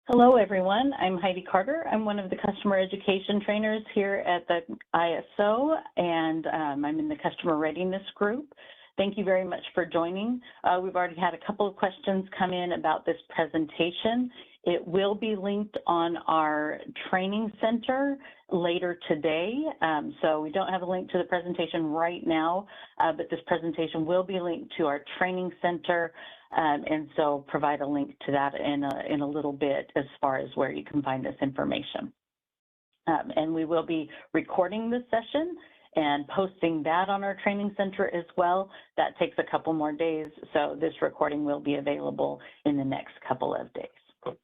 Hello, everyone. I'm Heidi Carter. I'm one of the customer education trainers here at the ISO, and I'm in the customer readiness group. Thank you very much for joining. We've already had a couple of questions come in about this presentation. It will be linked on our training center later today. So we don't have a link to the presentation right now, but this presentation will be linked to our training center. And so provide a link to that in a little bit as far as where you can find this information. And we will be recording this session and posting that on our training center as well. That takes a couple more days, so this recording will be available in the next couple of days.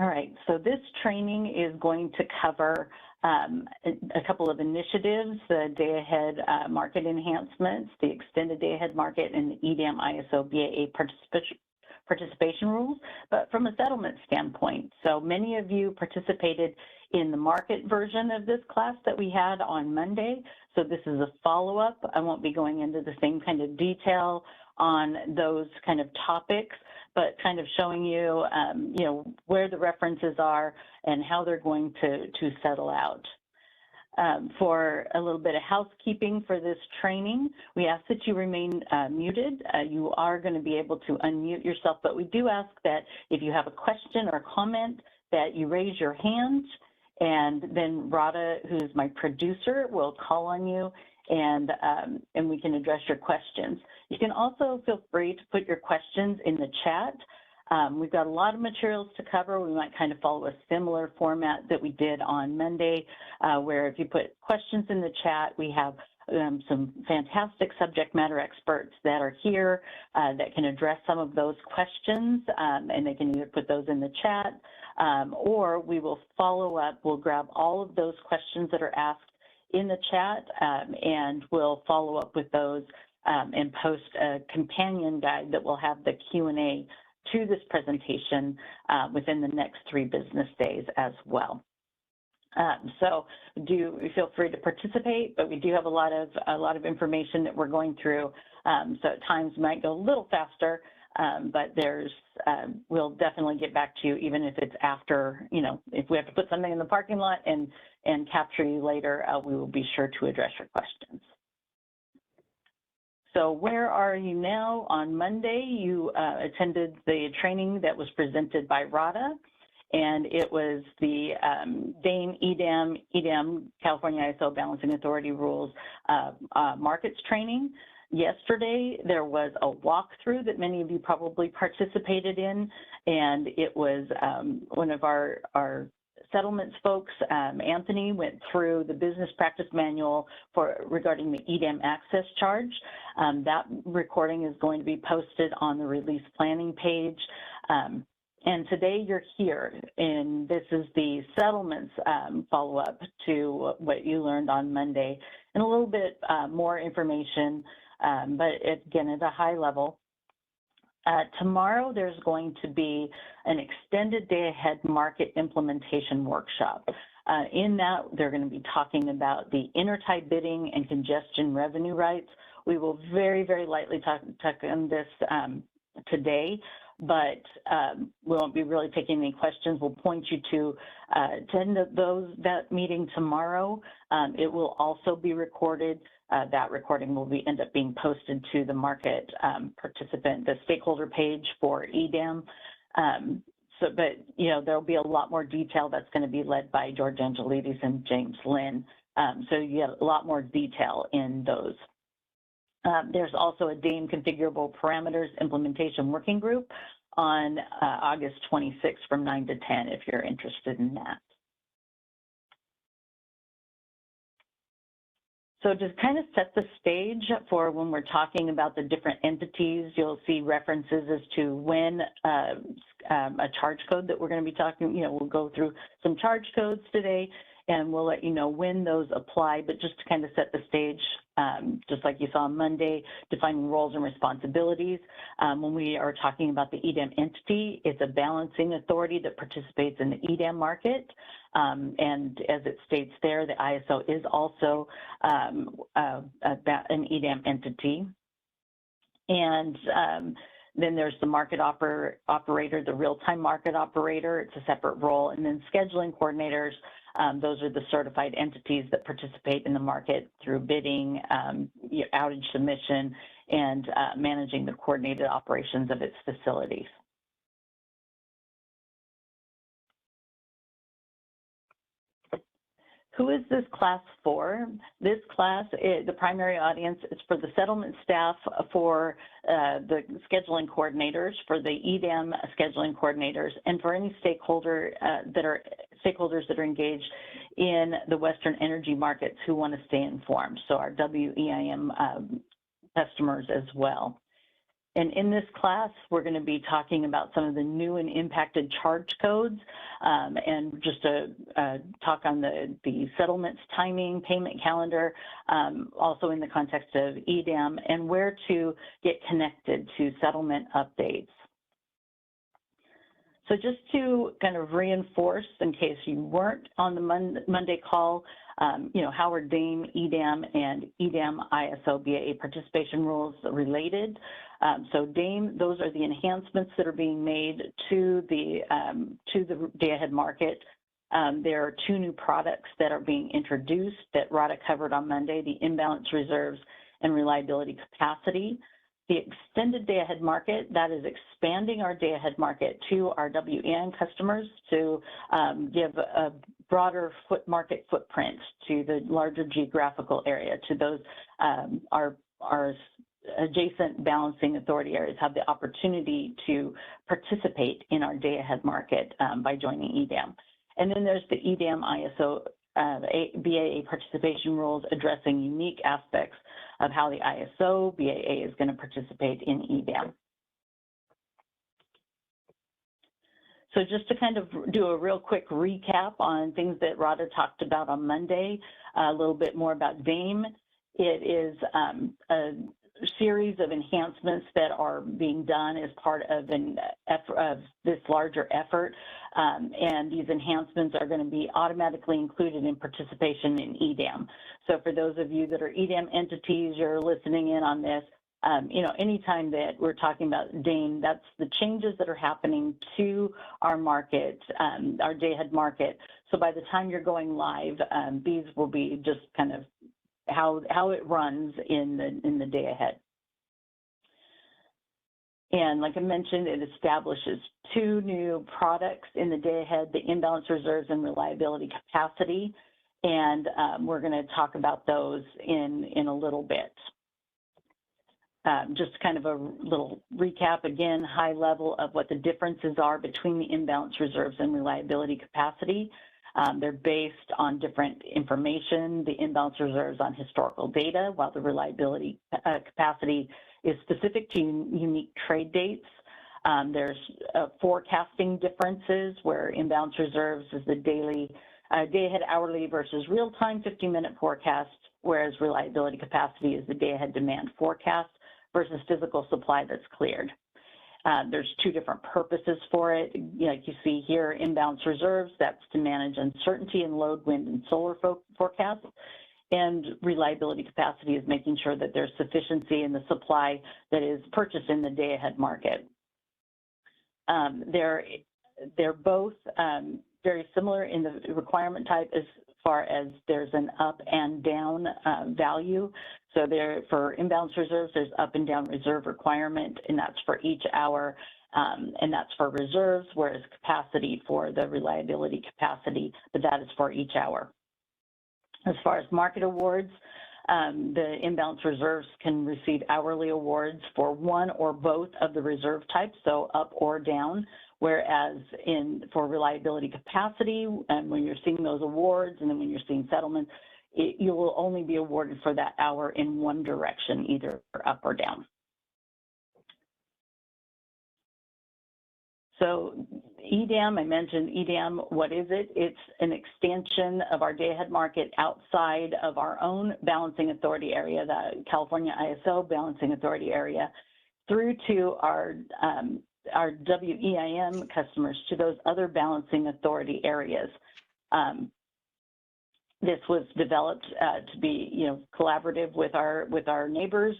All right, so this training is going to cover a couple of initiatives, the day-ahead market enhancements, the extended day-ahead market, and the EDAM ISO BAA participation rules, but from a settlement standpoint. So many of you participated in the market version of this class that we had on Monday. So this is a follow-up. I won't be going into the same kind of detail on those kind of topics, but kind of showing you, where the references are and how they're going to settle out. For a little bit of housekeeping for this training, we ask that you remain muted. You are going to be able to unmute yourself, but we do ask that if you have a question or comment that you raise your hand, and then Radha, who's my producer, will call on you and we can address your questions. You can also feel free to put your questions in the chat. We've got a lot of materials to cover. We might kind of follow a similar format that we did on Monday, where if you put questions in the chat, we have some fantastic subject matter experts that are here that can address some of those questions, and they can either put those in the chat or we will follow up. We'll grab all of those questions that are asked in the chat and we'll follow up with those and post a companion guide that will have the Q&A to this presentation within the next 3 business days as well. So do feel free to participate, but we do have a lot of information that we're going through. So at times might go a little faster, but we'll definitely get back to you, even if it's after, if we have to put something in the parking lot and capture you later, we will be sure to address your questions. So where are you now? On Monday, you attended the training that was presented by Radha, and it was the EDAM California ISO Balancing Authority Rules markets training. Yesterday, there was a walkthrough that many of you probably participated in, and it was one of our settlements folks, Anthony, went through the business practice manual regarding the EDAM access charge. That recording is going to be posted on the release planning page. And today you're here, and this is the settlements follow-up to what you learned on Monday, and a little bit more information, but again, at a high level. Tomorrow, there's going to be an extended day-ahead market implementation workshop. In that, they're going to be talking about the intertie bidding and congestion revenue rights. We will very, very lightly talk on this today, but we won't be really taking any questions. We'll point you to attend that meeting tomorrow. It will also be recorded. That recording will end up being posted to the market participant, the stakeholder page for EDAM. But there'll be a lot more detail that's going to be led by George Angelides and James Lynn. So you get a lot more detail in those. There's also a DAME configurable parameters implementation working group on August 26th from 9 to 10 if you're interested in that. So just kind of set the stage for when we're talking about the different entities, you'll see references as to when a charge code that we're going to be talking, we'll go through some charge codes today, and we'll let you know when those apply, but just to kind of set the stage, just like you saw on Monday, defining roles and responsibilities. When we are talking about the EDAM entity, it's a balancing authority that participates in the EDAM market. And as it states there, the ISO is also an EDAM entity. And Then there's the market operator, the real-time market operator. It's a separate role. And then scheduling coordinators, those are the certified entities that participate in the market through bidding, outage submission, and managing the coordinated operations of its facilities. Who is this class for? This class, the primary audience is for the settlement staff, for the scheduling coordinators, for the EDAM scheduling coordinators, and for any stakeholders that are engaged in the Western energy markets who want to stay informed. So our WEIM customers as well. And in this class, we're going to be talking about some of the new and impacted charge codes, and just to talk on the settlements timing, payment calendar, also in the context of EDAM, and where to get connected to settlement updates. So just to kind of reinforce, in case you weren't on the Monday call, how are DAME, EDAM, and EDAM ISO BAA participation rules related? So DAME, those are the enhancements that are being made to the day-ahead market. There are two new products that are being introduced that Rada covered on Monday, the imbalance reserves and reliability capacity. The extended day-ahead market, that is expanding our day-ahead market to our WEIM customers to give a broader market footprint to the larger geographical area, to those our adjacent balancing authority areas have the opportunity to participate in our day-ahead market by joining EDAM. And then there's the EDAM ISO BAA participation rules addressing unique aspects of how the ISO BAA is going to participate in EDAM. So just to kind of do a real quick recap on things that Rada talked about on Monday, a little bit more about DAME. It is a series of enhancements that are being done as part of this larger effort, and these enhancements are going to be automatically included in participation in EDAM. So for those of you that are EDAM entities, you're listening in on this, anytime that we're talking about DAME, that's the changes that are happening to our market, our day-ahead market. So by the time you're going live, these will be just kind of how it runs in the day ahead. And like I mentioned, it establishes two new products in the day ahead, the imbalance reserves and reliability capacity. And we're going to talk about those in a little bit. Just kind of a little recap, again, high level of what the differences are between the imbalance reserves and reliability capacity. They're based on different information. The imbalance reserves on historical data, while the reliability capacity is specific to unique trade dates. There's forecasting differences where imbalance reserves is the day-ahead hourly versus real-time 15-minute forecast, whereas reliability capacity is the day-ahead demand forecast versus physical supply that's cleared. There's two different purposes for it. Like you see here, imbalance reserves, that's to manage uncertainty in load, wind, and solar forecasts. And reliability capacity is making sure that there's sufficiency in the supply that is purchased in the day-ahead market. They're both very similar in the requirement type as far as there's an up and down value. So for imbalance reserves, there's up and down reserve requirement, and that's for each hour, and that's for reserves, whereas capacity for the reliability capacity, but that is for each hour. As far as market awards, the imbalance reserves can receive hourly awards for one or both of the reserve types, so up or down, whereas for reliability capacity, and when you're seeing those awards and then when you're seeing settlements, you will only be awarded for that hour in one direction, either up or down. So EDAM, I mentioned EDAM, what is it? It's an extension of our day-ahead market outside of our own balancing authority area, the California ISO balancing authority area, through to our WEIM customers, to those other balancing authority areas. This was developed to be, collaborative with our neighbors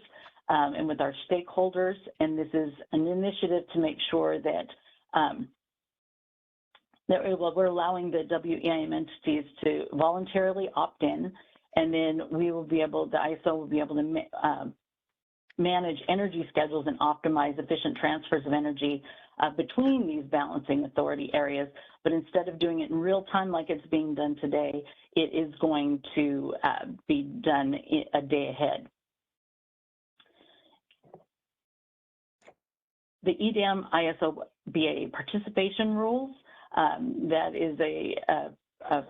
and with our stakeholders. And this is an initiative to make sure that we're allowing the WEIM entities to voluntarily opt in, and then we will be able, the ISO will be able to manage energy schedules and optimize efficient transfers of energy between these balancing authority areas. But instead of doing it in real time like it's being done today, it is going to be done a day ahead. The EDAM ISO BA participation rules, that is a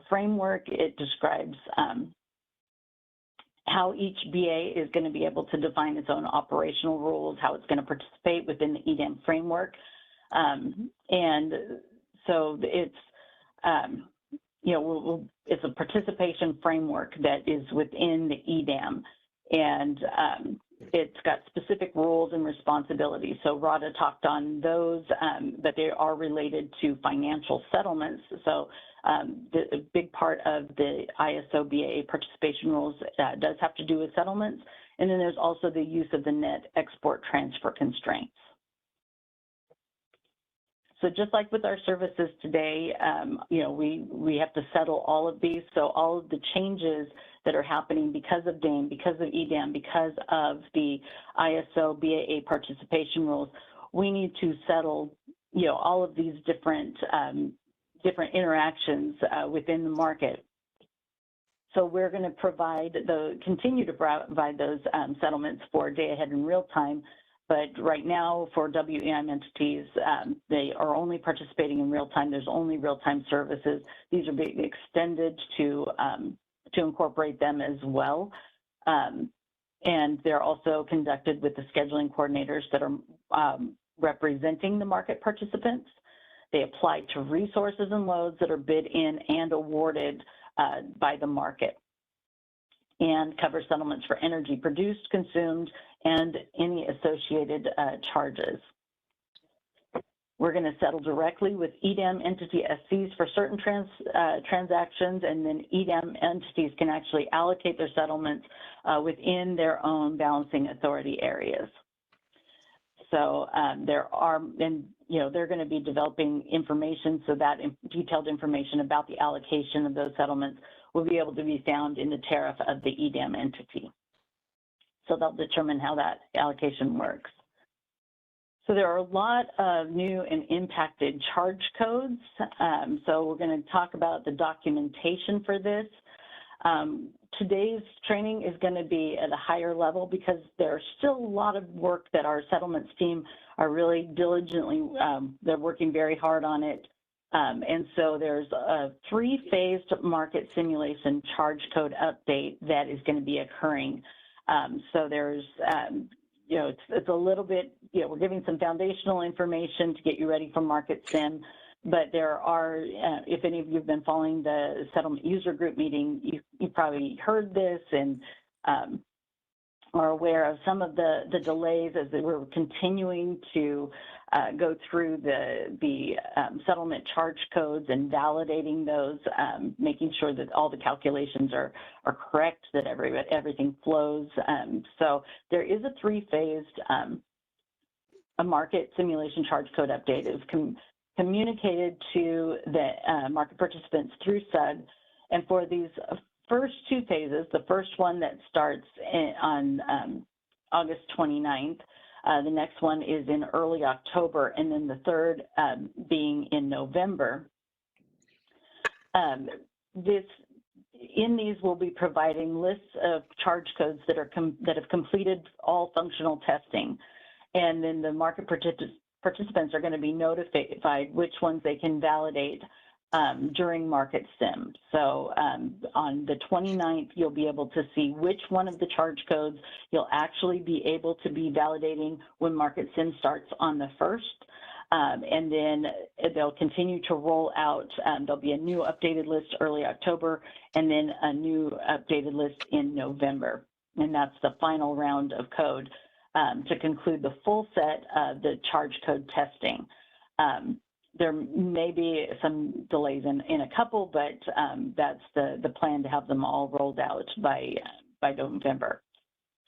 framework. It describes how each BA is going to be able to define its own operational rules, how it's going to participate within the EDAM framework. And so it's, it's a participation framework that is within the EDAM, and it's got specific roles and responsibilities. So Rada talked on those, but they are related to financial settlements. So the big part of the ISO BA participation rules does have to do with settlements. And then there's also the use of the net export transfer constraints. So just like with our services today, we have to settle all of these. So all of the changes that are happening because of DAME, because of EDAM, because of the ISO BAA participation rules, we need to settle, all of these different interactions within the market. So we're going to continue to provide those settlements for day ahead in real time. But right now, for WEIM entities, they are only participating in real time. There's only real-time services. These are being extended to incorporate them as well. And they're also conducted with the scheduling coordinators that are representing the market participants. They apply to resources and loads that are bid in and awarded by the market, and cover settlements for energy produced, consumed, and any associated charges. We're going to settle directly with EDAM entity SCs for certain transactions, and then EDAM entities can actually allocate their settlements within their own balancing authority areas. So they're going to be developing information, so that detailed information about the allocation of those settlements will be able to be found in the tariff of the EDAM entity. So they'll determine how that allocation works. So there are a lot of new and impacted charge codes. So we're going to talk about the documentation for this. Today's training is going to be at a higher level because there's still a lot of work that our settlements team are really diligently, they're working very hard on it. And so there's a 3-phased market simulation charge code update that is going to be occurring. So there's, it's a little bit, we're giving some foundational information to get you ready for market sim, but there are, if any of you have been following the settlement user group meeting, you probably heard this and are aware of some of the delays as we're continuing to go through the settlement charge codes and validating those, making sure that all the calculations are correct, that everything flows. So there is a 3-phased a market simulation charge code update. It was communicated to the market participants through SUD, and for these first 2 phases, the first one that starts on August 29th, the next one is in early October, and then the third being in November. In these, we'll be providing lists of charge codes that have completed all functional testing, and then the market participants are going to be notified which ones they can validate during market sim. So on the 29th, you'll be able to see which one of the charge codes you'll actually be able to be validating when market sim starts on the 1st. And then they'll continue to roll out. There'll be a new updated list early October, and then a new updated list in November. And that's the final round of code to conclude the full set of the charge code testing. There may be some delays in a couple, but that's the plan to have them all rolled out by November.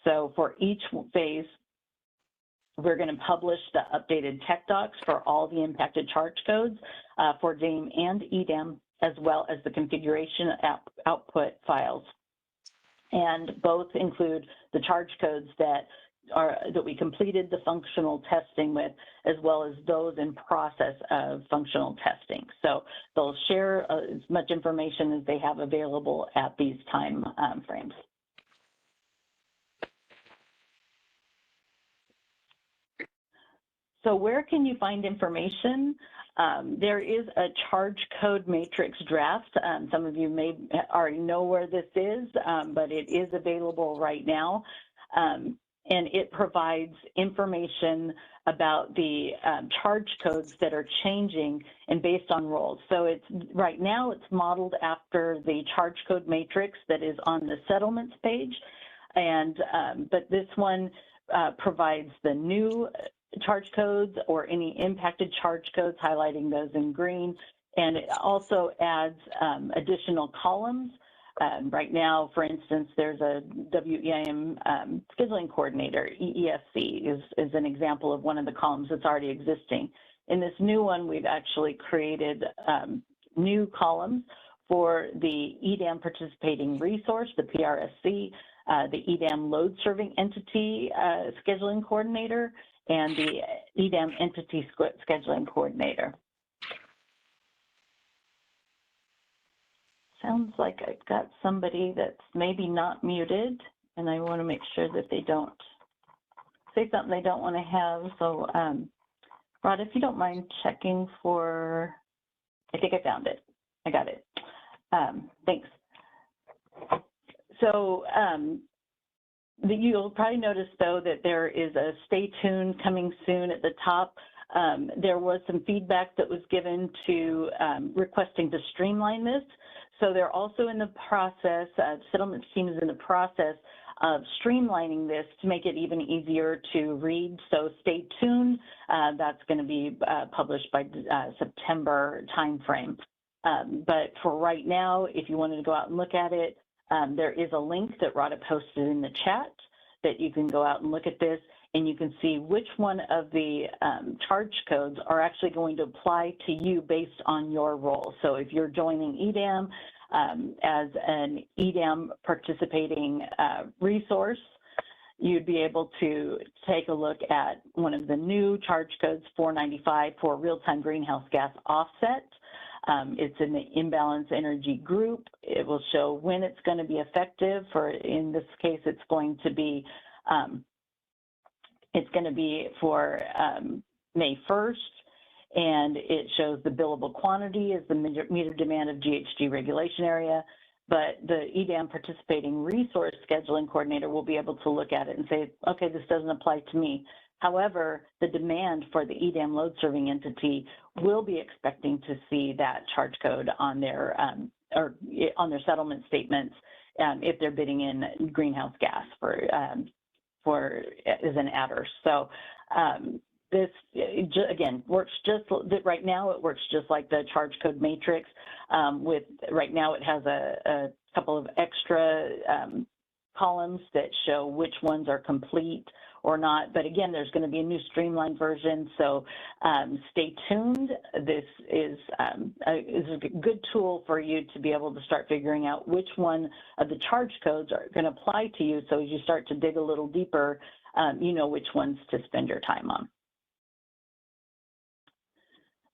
So for each phase, we're going to publish the updated tech docs for all the impacted charge codes for DAME and EDAM, as well as the configuration output files. And both include the charge codes that we completed the functional testing with, as well as those in process of functional testing. So they'll share as much information as they have available at these time frames. So where can you find information? There is a charge code matrix draft. Some of you may already know where this is, but it is available right now. And it provides information about the charge codes that are changing and based on roles. So right now it's modeled after the charge code matrix that is on the settlements page. And but this one provides the new charge codes or any impacted charge codes, highlighting those in green. And it also adds additional columns. Right now, for instance, there's a WEIM scheduling coordinator, EESC is an example of one of the columns that's already existing. In this new one, we've actually created new columns for the EDAM participating resource, the PRSC, the EDAM load serving entity scheduling coordinator, and the EDAM entity scheduling coordinator. Sounds like I've got somebody that's maybe not muted, and I want to make sure that they don't say something they don't want to have. So, Rod, if you don't mind checking for, I think I found it. I got it. Thanks. So, you'll probably notice, though, that there is a stay tuned coming soon at the top. There was some feedback that was given to requesting to streamline this. So they're also in the process, settlements team is in the process of streamlining this to make it even easier to read. So stay tuned. That's going to be published by September timeframe. But for right now, if you wanted to go out and look at it, there is a link that Rada posted in the chat that you can go out and look at this, and you can see which one of the charge codes are actually going to apply to you based on your role. So if you're joining EDAM as an EDAM participating resource, you'd be able to take a look at one of the new charge codes, 495, for real-time greenhouse gas offset. It's in the imbalance energy group. It will show when it's going to be effective. For in this case, it's going to be for May 1st, and it shows the billable quantity as the meter demand of GHG regulation area. But the EDAM participating resource scheduling coordinator will be able to look at it and say, okay, this doesn't apply to me. However, the demand for the EDAM load serving entity will be expecting to see that charge code on their settlement statements if they're bidding in greenhouse gas as an adder. So this again works just right now. It works just like the charge code matrix. With right now, it has a couple of extra columns that show which ones are complete or not. But again, there's going to be a new streamlined version, so stay tuned. This is a good tool for you to be able to start figuring out which one of the charge codes are going to apply to you. So as you start to dig a little deeper, you know which ones to spend your time on.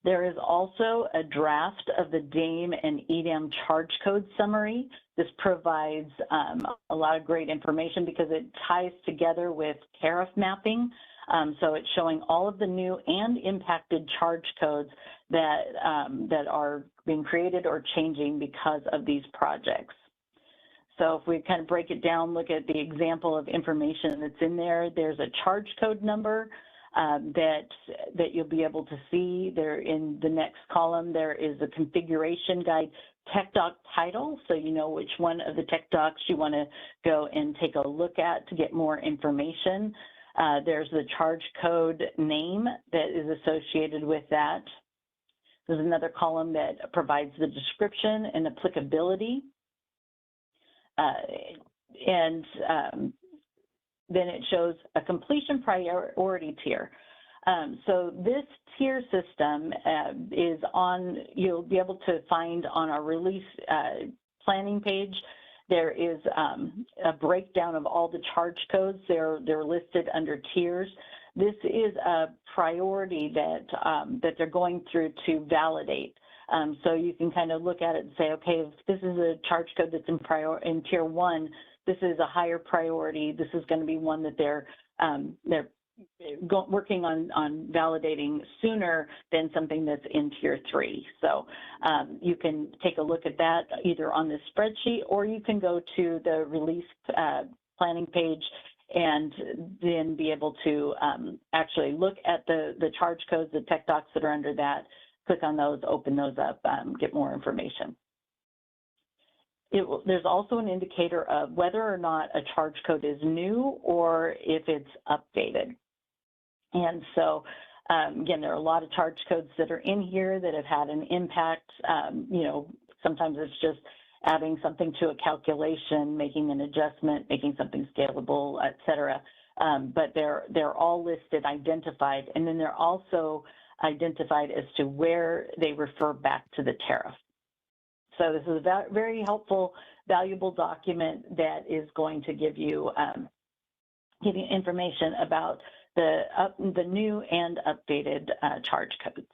There is also a draft of the DAME and EDAM charge code summary. This provides a lot of great information because it ties together with tariff mapping. So it's showing all of the new and impacted charge codes that, that are being created or changing because of these projects. So if we kind of break it down, look at the example of information that's in there, there's a charge code number that you'll be able to see. There in the next column, there is a configuration guide tech doc title, so you know which one of the tech docs you want to go and take a look at to get more information. There's the charge code name that is associated with that. There's another column that provides the description and applicability. then it shows a completion priority tier. So this tier system is on, you'll be able to find on our release planning page. There is a breakdown of all the charge codes. They're listed under tiers. This is a priority that they're going through to validate. So you can kind of look at it and say, okay, if this is a charge code that's in tier 1, this is a higher priority. This is going to be one that they're working on validating sooner than something that's in tier 3. So you can take a look at that either on this spreadsheet, or you can go to the release planning page and then be able to actually look at the charge codes, the tech docs that are under that, click on those, open those up, get more information. There's also an indicator of whether or not a charge code is new or if it's updated. And so, again, there are a lot of charge codes that are in here that have had an impact. You know, sometimes it's just adding something to a calculation, making an adjustment, making something scalable, et cetera. But they're all listed, identified, and then they're also identified as to where they refer back to the tariff. So this is a very helpful, valuable document that is going to give you information about the new and updated charge codes.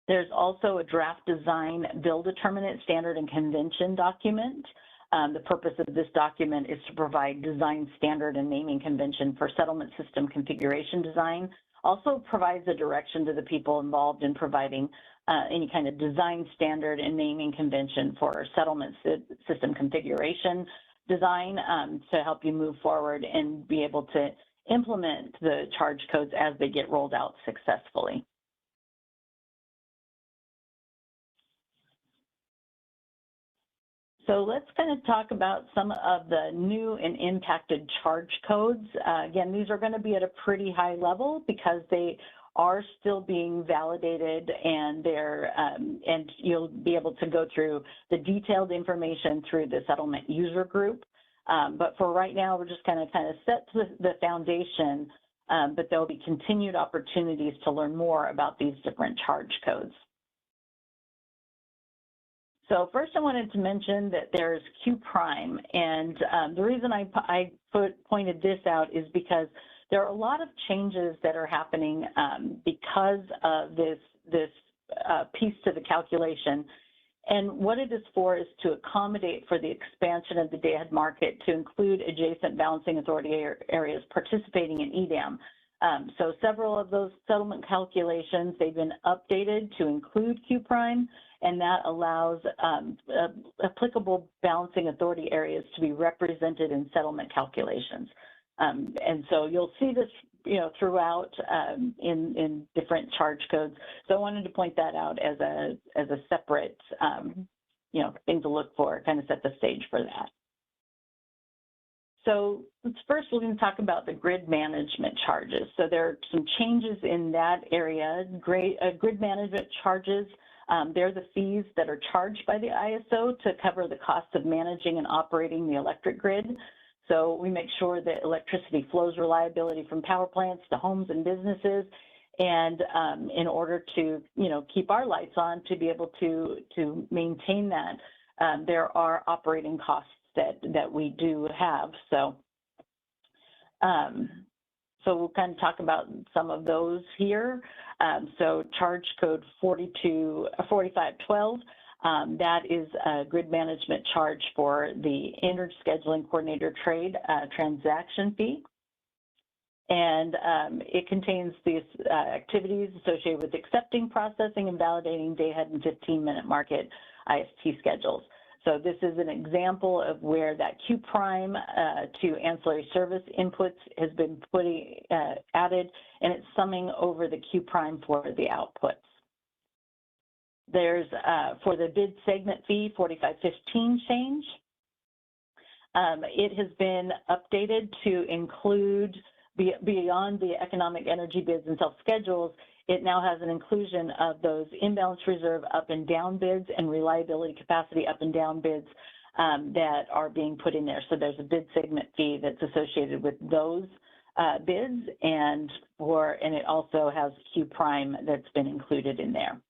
There's also a draft design bill determinant standard and convention document. The purpose of this document is to provide design standard and naming convention for settlement system configuration design. Also provides a direction to the people involved in providing any kind of design standard and naming convention for settlement system configuration design to help you move forward and be able to implement the charge codes as they get rolled out successfully. So let's kind of talk about some of the new and impacted charge codes. Again, these are going to be at a pretty high level because they are still being validated, and they're and you'll be able to go through the detailed information through the settlement user group. But for right now, we're just kind of set the foundation, but there'll be continued opportunities to learn more about these different charge codes. So first I wanted to mention that there's Q prime, and the reason I pointed this out is because there are a lot of changes that are happening because of this piece to the calculation. And what it is for is to accommodate for the expansion of the day-ahead market to include adjacent balancing authority areas participating in EDAM. So several of those settlement calculations, they've been updated to include Q prime, and that allows applicable balancing authority areas to be represented in settlement calculations. And so you'll see this, throughout in different charge codes. So I wanted to point that out as a separate, thing to look for, kind of set the stage for that. So first we're going to talk about the grid management charges. So there are some changes in that area. Grid management charges, they're the fees that are charged by the ISO to cover the cost of managing and operating the electric grid. So we make sure that electricity flows reliability from power plants to homes and businesses. And in order to, keep our lights on, to be able to maintain that, there are operating costs that we do have. So, so we'll kind of talk about some of those here. So charge code 4512, that is a grid management charge for the Inter-Scheduling Coordinator Trade transaction fee. And it contains these activities associated with accepting, processing, and validating day-ahead and 15-minute market IST schedules. So this is an example of where that Q prime to ancillary service inputs has been added, and it's summing over the Q prime for the outputs. There's, for the bid segment fee, 4515 change. It has been updated to include, beyond the economic energy bids and self-schedules, it now has an inclusion of those imbalance reserve up and down bids and reliability capacity up and down bids that are being put in there. So there's a bid segment fee that's associated with those bids, and it also has Q prime that's been included in there.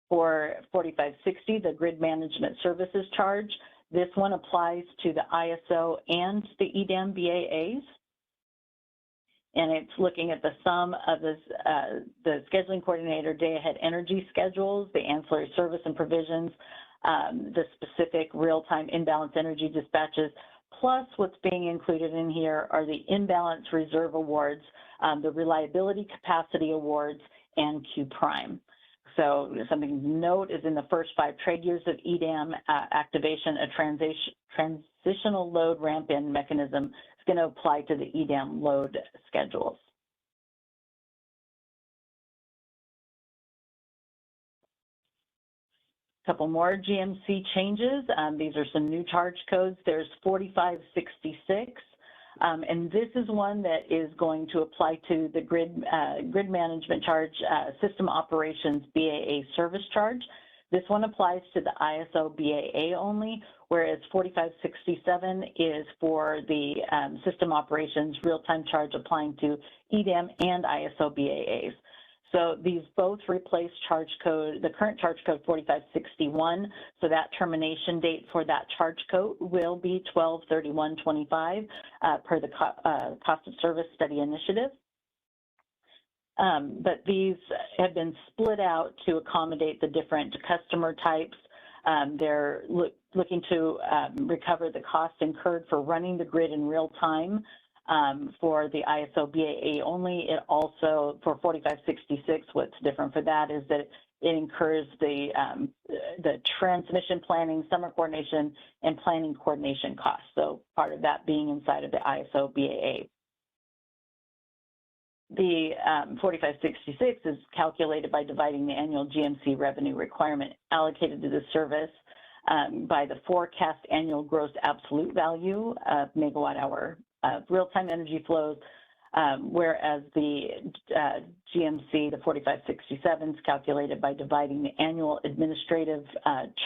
For 4560, the grid management services charge, this one applies to the ISO and the EDAM BAAs. And it's looking at the sum of the scheduling coordinator day-ahead energy schedules, the ancillary service and provisions, the specific real-time imbalance energy dispatches, plus what's being included in here are the imbalance reserve awards, the reliability capacity awards, and Q prime. So something to note is in the first 5 trade years of EDAM activation, a transitional load ramp-in mechanism is going to apply to the EDAM load schedules. Couple more GMC changes. These are some new charge codes. There's 4566. And this is one that is going to apply to the grid management charge, system operations BAA service charge. This one applies to the ISO BAA only, whereas 4567 is for the system operations real-time charge applying to EDAM and ISO BAAs. So these both replace charge code, the current charge code 4561. So that termination date for that charge code will be 12/31/25 per the cost of service study initiative. But these have been split out to accommodate the different customer types. They're looking to recover the costs incurred for running the grid in real time. For the ISO BAA only. It also, for 4566, what's different for that is that it incurs the transmission planning, summer coordination, and planning coordination costs. So part of that being inside of the ISO BAA. The 4566 is calculated by dividing the annual GMC revenue requirement allocated to the service by the forecast annual gross absolute value of megawatt hour of real-time energy flows, whereas the GMC, the 4567, is calculated by dividing the annual administrative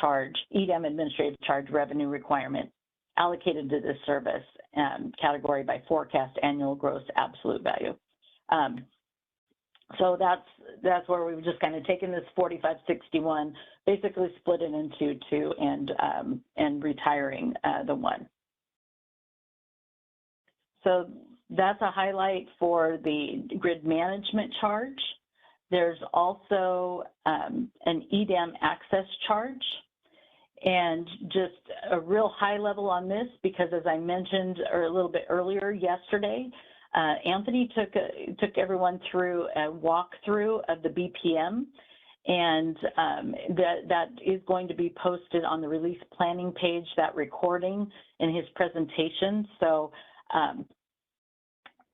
charge, EDAM administrative charge revenue requirement allocated to this service category by forecast annual gross absolute value. So that's where we've just kind of taken this 4561, basically split it into 2 and retiring the 1. So that's a highlight for the grid management charge. There's also an EDAM access charge. And just a real high level on this, because as I mentioned a little bit earlier yesterday, Anthony took everyone through a walkthrough of the BPM, and that is going to be posted on the release planning page, that recording in his presentation. So,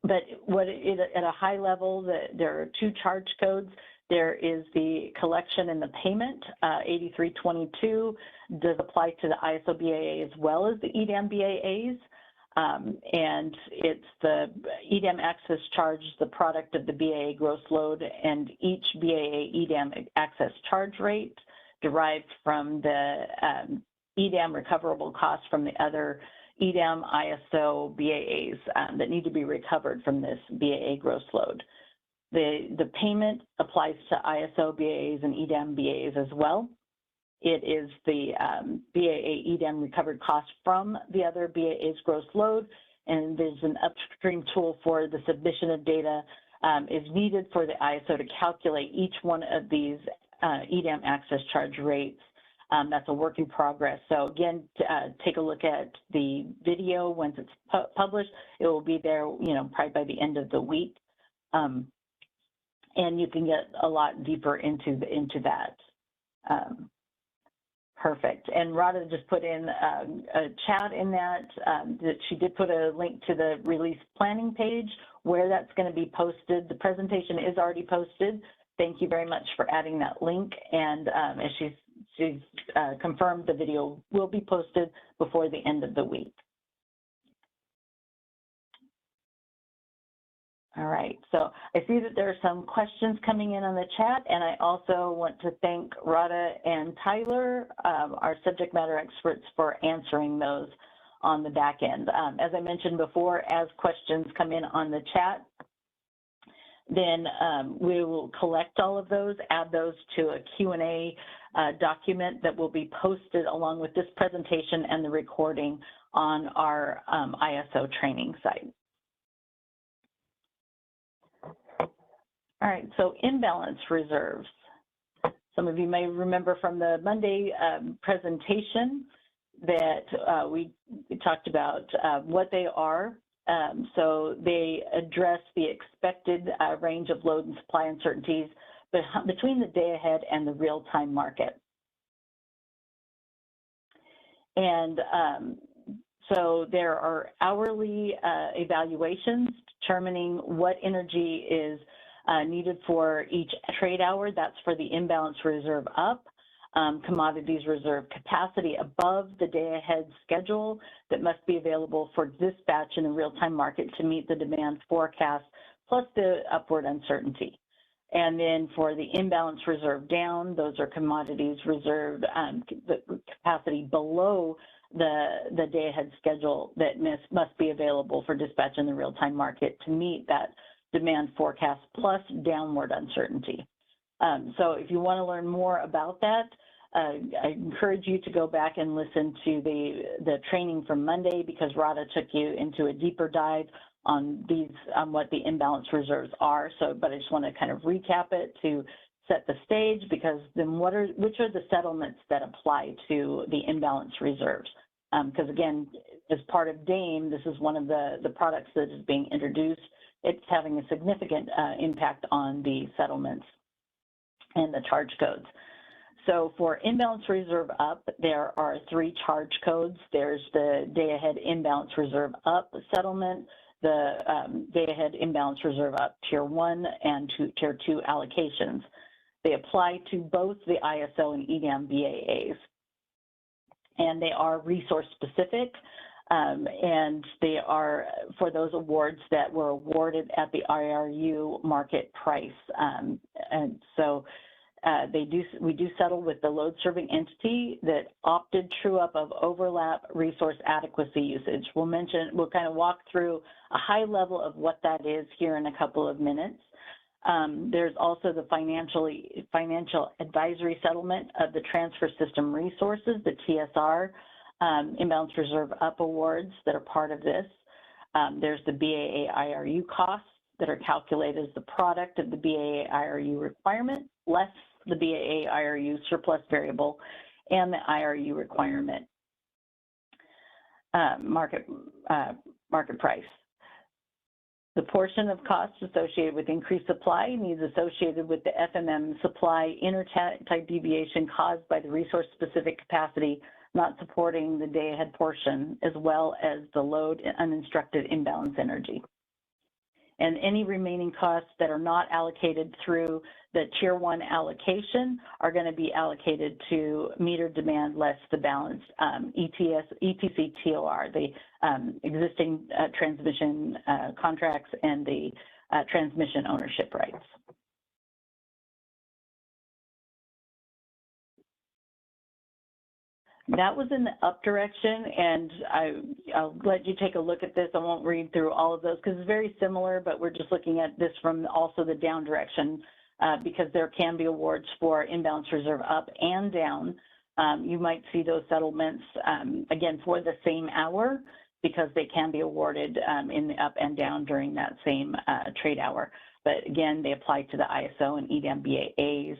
but at a high level, there are 2 charge codes. There is the collection and the payment. 8322 does apply to the ISO BAA as well as the EDAM BAAs. And it's the EDAM access charge, the product of the BAA gross load, and each BAA EDAM access charge rate derived from the EDAM recoverable costs from the other EDAM ISO BAAs that need to be recovered from this BAA gross load. The payment applies to ISO BAAs and EDAM BAAs as well. It is the BAA EDAM recovered cost from the other BAA's gross load, and there's an upstream tool for the submission of data is needed for the ISO to calculate each one of these EDAM access charge rates. That's a work in progress. So again, take a look at the video once it's published. It will be there, probably by the end of the week, and you can get a lot deeper into that. Perfect. And Radha just put in a chat in that she did put a link to the release planning page where that's going to be posted. The presentation is already posted. Thank you very much for adding that link. And as she's confirmed, the video will be posted before the end of the week. All right, so I see that there are some questions coming in on the chat, and I also want to thank Radha and Tyler, our subject matter experts, for answering those on the back end. As I mentioned before, as questions come in on the chat, then we will collect all of those, add those to a Q&A document that will be posted along with this presentation and the recording on our ISO training site. All right, so imbalance reserves. Some of you may remember from the Monday presentation that we talked about what they are. So they address the expected range of load and supply uncertainties between the day ahead and the real-time market. And so there are hourly evaluations determining what energy is needed for each trade hour. That's for the imbalance reserve up. Commodities reserve capacity above the day ahead schedule that must be available for dispatch in the real-time market to meet the demand forecast, plus the upward uncertainty. And then for the imbalance reserve down, those are commodities reserve the capacity below the day ahead schedule that must be available for dispatch in the real-time market to meet that demand forecast plus downward uncertainty. So if you want to learn more about that, I encourage you to go back and listen to the training from Monday, because Radha took you into a deeper dive on what the imbalance reserves are. So, but I just want to kind of recap it to set the stage, because then which are the settlements that apply to the imbalance reserves? Because again, as part of DAME, this is one of the products that is being introduced. It's having a significant impact on the settlements and the charge codes. So for imbalance reserve up, there are 3 charge codes. There's the day ahead imbalance reserve up settlement, the day ahead imbalance reserve up tier 1 and tier 2 allocations. They apply to both the ISO and EDAM BAAs. And they are resource specific. And they are for those awards that were awarded at the IRU market price. And so we do settle with the load serving entity that opted true up of overlap resource adequacy usage. We'll kind of walk through a high level of what that is here in a couple of minutes. There's also the financial advisory settlement of the transfer system resources, the TSR, imbalance reserve up awards that are part of this. There's the BAA IRU costs that are calculated as the product of the BAA IRU requirement, less the BAA IRU surplus variable and the IRU requirement market price. The portion of costs associated with increased supply needs associated with the FMM supply intertype deviation caused by the resource-specific capacity not supporting the day-ahead portion, as well as the load uninstructed imbalance energy. And any remaining costs that are not allocated through the Tier 1 allocation are going to be allocated to meter demand less the balance ETC TOR, the existing transmission contracts and the transmission ownership rights. That was in the up direction, and I'll let you take a look at this. I won't read through all of those because it's very similar, but we're just looking at this from also the down direction because there can be awards for imbalance reserve up and down. You might see those settlements, again, for the same hour because they can be awarded in the up and down during that same trade hour. But again, they apply to the ISO and EDAM BAAs,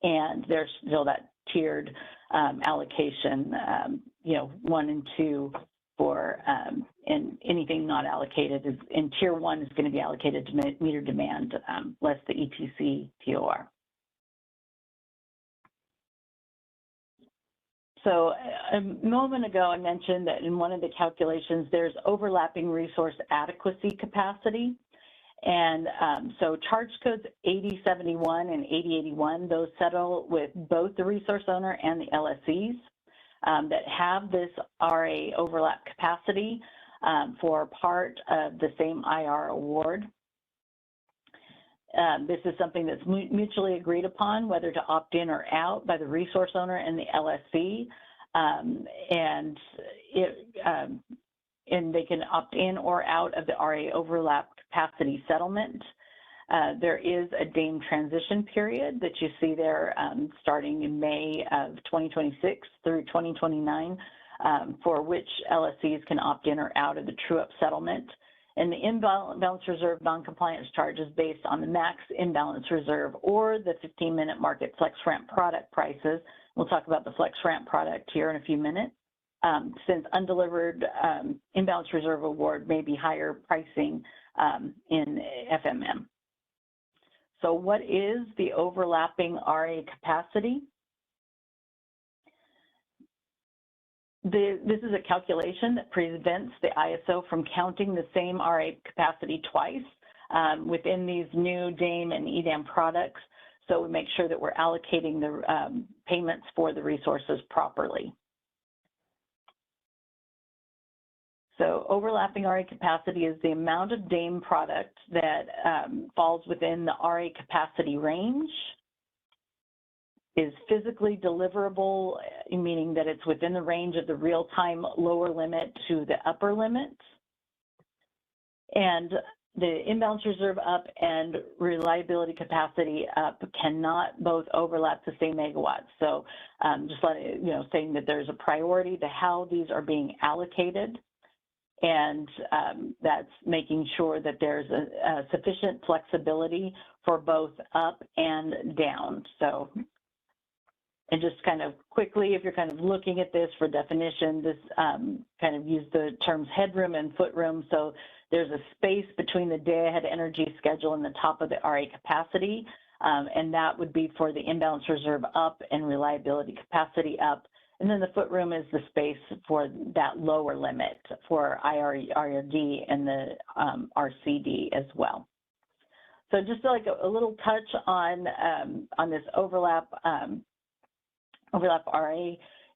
and there's still that tiered allocation, 1 and 2 for, and anything not allocated is in Tier 1 is going to be allocated to meter demand, less the ETC TOR. So a moment ago, I mentioned that in one of the calculations, there's overlapping resource adequacy capacity. And so charge codes 8071 and 8081, those settle with both the resource owner and the LSEs that have this RA overlap capacity. for part of the same IR award. This is something that's mutually agreed upon, whether to opt in or out by the resource owner and the LSC, and they can opt in or out of the RA overlap capacity settlement. There is a DAME transition period that you see there starting in May of 2026 through 2029, for which LSCs can opt in or out of the true-up settlement. And the imbalance reserve noncompliance charge is based on the max imbalance reserve or the 15-minute market flex ramp product prices. We'll talk about the flex ramp product here in a few minutes. Since undelivered imbalance reserve award may be higher pricing in FMM. So what is the overlapping RA capacity? This is a calculation that prevents the ISO from counting the same RA capacity twice within these new DAME and EDAM products. So we make sure that we're allocating the payments for the resources properly. So overlapping RA capacity is the amount of DAME product that falls within the RA capacity range, is physically deliverable, meaning that it's within the range of the real-time lower limit to the upper limit, and the imbalance reserve up and reliability capacity up cannot both overlap the same megawatts. So just saying that there's a priority to how these are being allocated. And that's making sure that there's a sufficient flexibility for both up and down. So, and just kind of quickly, if you're kind of looking at this for definition, this kind of use the terms headroom and footroom. So there's a space between the day-ahead energy schedule and the top of the RA capacity, and that would be for the imbalance reserve up and reliability capacity up. And then the footroom is the space for that lower limit for IRD and the RCD as well. So just like a little touch on this overlap RA,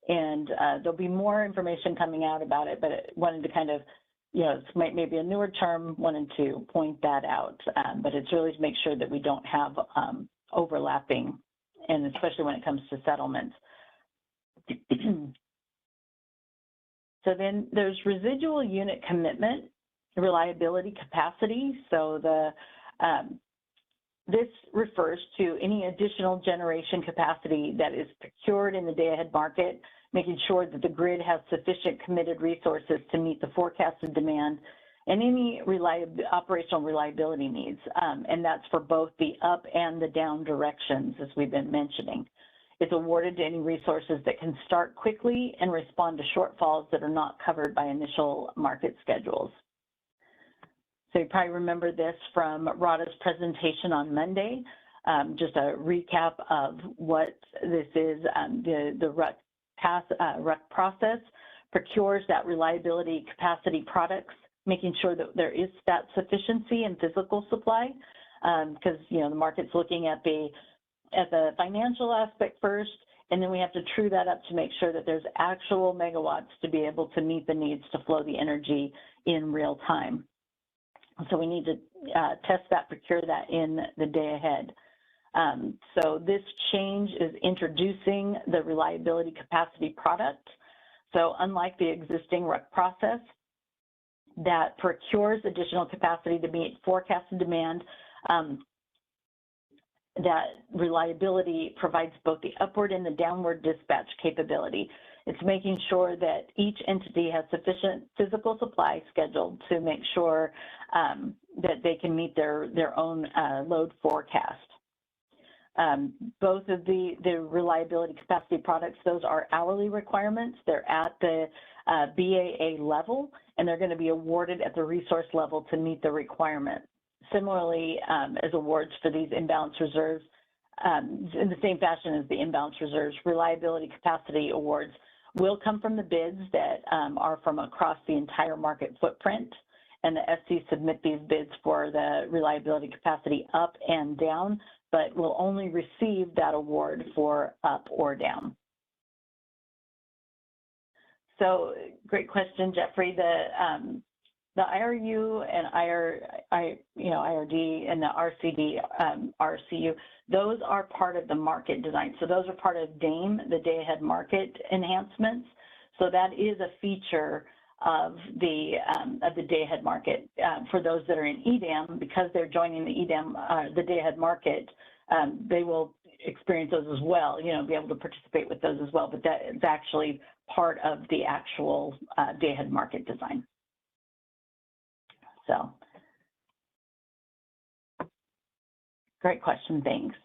and there'll be more information coming out about it, but I wanted to kind of, it's maybe a newer term, wanted to point that out, but it's really to make sure that we don't have overlapping, and especially when it comes to settlements. So then there's residual unit commitment, reliability capacity. So this refers to any additional generation capacity that is procured in the day-ahead market, making sure that the grid has sufficient committed resources to meet the forecasted demand and any operational reliability needs. And that's for both the up and the down directions, as we've been mentioning. It's awarded to any resources that can start quickly and respond to shortfalls that are not covered by initial market schedules. So you probably remember this from Radha's presentation on Monday. Just a recap of what this is. The RUC process procures that reliability capacity products, making sure that there is that sufficiency and physical supply, because the market's looking at the financial aspect first, and then we have to true that up to make sure that there's actual megawatts to be able to meet the needs to flow the energy in real time. So we need to test that, procure that in the day ahead. So this change is introducing the reliability capacity product. So unlike the existing RUC process that procures additional capacity to meet forecasted demand, that reliability provides both the upward and the downward dispatch capability. It's making sure that each entity has sufficient physical supply scheduled to make sure that they can meet their own load forecast. Both of the reliability capacity products, those are hourly requirements. They're at the BAA level, and they're going to be awarded at the resource level to meet the requirement. Similarly, as awards for these imbalance reserves, in the same fashion as the imbalance reserves, reliability capacity awards will come from the bids that are from across the entire market footprint, and the SC submit these bids for the reliability capacity up and down, but will only receive that award for up or down. So great question, Jeffrey. the IRU and IRD and the RCD, RCU, those are part of the market design. So those are part of DAME, the day-ahead market enhancements. So that is a feature of the day-ahead market. For those that are in EDAM, because they're joining the EDAM, the day-ahead market, they will experience those as well, you know, be able to participate with those as well, but that is actually part of the actual day-ahead market design. So, great question, thanks.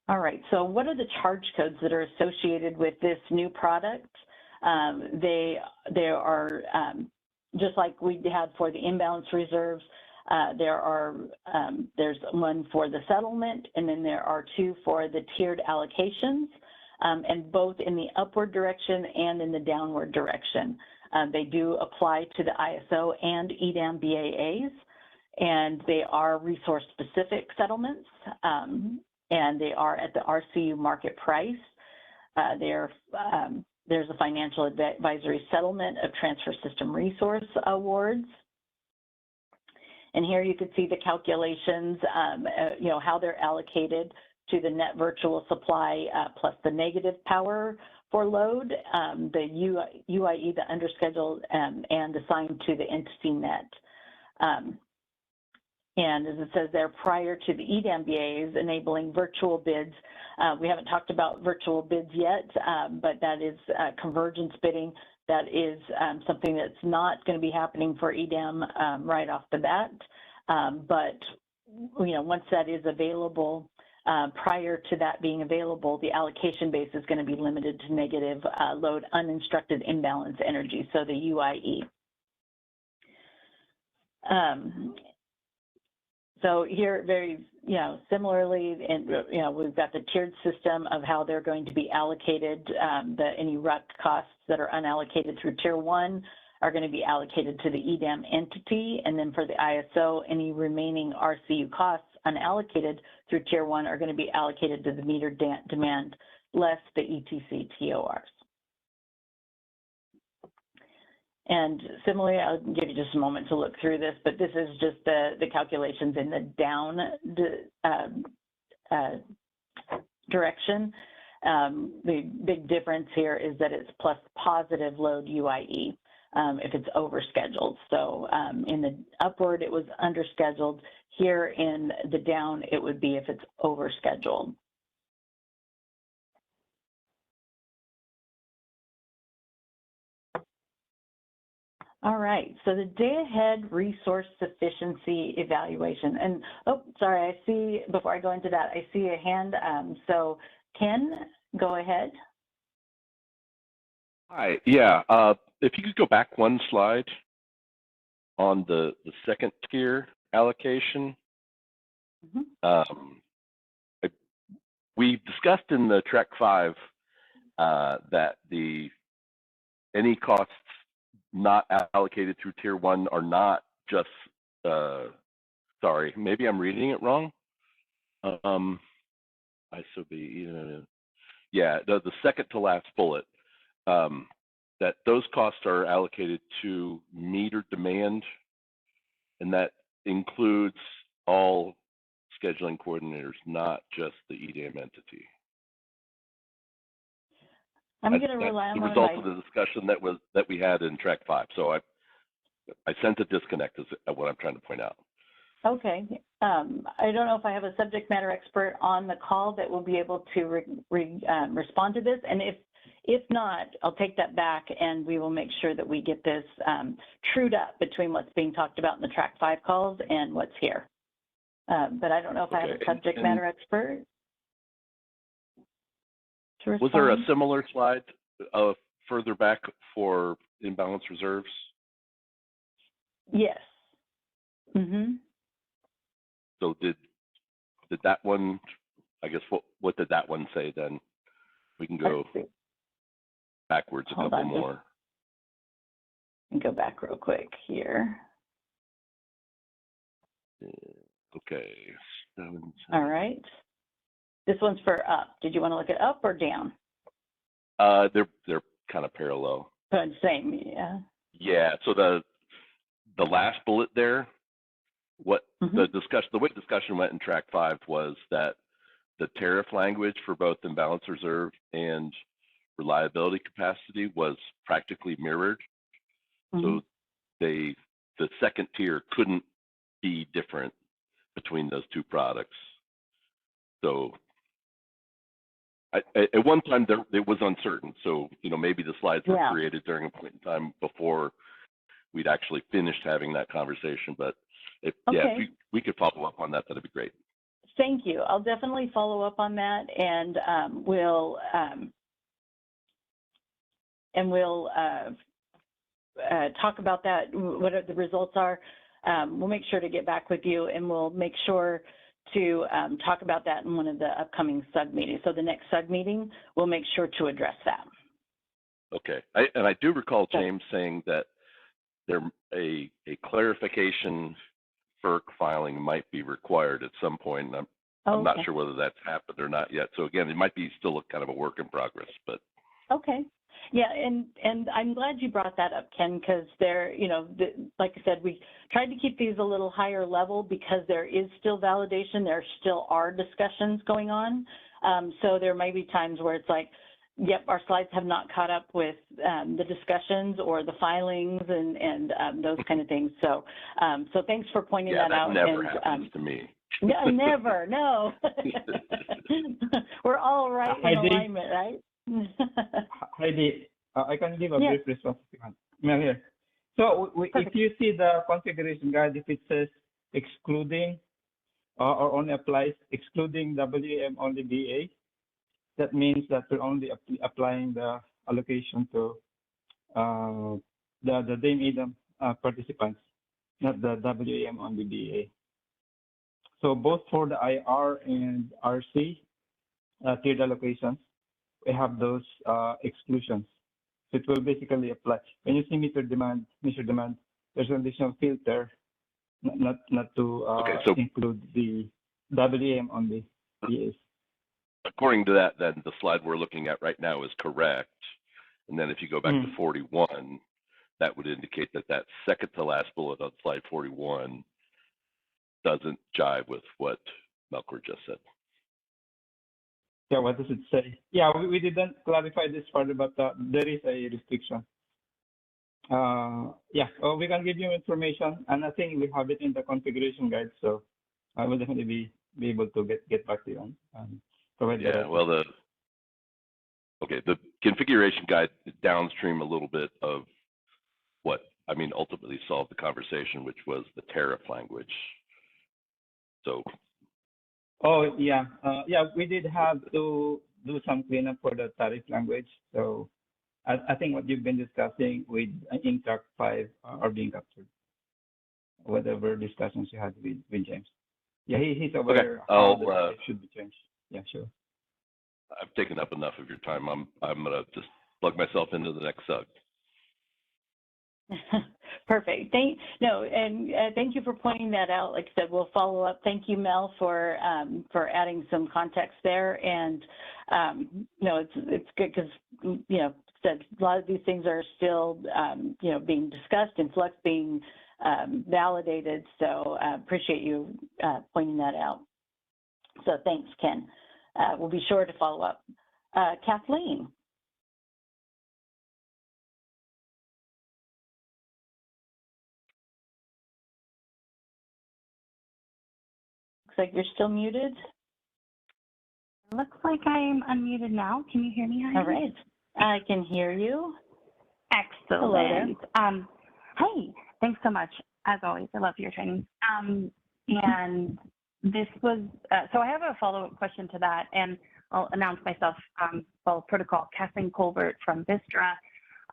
All right, so what are the charge codes that are associated with this new product? They are, just like we had for the imbalance reserves, there's one for the settlement, and then there are two for the tiered allocations, and both in the upward direction and in the downward direction. They do apply to the ISO and EDAM BAAs, and they are resource-specific settlements, and they are at the RCU market price. There's a financial advisory settlement of transfer system resource awards. And here you can see the calculations, you know, how they're allocated to the net virtual supply plus the negative power for load, the UIE, the underscheduled, and assigned to the entity net. And as it says there, prior to the EDAM BAs enabling virtual bids, we haven't talked about virtual bids yet, but that is convergence bidding. That is something that's not going to be happening for EDAM right off the bat. But you know, once that is available, prior to that being available, the allocation base is going to be limited to negative load uninstructed imbalance energy, so the UIE. So here, very, you know, similarly, and you know, we've got the tiered system of how they're going to be allocated. Any RUC costs that are unallocated through Tier 1 are going to be allocated to the EDAM entity, and then for the ISO, any remaining RCU costs unallocated through Tier 1 are going to be allocated to the meter demand, less the ETC TORs. And similarly, I'll give you just a moment to look through this, but this is just the calculations in the down direction. The big difference here is that it's plus positive load UIE if it's overscheduled. So in the upward, it was underscheduled. Here in the down, it would be if it's overscheduled. All right, so the day-ahead resource sufficiency evaluation. And, oh, sorry, I see, before I go into that, I see a hand. So Ken, go ahead. Hi, yeah, if you could go back one slide on the second tier allocation. We discussed in the Track 5 that any costs not allocated through Tier 1 are not just, sorry, maybe I'm reading it wrong. ISOB, yeah, the second to last bullet, that those costs are allocated to meter demand, and that includes all scheduling coordinators, not just the EDAM entity. I'm going to rely on the result of the discussion that we had in Track 5. So I sense a disconnect is what I'm trying to point out. Okay. I don't know if I have a subject matter expert on the call that will be able to respond to this. And if not, I'll take that back and we will make sure that we get this trued up between what's being talked about in the Track 5 calls and what's here. But I don't know if I have a subject matter expert. Was there a similar slide further back for imbalance reserves? Yes. So did that one, I guess, what did that one say then? We can go backwards a couple more. Go back real quick here. Okay. All right. This one's for up. Did you want to look at up or down? They're kind of parallel. Same, yeah. Yeah. So the last bullet there, what the way the discussion went in track 5 was that the tariff language for both imbalance reserve and reliability capacity was practically mirrored. So the second tier couldn't be different between those two products. So at one time it was uncertain. So, maybe the slides were created during a point in time before we'd actually finished having that conversation. But if we could follow up on that, that'd be great. Thank you. I'll definitely follow up on that, and we'll talk about that, what the results are. We'll make sure to get back with you, and we'll make sure to talk about that in one of the upcoming sub-meetings. So the next sub-meeting, we'll make sure to address that. Okay. I do recall James saying that a clarification FERC filing might be required at some point. And I'm not sure whether that's happened or not yet. So again, it might be still kind of a work in progress, but. Okay. Yeah, and I'm glad you brought that up, Ken, because like I said, we tried to keep these a little higher level because there is still validation, there still are discussions going on. So there may be times where it's like, yep, our slides have not caught up with the discussions or the filings and those kind of things. So so thanks for pointing that out. Yeah, that never happens to me. No, never, no. We're all right in alignment, right? Heidi, I can give a brief response. Here. So if you see the configuration guide, if it says excluding or only applies excluding WM only BA, that means that we're only applying the allocation to the EDAM participants, not the WM only BA. So both for the IR and RC tiered allocations, we have those exclusions. So it will basically apply. When you see meter demand, there's an additional filter, not to include the WM on the BAs. According to that, then the slide we're looking at right now is correct. And then if you go back to 41, that would indicate that second to last bullet on slide 41 doesn't jive with what Melchor just said. Yeah, what does it say? Yeah, we didn't clarify this further, but there is a restriction. We can give you information, and I think we have it in the configuration guide, so I will definitely be able to get back to you on provide. Yeah, well, the configuration guide is downstream a little bit of what ultimately solved the conversation, which was the tariff language. So. Oh, yeah. We did have to do some cleanup for the tariff language. So I think what you've been discussing with in track 5 are being captured. Whatever discussions you had with James. Yeah, he's aware how the should be changed. Yeah, sure. I've taken up enough of your time. I'm gonna just plug myself into the next sub. Perfect. Thank you for pointing that out. Like I said, we'll follow up. Thank you, Mel, for adding some context there. And it's good because said a lot of these things are still being discussed and flux being validated. So appreciate you pointing that out. So thanks, Ken. We'll be sure to follow up. Kathleen. Like you're still muted. Looks like I'm unmuted now. Can you hear me? All right, I can hear you. Excellent. Hello there. Hey, thanks so much. As always, I love your training. And this was so I have a follow-up question to that, and I'll announce myself. Protocol Kathleen Colbert from Vistra.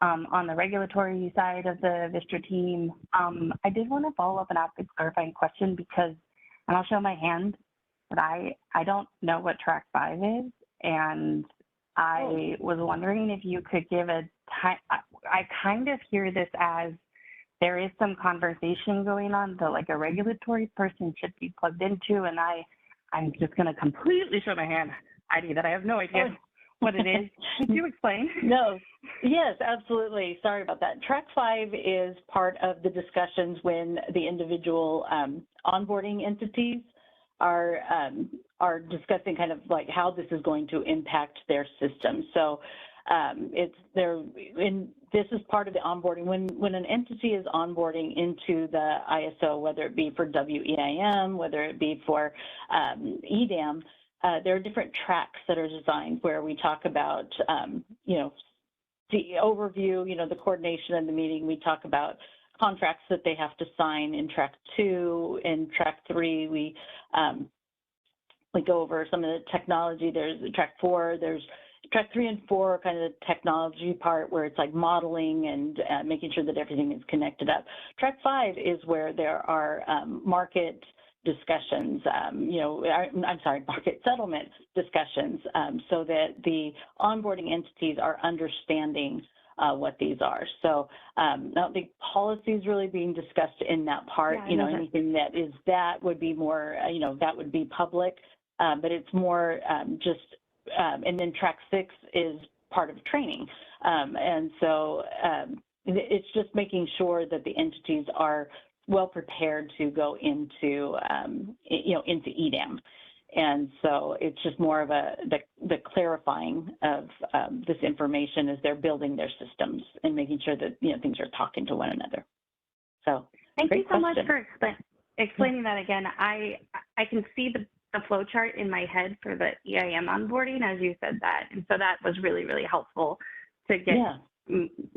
On the regulatory side of the Vistra team, I did want to follow up and ask a clarifying question because. And I'll show my hand, but I don't know what track 5 is, and I was wondering if you could give a time. I kind of hear this as there is some conversation going on that like a regulatory person should be plugged into, and I'm just going to completely show my hand, Heidi, that I have no idea what it is? Could you explain? No. Yes, absolutely. Sorry about that. Track 5 is part of the discussions when the individual onboarding entities are discussing kind of like how this is going to impact their system. So this is part of the onboarding. When an entity is onboarding into the ISO, whether it be for WEIM, whether it be for EDAM, there are different tracks that are designed where we talk about, the overview, the coordination of the meeting. We talk about contracts that they have to sign in track 2. In track 3, we go over some of the technology. There's track 4, there's track 3 and 4, kind of the technology part where it's like modeling and making sure that everything is connected up. Track 5 is where there are market discussions, market settlement discussions, so that the onboarding entities are understanding what these are. So I don't think policy is really being discussed in that part. Yeah, anything that would be more, that would be public, but it's more just, and then track 6 is part of training. And so it's just making sure that the entities are well prepared to go into, into EDAM. And so it's just more of the clarifying of this information as they're building their systems and making sure that, things are talking to one another. So thank you so much question. for explaining that again. I can see the flow chart in my head for the EIM onboarding as you said that. And so that was really, really helpful to get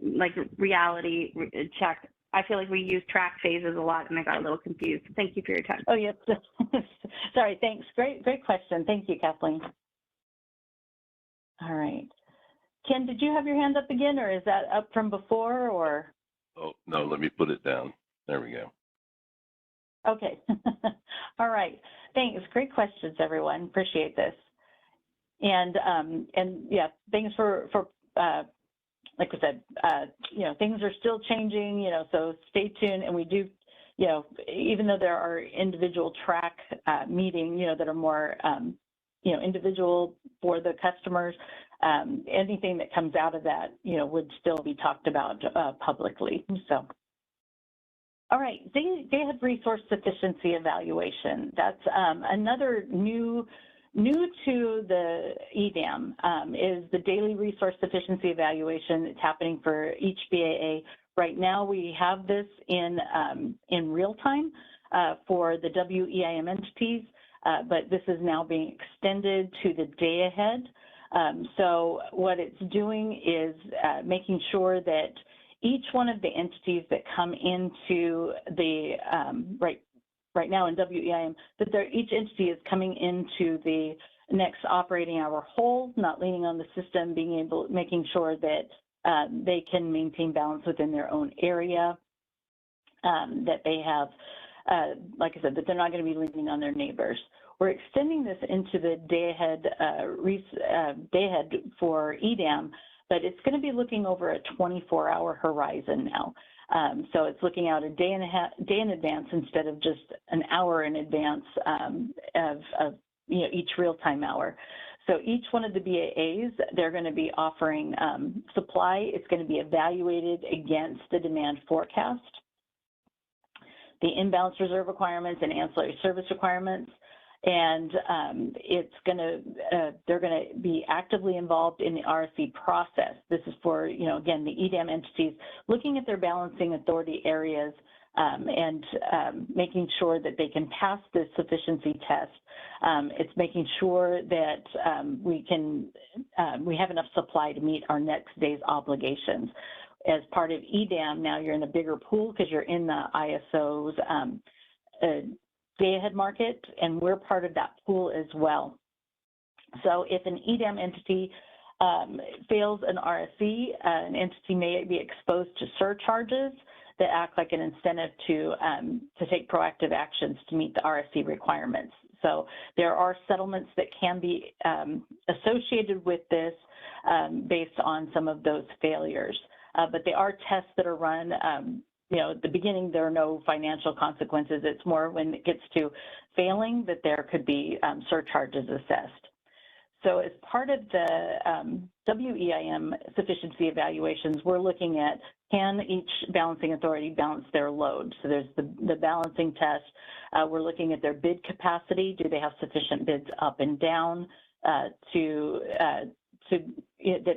like reality check. I feel like we use track phases a lot and I got a little confused. Thank you for your time. Oh, yes. Sorry, thanks. Great question. Thank you, Kathleen. All right. Ken, did you have your hand up again, or is that up from before, or? Oh, no, let me put it down. There we go. Okay. All right. Thanks. Great questions, everyone. Appreciate this. And yeah, thanks for like I said, things are still changing, so stay tuned. And we do, even though there are individual track meeting, that are more, individual for the customers, anything that comes out of that, would still be talked about publicly. So, all right, day-ahead resource sufficiency evaluation. That's another new to the EDAM is the daily resource sufficiency evaluation. It's happening for each BAA. Right now, we have this in real time for the WEIM entities, but this is now being extended to the day ahead. So what it's doing is making sure that each one of the entities that come into the right now in WEIM, that each entity is coming into the next operating hour whole, not leaning on the system, making sure that they can maintain balance within their own area, that they have, like I said, that they're not going to be leaning on their neighbors. We're extending this into the day ahead for EDAM, but it's going to be looking over a 24-hour horizon now. So it's looking out a day in advance instead of just an hour in advance of each real-time hour. So each one of the BAAs, they're going to be offering supply. It's going to be evaluated against the demand forecast, the imbalance reserve requirements and ancillary service requirements. And they're going to be actively involved in the RFP process. This is for, again, the EDAM entities looking at their balancing authority areas and making sure that they can pass this sufficiency test. It's making sure that we have enough supply to meet our next day's obligations. As part of EDAM, now you're in a bigger pool because you're in the ISO's day-ahead market, and we're part of that pool as well. So if an EDAM entity fails an RFC, an entity may be exposed to surcharges that act like an incentive to take proactive actions to meet the RFC requirements. So there are settlements that can be associated with this based on some of those failures. But they are tests that are run. At the beginning, there are no financial consequences. It's more when it gets to failing that there could be surcharges assessed. So as part of the WEIM sufficiency evaluations, we're looking at, can each balancing authority balance their load? So there's the balancing test. We're looking at their bid capacity. Do they have sufficient bids up and down that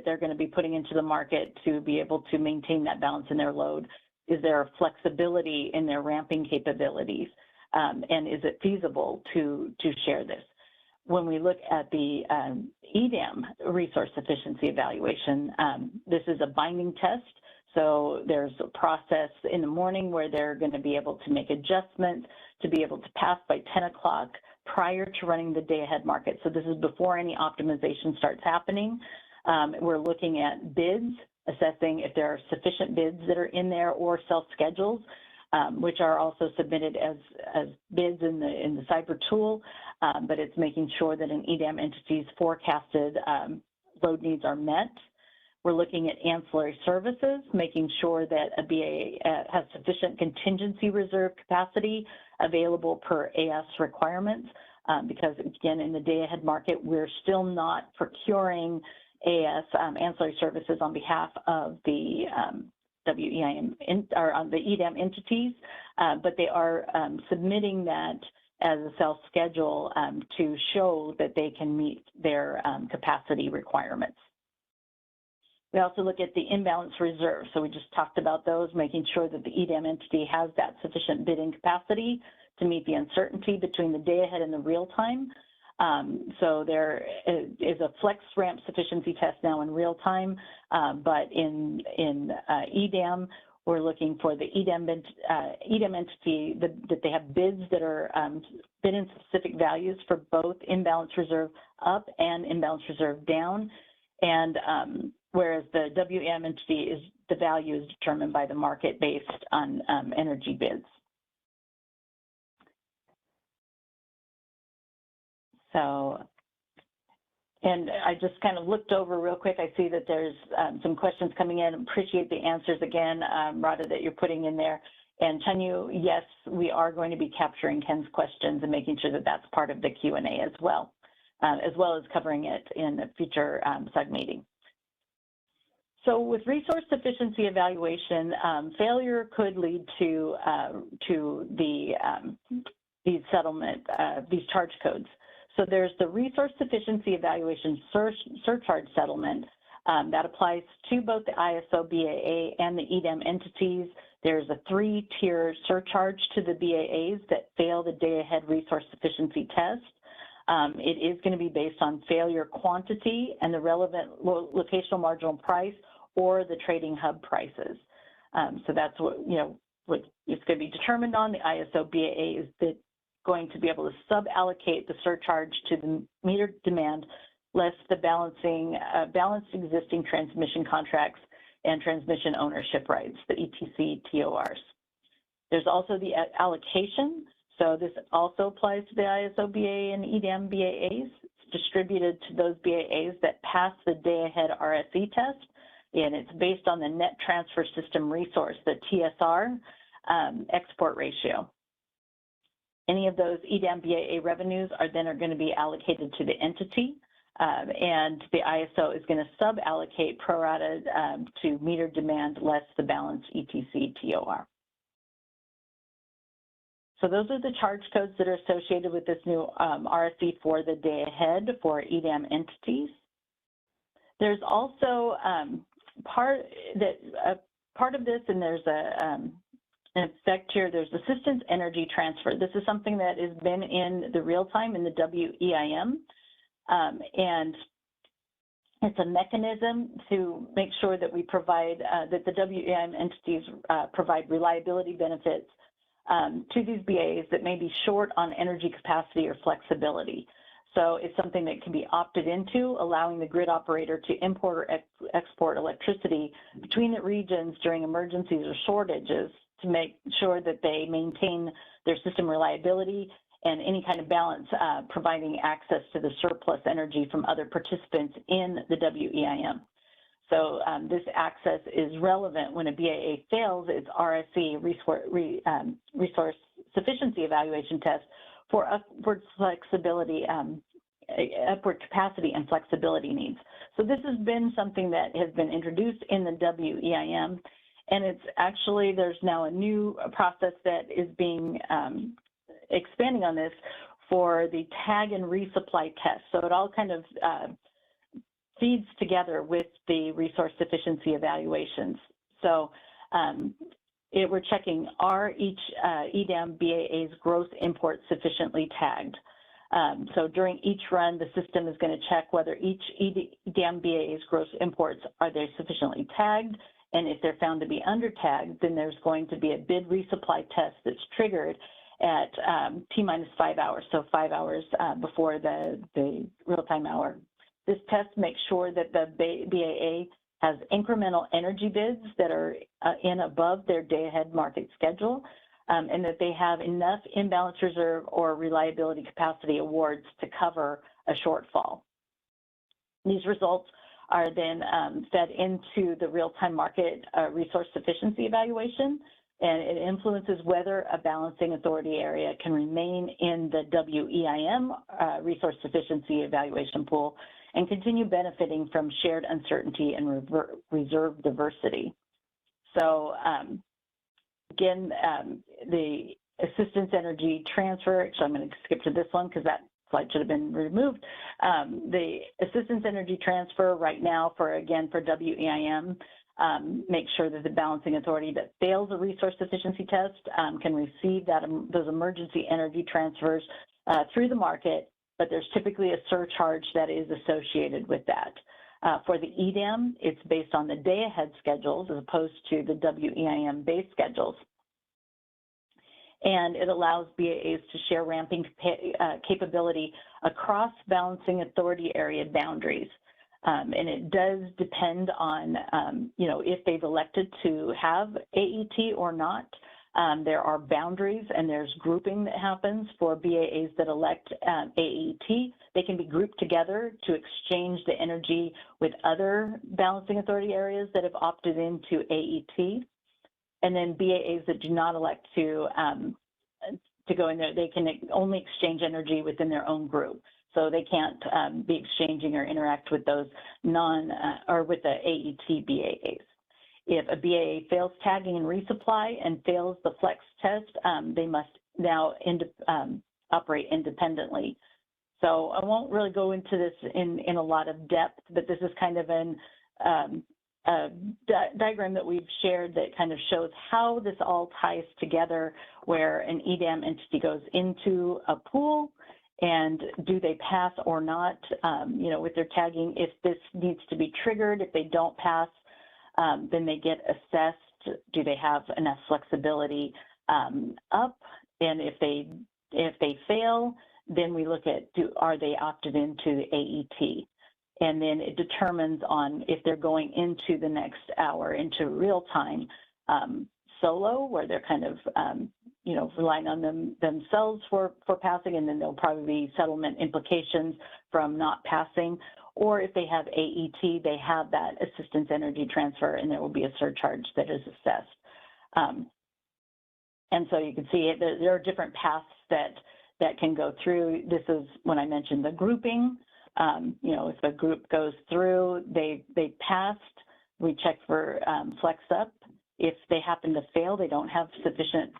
they're going to be putting into the market to be able to maintain that balance in their load? Is there flexibility in their ramping capabilities? And is it feasible to share this? When we look at the EDAM resource efficiency evaluation, this is a binding test. So there's a process in the morning where they're going to be able to make adjustments to be able to pass by 10 o'clock prior to running the day-ahead market. So this is before any optimization starts happening. We're looking at bids, assessing if there are sufficient bids that are in there or self-schedules, which are also submitted as bids in the cyber tool, but it's making sure that an EDAM entity's forecasted load needs are met. We're looking at ancillary services, making sure that a BA has sufficient contingency reserve capacity available per AS requirements, because again, in the day-ahead market, we're still not procuring AS ancillary services on behalf of the WEIM or on the EDAM entities, but they are submitting that as a self-schedule to show that they can meet their capacity requirements. We also look at the imbalance reserve. So we just talked about those, making sure that the EDAM entity has that sufficient bidding capacity to meet the uncertainty between the day ahead and the real time. So there is a flex ramp sufficiency test now in real time, but in EDAM, we're looking for the EDAM entity that they have bids that are bid in specific values for both imbalance reserve up and imbalance reserve down. And whereas the WEM entity is, the value is determined by the market based on energy bids. So, and I just kind of looked over real quick. I see that there's some questions coming in. Appreciate the answers again, Radha, that you're putting in there. And Chanyu, yes, we are going to be capturing Ken's questions and making sure that that's part of the Q&A as well as covering it in a future sub-meeting. So with resource sufficiency evaluation, failure could lead to these charge codes. So there's the resource sufficiency evaluation surcharge settlement that applies to both the ISO BAA and the EDAM entities. There's a 3-tier surcharge to the BAAs that fail the day-ahead resource sufficiency test. It is going to be based on failure quantity and the relevant locational marginal price or the trading hub prices. So that's what, what it's going to be determined on. The ISO BAA is going to be able to sub-allocate the surcharge to the metered demand less the balanced existing transmission contracts and transmission ownership rights, the ETC TORs. There's also the allocation. So this also applies to the ISO BAA and EDAM BAAs. It's distributed to those BAAs that pass the day-ahead RSE test, and it's based on the net transfer system resource, the TSR export ratio. Any of those EDAM BAA revenues are going to be allocated to the entity, and the ISO is going to sub-allocate pro rata to meter demand less the balance ETC TOR. So those are the charge codes that are associated with this new RSE for the day ahead for EDAM entities. There's also part of this, and there's an effect here, there's assistance energy transfer. This is something that has been in the real time in the WEIM, and it's a mechanism to make sure that we provide, that the WEIM entities provide reliability benefits to these BAs that may be short on energy capacity or flexibility. So it's something that can be opted into, allowing the grid operator to import or export electricity between the regions during emergencies or shortages to make sure that they maintain their system reliability and any kind of balance, providing access to the surplus energy from other participants in the WEIM. So this access is relevant when a BAA fails its RSE resource sufficiency evaluation test for upward flexibility upward capacity and flexibility needs. So this has been something that has been introduced in the WEIM, and it's actually, there's now a new process that is being expanding on this for the tag and resupply test. So it all kind of feeds together with the resource sufficiency evaluations. So we're checking, are each EDAM BAA's gross imports sufficiently tagged? So during each run, the system is going to check whether each EDAM BAA's gross imports, are they sufficiently tagged? And if they're found to be under tagged, then there's going to be a bid resupply test that's triggered at T-minus 5 hours, so 5 hours before the real-time hour. This test makes sure that the BAA has incremental energy bids that are in above their day-ahead market schedule, and that they have enough imbalance reserve or reliability capacity awards to cover a shortfall. These results are then fed into the real-time market resource sufficiency evaluation, and it influences whether a balancing authority area can remain in the WEIM resource sufficiency evaluation pool and continue benefiting from shared uncertainty and reserve diversity. So again, the assistance energy transfer, so I'm going to skip to this one because that slide should have been removed. The assistance energy transfer right now for WEIM, make sure that the balancing authority that fails a resource sufficiency test can receive those emergency energy transfers through the market, but there's typically a surcharge that is associated with that. For the EDAM, it's based on the day-ahead schedules as opposed to the WEIM base schedules. And it allows BAAs to share ramping capability across balancing authority area boundaries. And it does depend on, if they've elected to have AET or not. There are boundaries and there's grouping that happens for BAAs that elect AET. They can be grouped together to exchange the energy with other balancing authority areas that have opted into AET. And then BAAs that do not elect to go in there, they can only exchange energy within their own group. So they can't be exchanging or interact with those or with the AET BAAs. If a BAA fails tagging and resupply and fails the flex test, they must now operate independently. So I won't really go into this in a lot of depth, but this is kind of a diagram that we've shared that kind of shows how this all ties together, where an EDAM entity goes into a pool and do they pass or not, with their tagging. If this needs to be triggered, if they don't pass, then they get assessed. Do they have enough flexibility up? And if they fail, then we look at are they opted into the AET? And then it determines on if they're going into the next hour into real time solo, where they're kind of relying on themselves for passing, and then there'll probably be settlement implications from not passing. Or if they have AET, they have that assistance energy transfer, and there will be a surcharge that is assessed. And so you can see there are different paths that can go through. This is when I mentioned the grouping. If a group goes through, they passed, we check for flex up. If they happen to fail, they don't have sufficient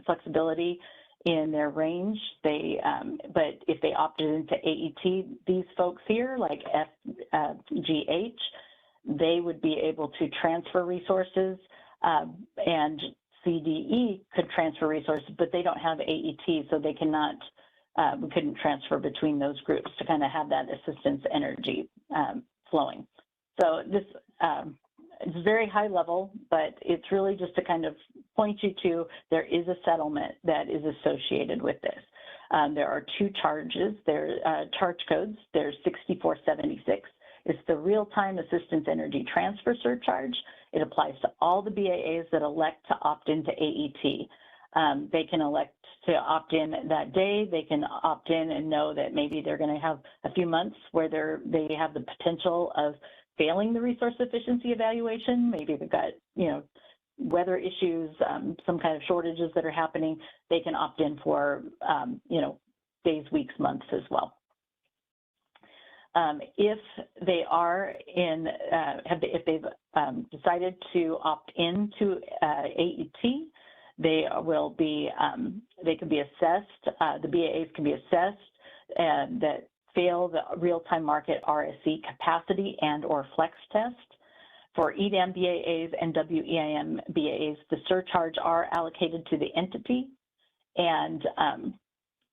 flexibility in their range. But if they opted into AET, these folks here, like FGH, they would be able to transfer resources, and CDE could transfer resources, but they don't have AET, so they cannot. We couldn't transfer between those groups to kind of have that assistance energy flowing. So this is very high level, but it's really just to kind of point you to there is a settlement that is associated with this. There are two charges. There are charge codes. There's 6476. It's the real-time assistance energy transfer surcharge. It applies to all the BAAs that elect to opt into AET. They can elect to opt in that day. They can opt in and know that maybe they're going to have a few months where they have the potential of failing the resource efficiency evaluation. Maybe they've got, weather issues, some kind of shortages that are happening. They can opt in for, days, weeks, months as well. If they are in, if they've decided to opt into AET, they will be, they can be assessed, the BAAs can be assessed that fail the real-time market RSC capacity and or flex test. For EDAM BAAs and WEIM BAAs, the surcharge are allocated to the entity, and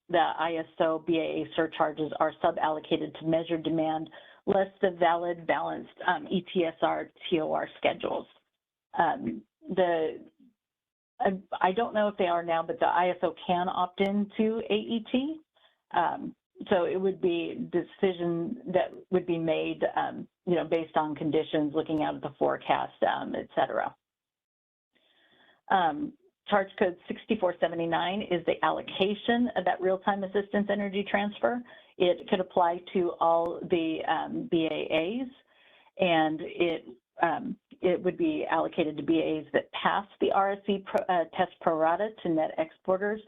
the ISO BAA surcharges are sub-allocated to measured demand, less the valid balanced ETSR TOR schedules. I don't know if they are now, but the ISO can opt into AET. So it would be a decision that would be made, you know, based on conditions, looking out at the forecast, et cetera. Charge code 6479 is the allocation of that real-time assistance energy transfer. It could apply to all the BAAs, and it would be allocated to BAAs that pass the RSC test pro rata to net exporters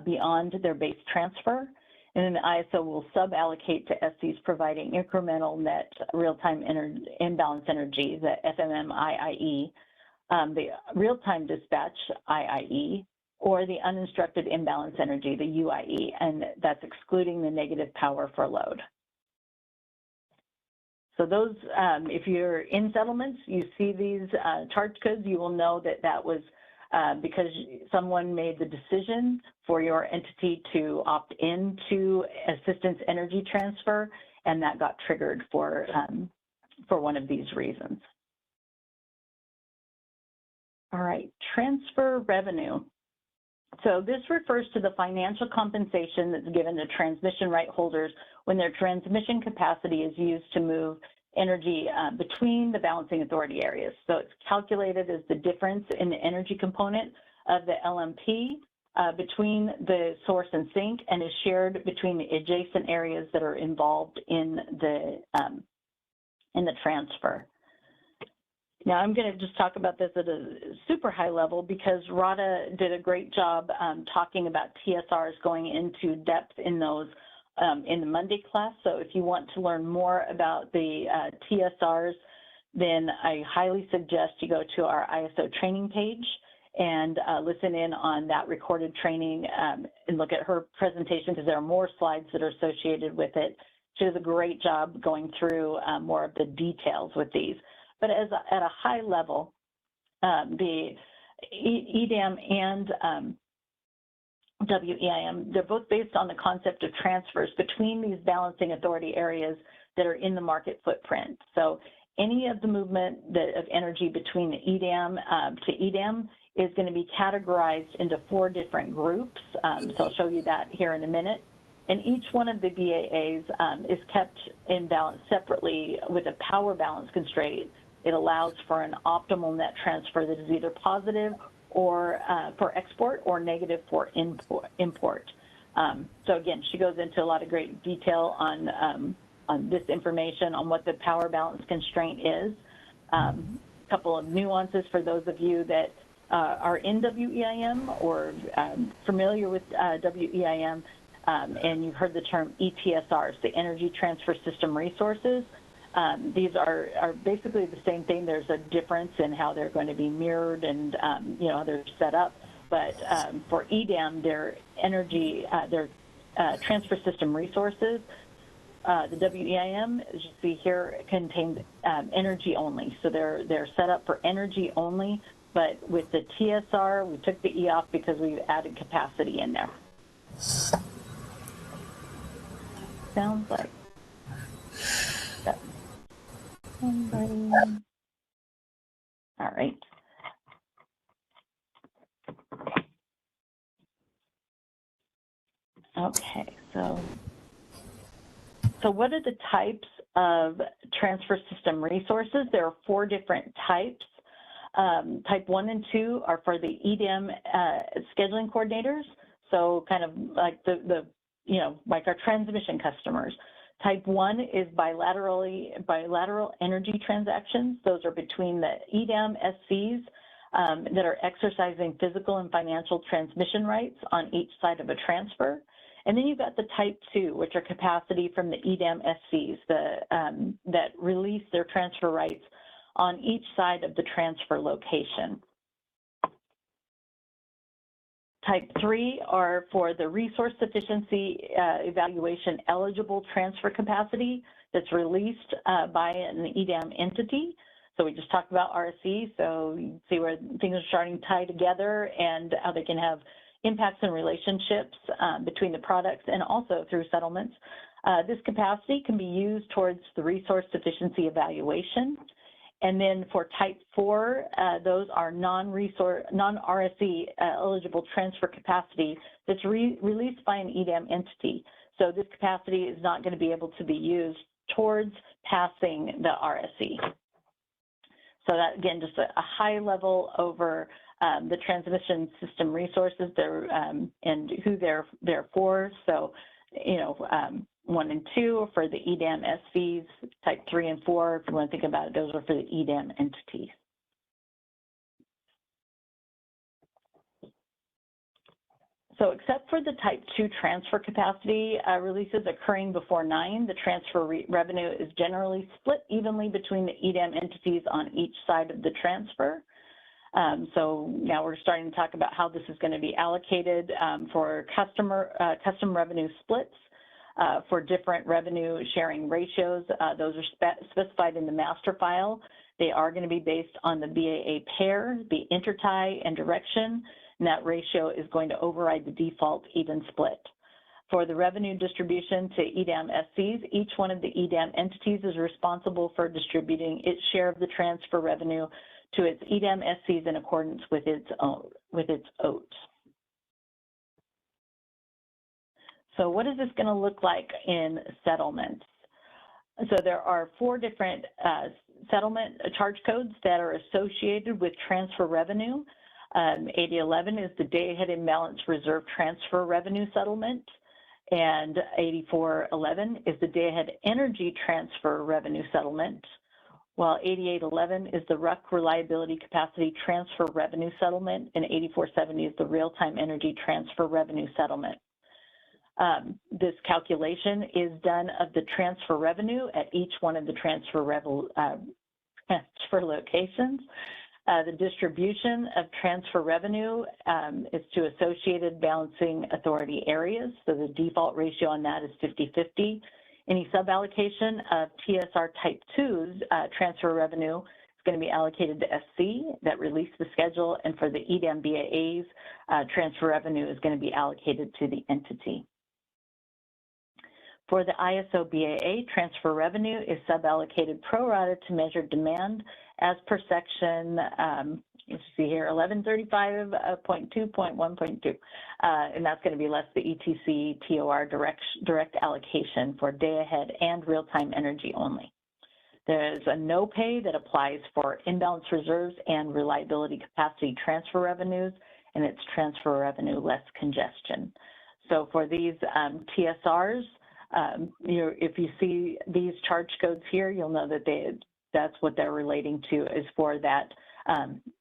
beyond their base transfer. And then the ISO will sub-allocate to SCs providing incremental net real-time imbalance energy, the FMM-IIE, the real-time dispatch, IIE, or the uninstructed imbalance energy, the UIE, and that's excluding the negative power for load. So those, if you're in settlements, you see these charge codes, you will know that that was because someone made the decision for your entity to opt into assistance energy transfer, and that got triggered for one of these reasons. All right, transfer revenue. So this refers to the financial compensation that's given to transmission right holders when their transmission capacity is used to move energy between the balancing authority areas. So it's calculated as the difference in the energy component of the LMP between the source and sink, and is shared between the adjacent areas that are involved in the transfer. Now, I'm going to just talk about this at a super high level because Radha did a great job talking about TSRs, going into depth in those in the Monday class. So if you want to learn more about the TSRs, then I highly suggest you go to our ISO training page and listen in on that recorded training and look at her presentation, because there are more slides that are associated with it. She does a great job going through more of the details with these. But at a high level, the EDAM and WEIM, they're both based on the concept of transfers between these balancing authority areas that are in the market footprint. So any of the movement of energy between the EDAM to EDAM is going to be categorized into 4 different groups. So I'll show you that here in a minute. And each one of the BAAs is kept in balance separately with a power balance constraint. It allows for an optimal net transfer that is either positive or for export or negative for import. So again, she goes into a lot of great detail on this information, on what the power balance constraint is. A couple of nuances for those of you that are in WEIM or familiar with WEIM, and you've heard the term ETSRs, the Energy Transfer System Resources. These are basically the same thing. There's a difference in how they're going to be mirrored and you know, how they're set up. But for EDAM, their energy, their transfer system resources, the WEIM, as you see here, contains energy only. So they're set up for energy only. But with the TSR, we took the E off because we've added capacity in there. Sounds like somebody. All right. Okay, so what are the types of transfer system resources? There are 4 different types. Type 1 and 2 are for the EDAM scheduling coordinators. So kind of like the you know, like our transmission customers. Type 1 is bilateral energy transactions. Those are between the EDAM SCs that are exercising physical and financial transmission rights on each side of a transfer. And then you've got the type 2, which are capacity from the EDAM SCs that release their transfer rights on each side of the transfer location. Type 3 are for the resource sufficiency evaluation eligible transfer capacity that's released by an EDAM entity. So we just talked about RSE, so you see where things are starting to tie together and how they can have impacts and relationships between the products and also through settlements. This capacity can be used towards the resource sufficiency evaluation. And then for type 4, those are non-RSE eligible transfer capacity that's released by an EDAM entity. So this capacity is not going to be able to be used towards passing the RSE. So that, again, just a high level over the transmission system resources and who they're for. So, you know, 1 and 2 for the EDAM SVs, type 3 and 4, if you want to think about it, those are for the EDAM entities. So except for the type 2 transfer capacity releases occurring before 9, the transfer revenue is generally split evenly between the EDAM entities on each side of the transfer. So now we're starting to talk about how this is going to be allocated for custom revenue splits for different revenue sharing ratios. Those are specified in the master file. They are going to be based on the BAA pair, the intertie, and direction. And that ratio is going to override the default even split. For the revenue distribution to EDAM SCs, each one of the EDAM entities is responsible for distributing its share of the transfer revenue to its EDAM SCs in accordance with its OAT. So what is this going to look like in settlements? So there are 4 different settlement charge codes that are associated with transfer revenue. 8011 is the day-ahead imbalance reserve transfer revenue settlement, and 8411 is the day-ahead energy transfer revenue settlement, while 8811 is the RUC reliability capacity transfer revenue settlement, and 8470 is the real-time energy transfer revenue settlement. This calculation is done of the transfer revenue at each one of the transfer locations. The distribution of transfer revenue is to associated balancing authority areas. So the default ratio on that is 50-50. Any suballocation of TSR type 2's transfer revenue is going to be allocated to SC that release the schedule, and for the EDAM BAAs, transfer revenue is going to be allocated to the entity. For the ISO BAA, transfer revenue is suballocated pro rata to measured demand as per section, you see here, 1135.2.1.2, and that's going to be less the ETC TOR direct allocation for day ahead and real-time energy only. There's a no pay that applies for imbalance reserves and reliability capacity transfer revenues, and it's transfer revenue less congestion. So for these TSRs, if you see these charge codes here, you'll know that that's what they're relating to, is for that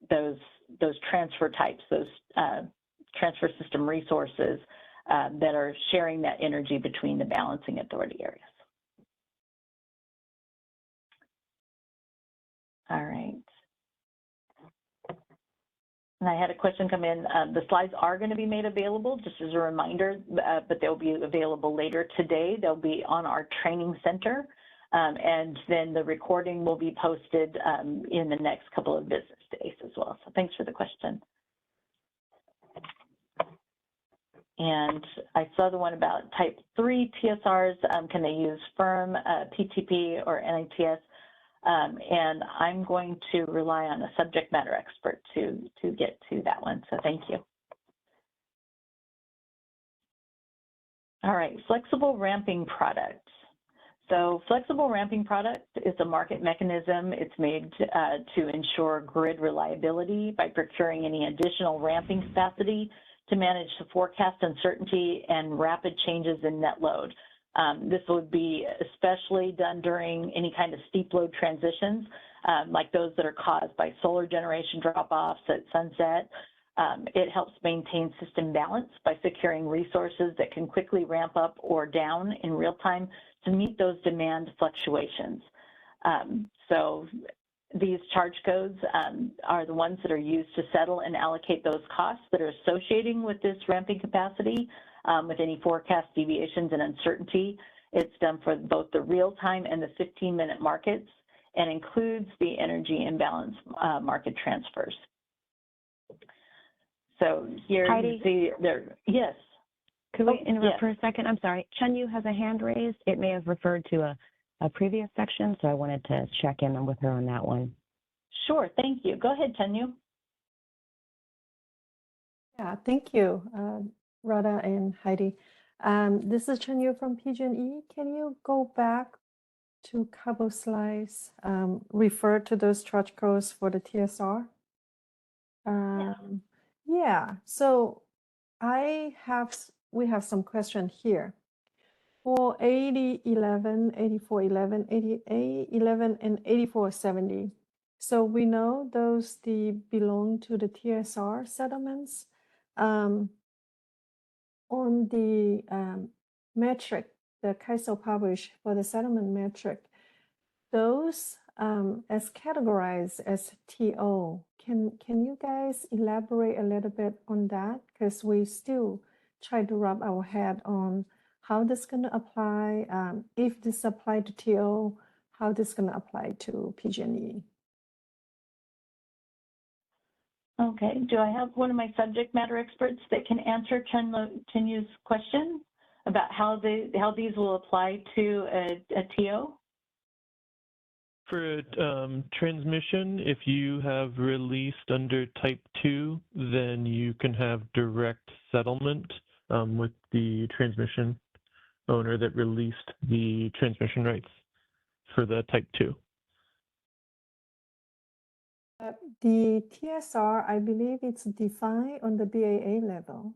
those transfer types, those transfer system resources that are sharing that energy between the balancing authority areas. All right. And I had a question come in. The slides are going to be made available, just as a reminder, but they'll be available later today. They'll be on our training center, and then the recording will be posted in the next couple of business days as well. So thanks for the question. And I saw the one about type 3 TSRs. Can they use firm, PTP, or NITS? And I'm going to rely on a subject matter expert to get to that one, so thank you. All right, flexible ramping product. So flexible ramping product is a market mechanism. It's made to ensure grid reliability by procuring any additional ramping capacity to manage the forecast uncertainty and rapid changes in net load. This would be especially done during any kind of steep load transitions, like those that are caused by solar generation drop-offs at sunset, It helps maintain system balance by securing resources that can quickly ramp up or down in real time to meet those demand fluctuations. So these charge codes are the ones that are used to settle and allocate those costs that are associated with this ramping capacity with any forecast deviations and uncertainty. It's done for both the real-time and the 15-minute markets and includes the energy imbalance market transfers. So here Heidi, you see there, yes. Could we interrupt yes. for a second? I'm sorry. Chunyu has a hand raised. It may have referred to a previous section, so I wanted to check in with her on that one. Sure, thank you. Go ahead, Chunyu. Yeah, thank you, Radha and Heidi. This is Chunyu from PG&E. Can you go back to a couple slides, refer to those charge codes for the TSR? Yeah, so we have some question here. For 8011, 8411, 8811, and 8470. So we know those belong to the TSR settlements. On the metric, the CAISO published for the settlement metric, those as categorized as TO. Can you guys elaborate a little bit on that? Because we still try to wrap our head on how this is going to apply, if this apply to TO, how this is going to apply to PG&E. Okay, do I have one of my subject matter experts that can answer Chunyu's question about how these will apply to a TO? For transmission, if you have released under type 2, then you can have direct settlement with the transmission owner that released the transmission rights for the type 2. The TSR, I believe it's defined on the BAA level.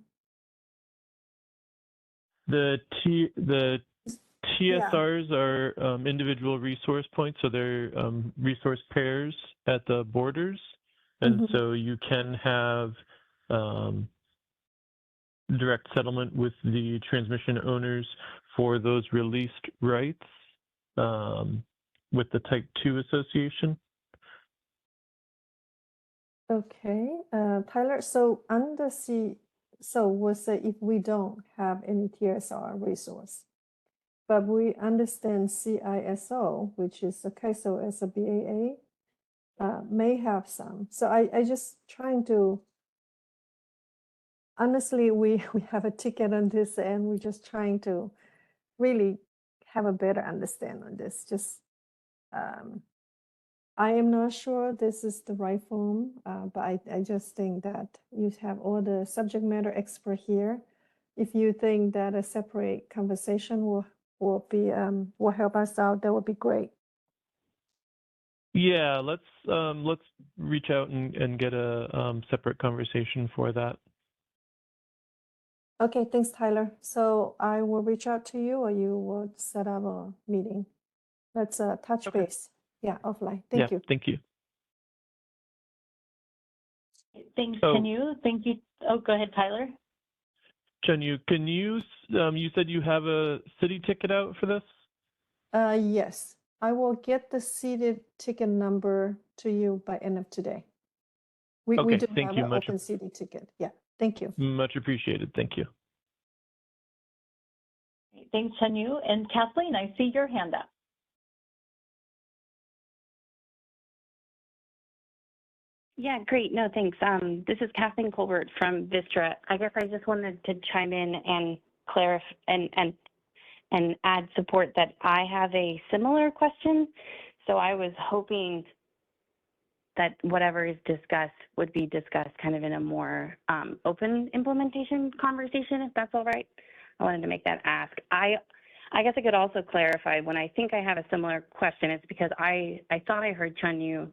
The TSRs are individual resource points, so they're resource pairs at the borders. And so you can have direct settlement with the transmission owners for those released rights with the type 2 association. Okay, Tyler, so under so we'll say if we don't have any TSR resource, but we understand CISO, which is the CAISO as a BAA, may have some. So I just trying to, honestly, we have a ticket on this and we're just trying to really have a better understanding on this. Just, I am not sure this is the right form, but I just think that you have all the subject matter expert here. If you think that a separate conversation will help us out, that would be great. Yeah, let's reach out and get a separate conversation for that. Okay, thanks, Tyler. So I will reach out to you, or you will set up a meeting. Let's touch base. Yeah, offline. Thank you. Thank you. Thanks, Chunyu. Thank you. Oh, go ahead, Tyler. Chunyu, can you said you have a city ticket out for this? Yes, I will get the seated ticket number to you by end of today. We do have an open city ticket. Yeah, thank you. Much appreciated. Thank you. Thanks, Chunyu. And Kathleen, I see your hand up. Yeah, great. No, thanks. This is Kathleen Colbert from Vistra. I guess I just wanted to chime in and clarify and add support that I have a similar question. So I was hoping that whatever is discussed would be discussed kind of in a more open implementation conversation, if that's all right. I wanted to make that ask. I guess I could also clarify when I think I have a similar question, it's because I thought I heard Chunyu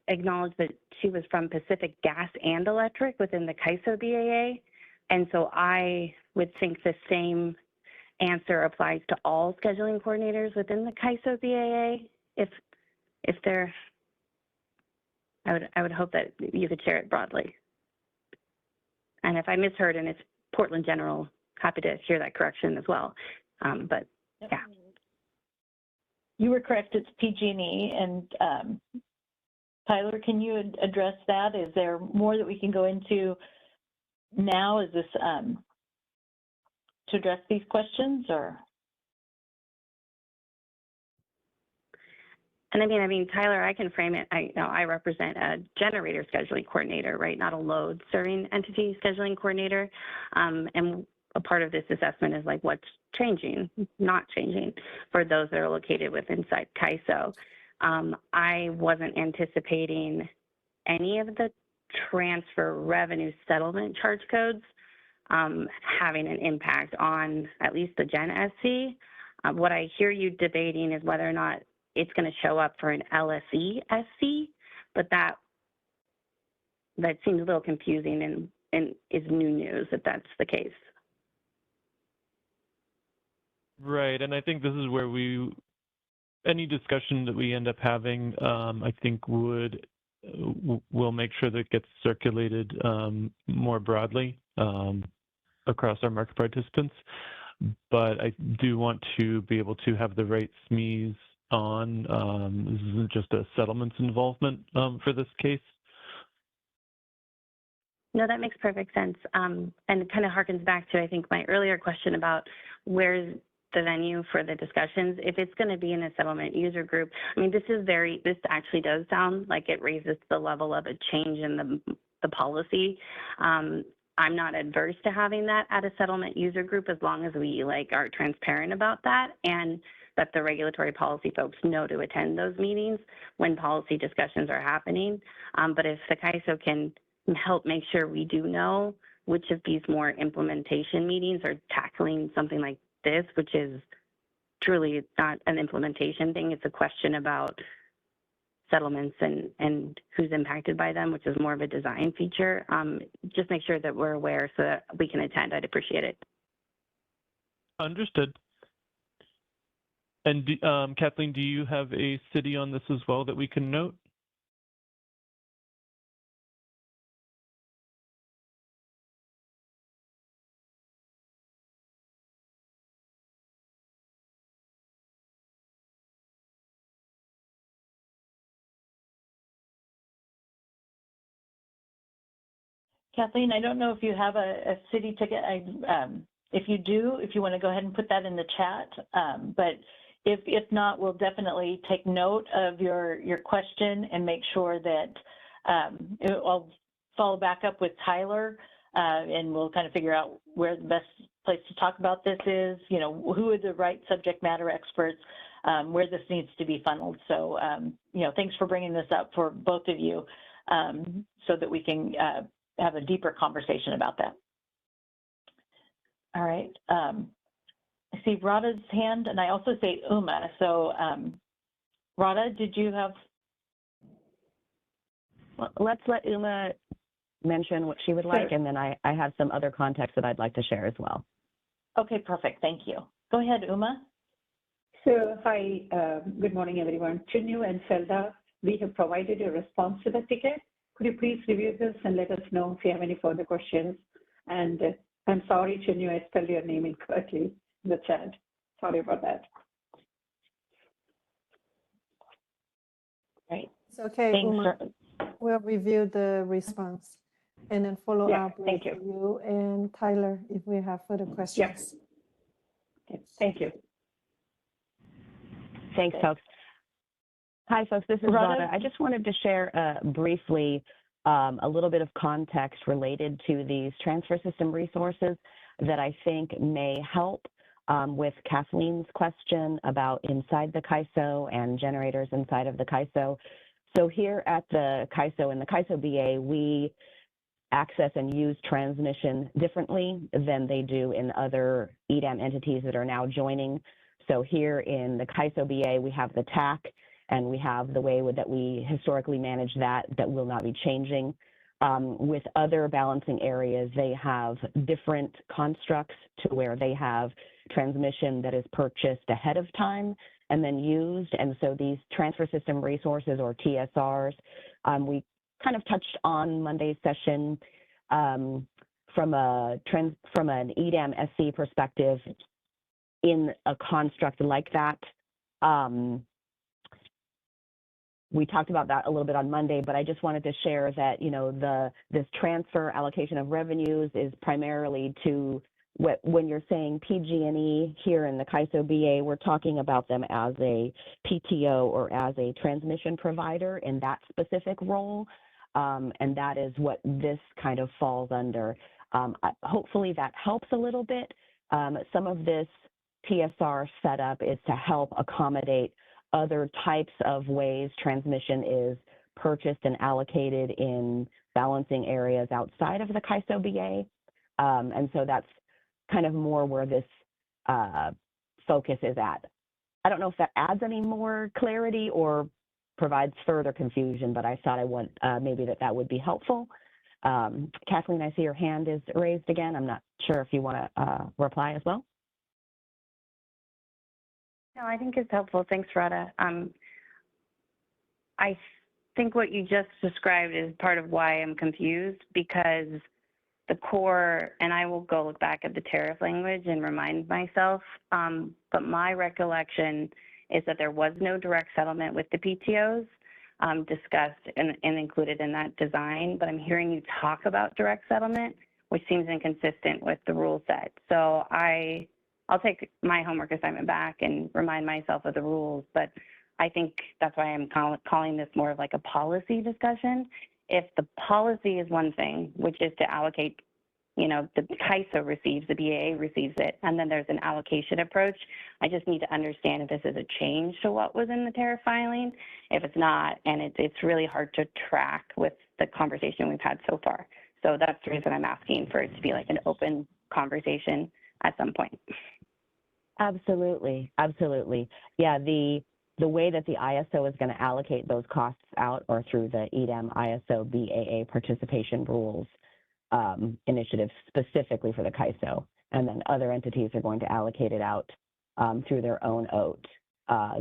acknowledge that she was from Pacific Gas and Electric within the CAISO BAA. And so I would think the same answer applies to all scheduling coordinators within the CAISO BAA if they're I would hope that you could share it broadly. And if I misheard and it's Portland General, happy to hear that correction as well. But yeah. You were correct, it's PG&E. And Tyler, can you address that? Is there more that we can go into now? Is this to address these questions, or? And I mean, Tyler, I can frame it. I represent a generator scheduling coordinator, right? Not a load serving entity scheduling coordinator. And a part of this assessment is like what's changing, not changing for those that are located within CAISO. I wasn't anticipating any of the transfer revenue settlement charge codes having an impact on at least the Gen SC. What I hear you debating is whether or not it's going to show up for an LSE SC, but that seems a little confusing and is new news if that's the case. Right, and I think this is where any discussion that we end up having, I think we'll make sure that it gets circulated more broadly across our market participants. But I do want to be able to have the right SMEs on. This isn't just a settlements involvement for this case. No, that makes perfect sense. And it kind of harkens back to, I think, my earlier question about where's the venue for the discussions. If it's going to be in a settlement user group, I mean, this actually does sound like it raises the level of a change in the policy. I'm not adverse to having that at a settlement user group as long as we are transparent about that and that the regulatory policy folks know to attend those meetings when policy discussions are happening. But if the CAISO can help make sure we do know which of these more implementation meetings are tackling something like this, which is truly not an implementation thing. It's a question about settlements and who's impacted by them, which is more of a design feature. Just make sure that we're aware so that we can attend. I'd appreciate it. Understood. And Kathleen, do you have a city on this as well that we can note? Kathleen, I don't know if you have a city ticket. If you do, if you want to go ahead and put that in the chat, but if not, we'll definitely take note of your question and make sure that I'll follow back up with Tyler and we'll kind of figure out where the best place to talk about this is, who are the right subject matter experts, where this needs to be funneled. So, thanks for bringing this up for both of you so that we can have a deeper conversation about that. All right. I see Radha's hand, and I also see Uma. So, Radha, did you have? Well, let's let Uma mention what she would like, and then I have some other context that I'd like to share as well. Okay, perfect. Thank you. Go ahead, Uma. So, hi, good morning, everyone. Chinyu and Felda, we have provided a response to the ticket. Could you please review this and let us know if you have any further questions? And I'm sorry, Chinyu, I spelled your name incorrectly in the chat. Sorry about that. Right. It's okay, Thanks, Uma. We'll review the response and then follow up with you and Tyler if we have further questions. Yes. Okay. Thank you. Thanks, folks. Hi, folks. This is Radha. I just wanted to share briefly a little bit of context related to these transfer system resources that I think may help with Kathleen's question about inside the CAISO and generators inside of the CAISO. So here at the CAISO, in the CAISO BA, we access and use transmission differently than they do in other EDAM entities that are now joining. So here in the CAISO BA, we have the TAC, and we have the way that we historically manage that will not be changing. With other balancing areas, they have different constructs to where they have transmission that is purchased ahead of time and then used. And so these transfer system resources, or TSRs, we kind of touched on Monday's session from an EDAM SC perspective in a construct like that. We talked about that a little bit on Monday, but I just wanted to share that, you know, this transfer allocation of revenues is primarily to when you're saying PG&E here in the CAISO BA, we're talking about them as a PTO or as a transmission provider in that specific role. And that is what this kind of falls under. Hopefully that helps a little bit. Some of this TSR setup is to help accommodate other types of ways transmission is purchased and allocated in balancing areas outside of the CAISO BA. And so that's kind of more where this focus is at. I don't know if that adds any more clarity or provides further confusion, but I thought I want maybe that would be helpful. Kathleen, I see your hand is raised again. I'm not sure if you want to reply as well. No, I think it's helpful. Thanks, Radha. I think what you just described is part of why I'm confused, because the core, and I will go look back at the tariff language and remind myself, but my recollection is that there was no direct settlement with the PTOs discussed and included in that design, but I'm hearing you talk about direct settlement, which seems inconsistent with the rule set. So I'll take my homework assignment back and remind myself of the rules, but I think that's why I'm calling this more of like a policy discussion. If the policy is one thing, which is to allocate, you know, the CAISO receives, the BAA receives it, and then there's an allocation approach. I just need to understand if this is a change to what was in the tariff filing. If it's not, and it's really hard to track with the conversation we've had so far. So that's the reason I'm asking for it to be like an open conversation at some point. Absolutely, absolutely. Yeah, the way that the ISO is going to allocate those costs out or through the EDAM ISO BAA participation rules initiative specifically for the CAISO, and then other entities are going to allocate it out through their own OAT.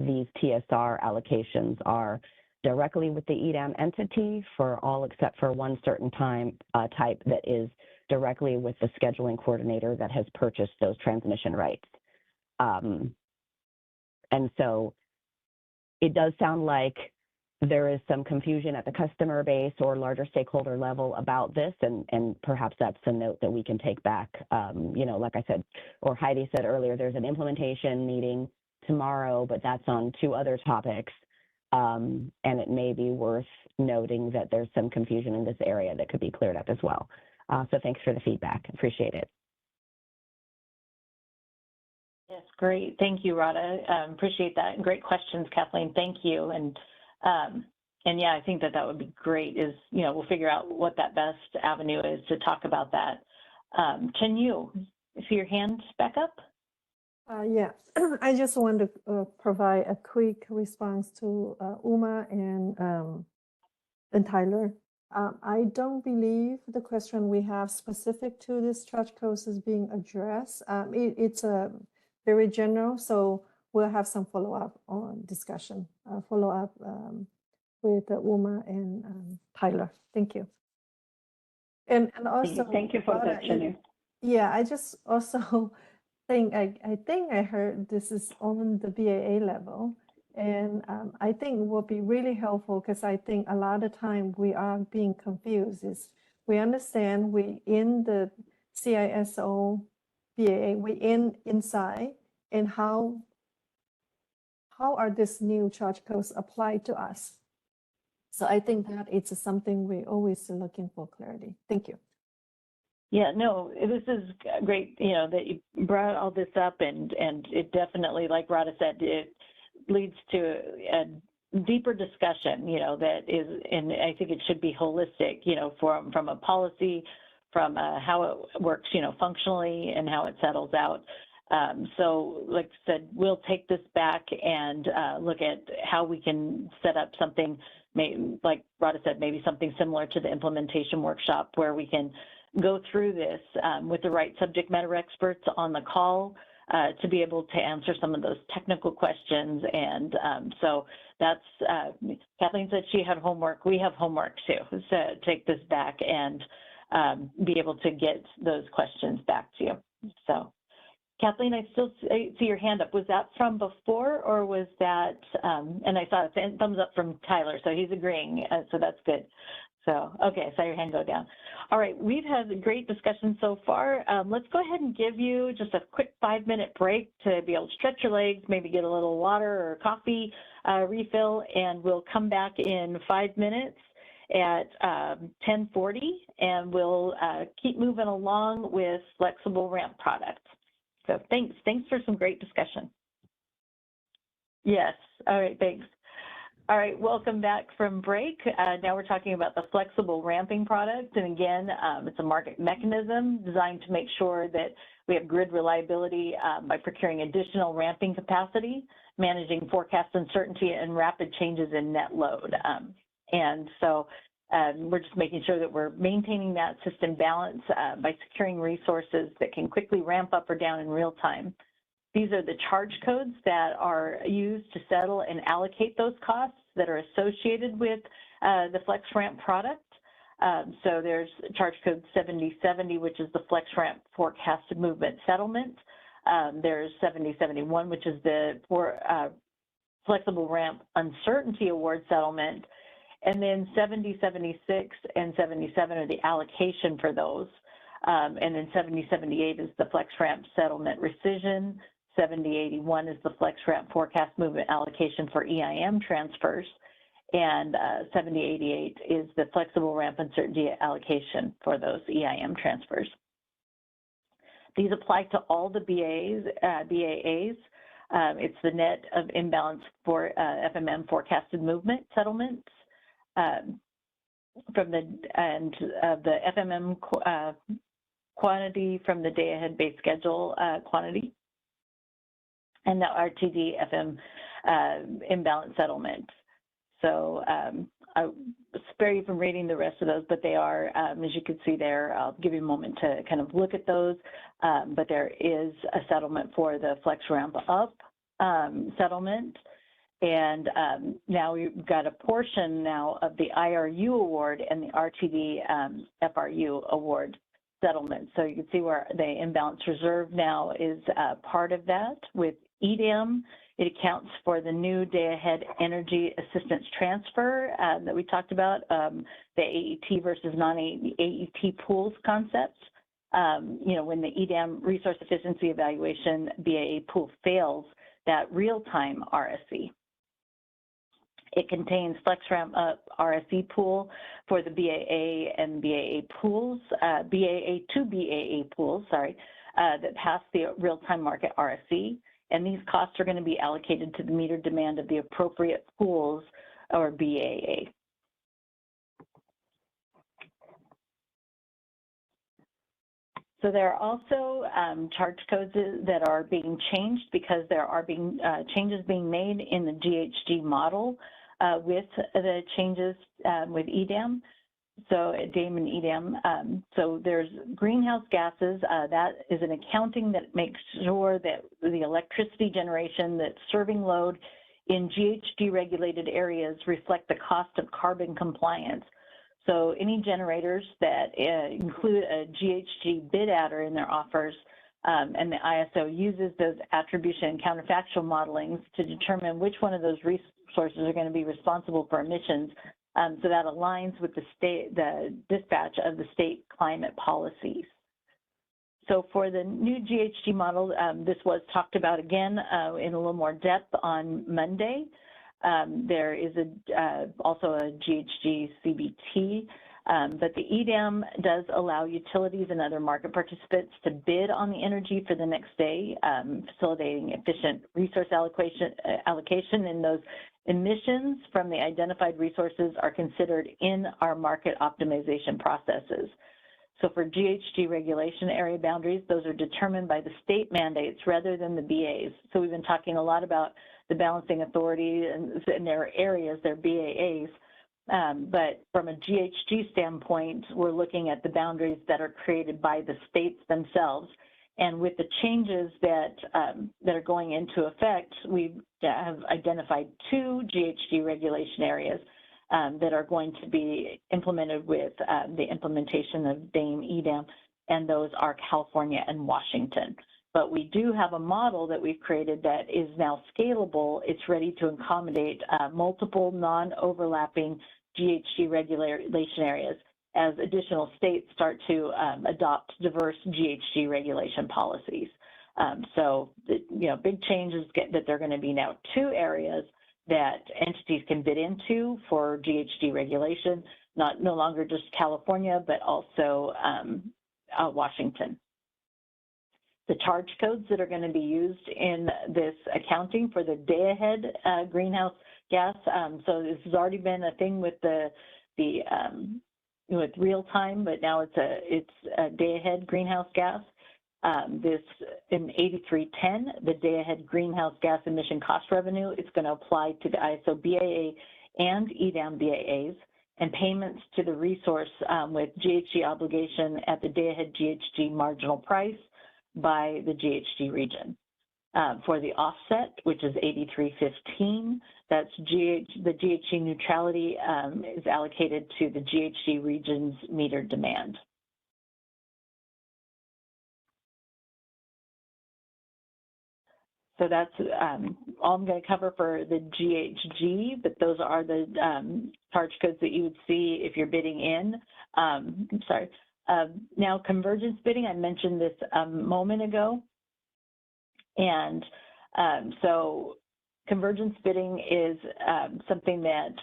These TSR allocations are directly with the EDAM entity for all except for one certain type that is directly with the scheduling coordinator that has purchased those transmission rights. And so it does sound like there is some confusion at the customer base or larger stakeholder level about this, and perhaps that's a note that we can take back. You know, like I said, or Heidi said earlier, there's an implementation meeting tomorrow, but that's on 2 other topics. And it may be worth noting that there's some confusion in this area that could be cleared up as well. So thanks for the feedback. Appreciate it. Yes, great. Thank you, Radha. Appreciate that. Great questions, Kathleen. Thank you. And yeah, I think that would be great. Is, you know, we'll figure out what that best avenue is to talk about that. Can you see your hand back up? Yeah, I just want to provide a quick response to Uma and Tyler. I don't believe the question we have specific to this charge codes is being addressed. It's a very general, so we'll have some follow-up on discussion, follow-up with Uma and Tyler. Thank you. And also, thank you for that, Shanu. Yeah, I just also think I heard this is on the BAA level, and I think will be really helpful, because I think a lot of time we are being confused. Is we understand we in the CISO BAA, we inside, and how are these new charge codes applied to us? So I think that it's something we're always looking for clarity. Thank you. Yeah, no, this is great, you know, that you brought all this up, and it definitely, like Radha said, it leads to a deeper discussion, you know, that is, and I think it should be holistic, you know, from a policy, from how it works, you know, functionally, and how it settles out. So like I said, we'll take this back and look at how we can set up something, like Radha said, maybe something similar to the implementation workshop, where we can go through this with the right subject matter experts on the call to be able to answer some of those technical questions. And so that's, Kathleen said she had homework. We have homework too, so take this back and be able to get those questions back to you. So Kathleen, I still see your hand up. Was that from before, or was that, and I saw a thumbs up from Tyler, so he's agreeing, so that's good. So, okay, I saw your hand go down. All right, we've had a great discussion so far. Let's go ahead and give you just a quick 5-minute break to be able to stretch your legs, maybe get a little water or coffee refill, and we'll come back in 5 minutes at 10:40, and we'll keep moving along with flexible ramp products. So thanks for some great discussion. Yes, all right, thanks. All right, welcome back from break. Now we're talking about the flexible ramping product. And again, it's a market mechanism designed to make sure that we have grid reliability by procuring additional ramping capacity, managing forecast uncertainty, and rapid changes in net load. And so we're just making sure that we're maintaining that system balance by securing resources that can quickly ramp up or down in real time. These are the charge codes that are used to settle and allocate those costs that are associated with the FlexRamp product. So there's charge code 7070, which is the FlexRamp forecasted movement settlement. There's 7071, which is the flexible ramp uncertainty award settlement. And then 7076 and 77 are the allocation for those. And then 7078 is the FlexRamp settlement rescission. 7081 is the FlexRamp forecast movement allocation for EIM transfers. And 7088 is the flexible ramp uncertainty allocation for those EIM transfers. These apply to all the BAAs. It's the net of imbalance for FMM forecasted movement settlements from the FMM quantity from the day ahead base schedule quantity, and the RTD FM imbalance settlement. So I'll spare you from reading the rest of those, but they are, as you can see there, I'll give you a moment to kind of look at those, but there is a settlement for the FlexRamp up settlement. And now we've got a portion now of the IRU award and the RTD FRU award settlement. So you can see where the imbalance reserve now is part of that. With EDAM, it accounts for the new day-ahead energy assistance transfer that we talked about, the AET versus non-AET pools concept. You know, when the EDAM resource efficiency evaluation BAA pool fails, that real-time RSE. It contains FlexRamp up RSE pool for the BAA and BAA pools, BAA to BAA pools, sorry, that pass the real-time market RSE. And these costs are going to be allocated to the meter demand of the appropriate pools or BAA. So there are also charge codes that are being changed because there are changes being made in the GHG model with the changes with EDAM. So DAME and EDAM. So there's greenhouse gases. That is an accounting that makes sure that the electricity generation that's serving load in GHG regulated areas reflect the cost of carbon compliance. So any generators that include a GHG bid adder in their offers, and the ISO uses those attribution and counterfactual modelings to determine which one of those resources are going to be responsible for emissions. So that aligns with the dispatch of the state climate policies. So for the new GHG model, this was talked about again in a little more depth on Monday. There is also a GHG CBT, but the EDAM does allow utilities and other market participants to bid on the energy for the next day, facilitating efficient resource allocation, and those emissions from the identified resources are considered in our market optimization processes. So for GHG regulation area boundaries, those are determined by the state mandates rather than the BAs. So we've been talking a lot about the balancing authority and their areas, their BAAs. But from a GHG standpoint, we're looking at the boundaries that are created by the states themselves. And with the changes that that are going into effect, we have identified 2 GHG regulation areas that are going to be implemented with the implementation of DAME EDAM, and those are California and Washington. But we do have a model that we've created that is now scalable. It's ready to accommodate multiple non-overlapping GHG regulation areas as additional states start to adopt diverse GHG regulation policies. So, big changes that there are going to be now 2 areas that entities can bid into for GHG regulation, no longer just California, but also Washington. The charge codes that are going to be used in this accounting for the day-ahead greenhouse gas. So this has already been a thing with with real time, but now it's a day-ahead greenhouse gas. This in 8310, the day-ahead greenhouse gas emission cost revenue, it's going to apply to the ISO BAA and EDAM BAAs, and payments to the resource with GHG obligation at the day-ahead GHG marginal price by the GHG region. For the offset, which is 8315, that's the GHG neutrality is allocated to the GHG region's metered demand. So that's all I'm going to cover for the GHG, but those are the charge codes that you would see if you're bidding in. Now, convergence bidding, I mentioned this a moment ago. And so convergence bidding is something that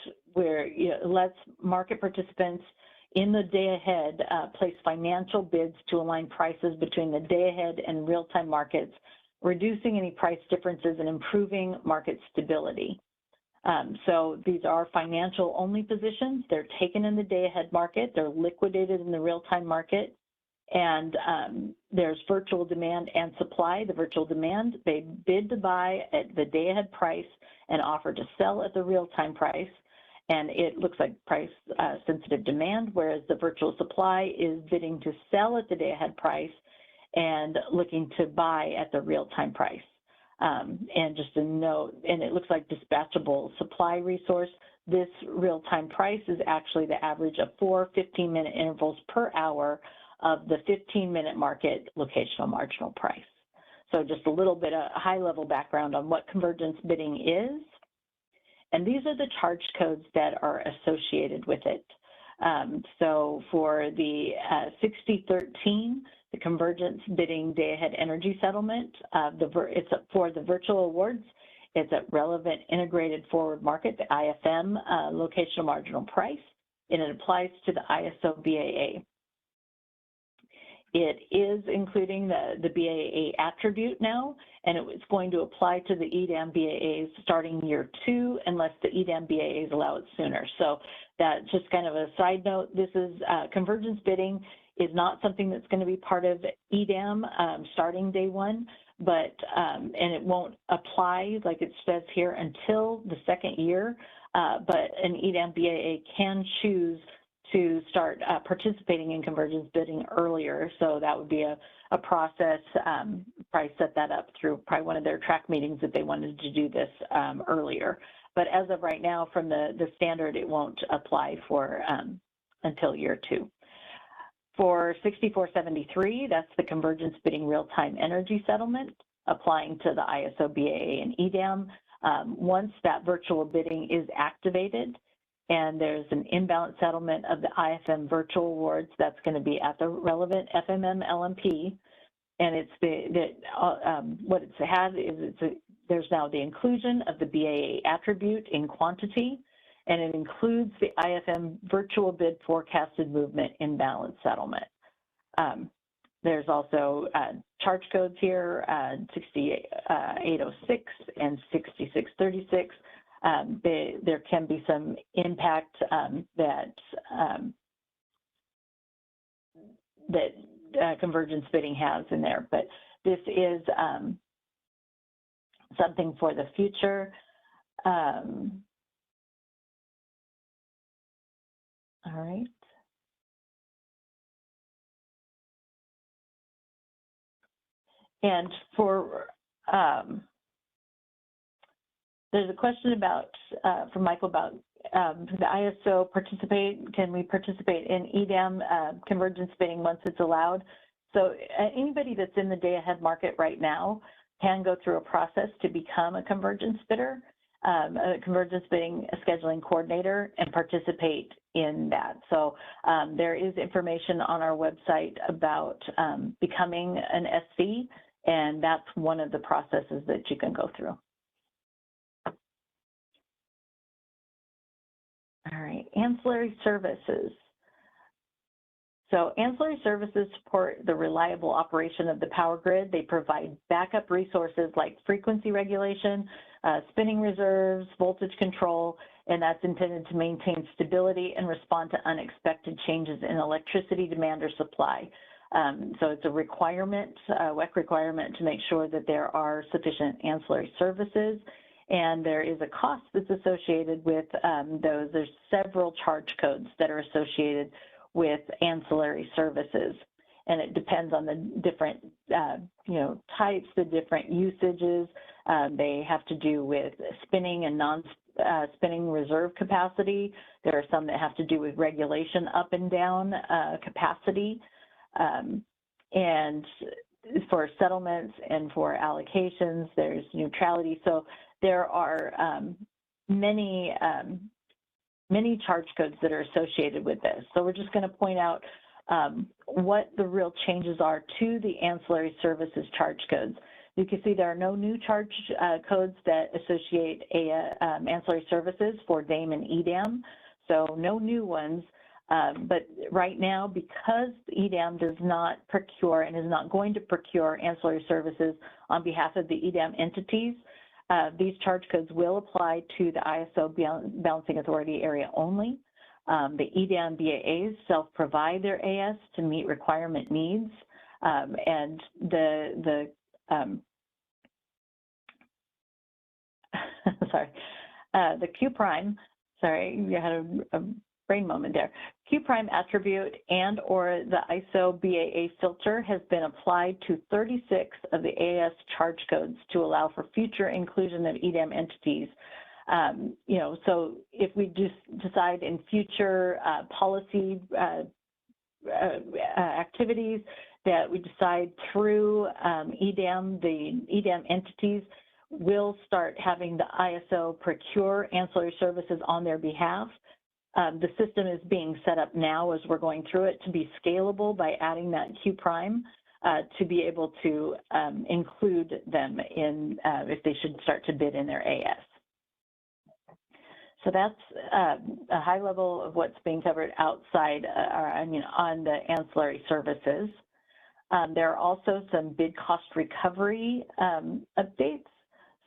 lets market participants in the day ahead place financial bids to align prices between the day ahead and real-time markets, reducing any price differences and improving market stability. So these are financial only positions. They're taken in the day ahead market. They're liquidated in the real-time market. And there's virtual demand and supply. The virtual demand, they bid to buy at the day ahead price and offer to sell at the real-time price. And it looks like price sensitive demand, whereas the virtual supply is bidding to sell at the day ahead price and looking to buy at the real-time price. And just a note, and it looks like dispatchable supply resource. This real-time price is actually the average of 4 15-minute intervals per hour of the 15-minute market locational marginal price. So just a little bit of high-level background on what convergence bidding is. And these are the charge codes that are associated with it. So for the 6013, the convergence bidding day-ahead energy settlement, it's for the virtual awards. It's at relevant integrated forward market, the IFM locational marginal price, and it applies to the ISO BAA. It is including the BAA attribute now, and it's going to apply to the EDAM BAAs starting year 2, unless the EDAM BAAs allow it sooner. So that's just kind of a side note. This is convergence bidding is not something that's going to be part of EDAM starting day 1, but and it won't apply like it says here until the 2nd year. But an EDAM BAA can choose to start participating in convergence bidding earlier. So that would be a process, probably set that up through probably one of their track meetings if they wanted to do this earlier. But as of right now, from the standard, it won't apply for until year 2. For 6473, that's the convergence bidding real-time energy settlement, applying to the ISO BAA and EDAM. Once that virtual bidding is activated, and there's an imbalance settlement of the IFM virtual awards that's going to be at the relevant FMM LMP. And it's what it's had is there's now the inclusion of the BAA attribute in quantity, and it includes the IFM virtual bid forecasted movement imbalance settlement. There's also charge codes here, 6806 and 6636. There can be some impact that convergence bidding has in there, but this is something for the future. All right. And for, there's a question about, from Michael about the ISO can we participate in EDAM convergence bidding once it's allowed? So anybody that's in the day-ahead market right now can go through a process to become a convergence bidder, a convergence bidding scheduling coordinator, and participate in that. So there is information on our website about becoming an SC, and that's one of the processes that you can go through. All right, ancillary services. So ancillary services support the reliable operation of the power grid. They provide backup resources like frequency regulation, spinning reserves, voltage control, and that's intended to maintain stability and respond to unexpected changes in electricity demand or supply. So it's a requirement, WEC requirement, to make sure that there are sufficient ancillary services. And there is a cost that's associated with those. There's several charge codes that are associated with ancillary services, and it depends on the different types, the different usages. They have to do with spinning and non-spinning reserve capacity. There are some that have to do with regulation up and down capacity, and for settlements and for allocations, there's neutrality. So there are many charge codes that are associated with this. So we're just going to point out what the real changes are to the ancillary services charge codes. You can see there are no new charge codes that associate ancillary services for DAME and EDAM, so no new ones. But right now, because EDAM does not procure and is not going to procure ancillary services on behalf of the EDAM entities, these charge codes will apply to the ISO Balancing Authority area only. The EDAM BAAs self-provide their AS to meet requirement needs, and the Q prime, sorry, you had a brain moment there. Q prime attribute and or the ISO BAA filter has been applied to 36 of the AS charge codes to allow for future inclusion of EDAM entities. So if we just decide in future policy activities that we decide through EDAM, the EDAM entities will start having the ISO procure ancillary services on their behalf. The system is being set up now as we're going through it to be scalable by adding that Q prime to be able to include them in if they should start to bid in their AS. So that's a high level of what's being covered outside, on the ancillary services. There are also some bid cost recovery updates.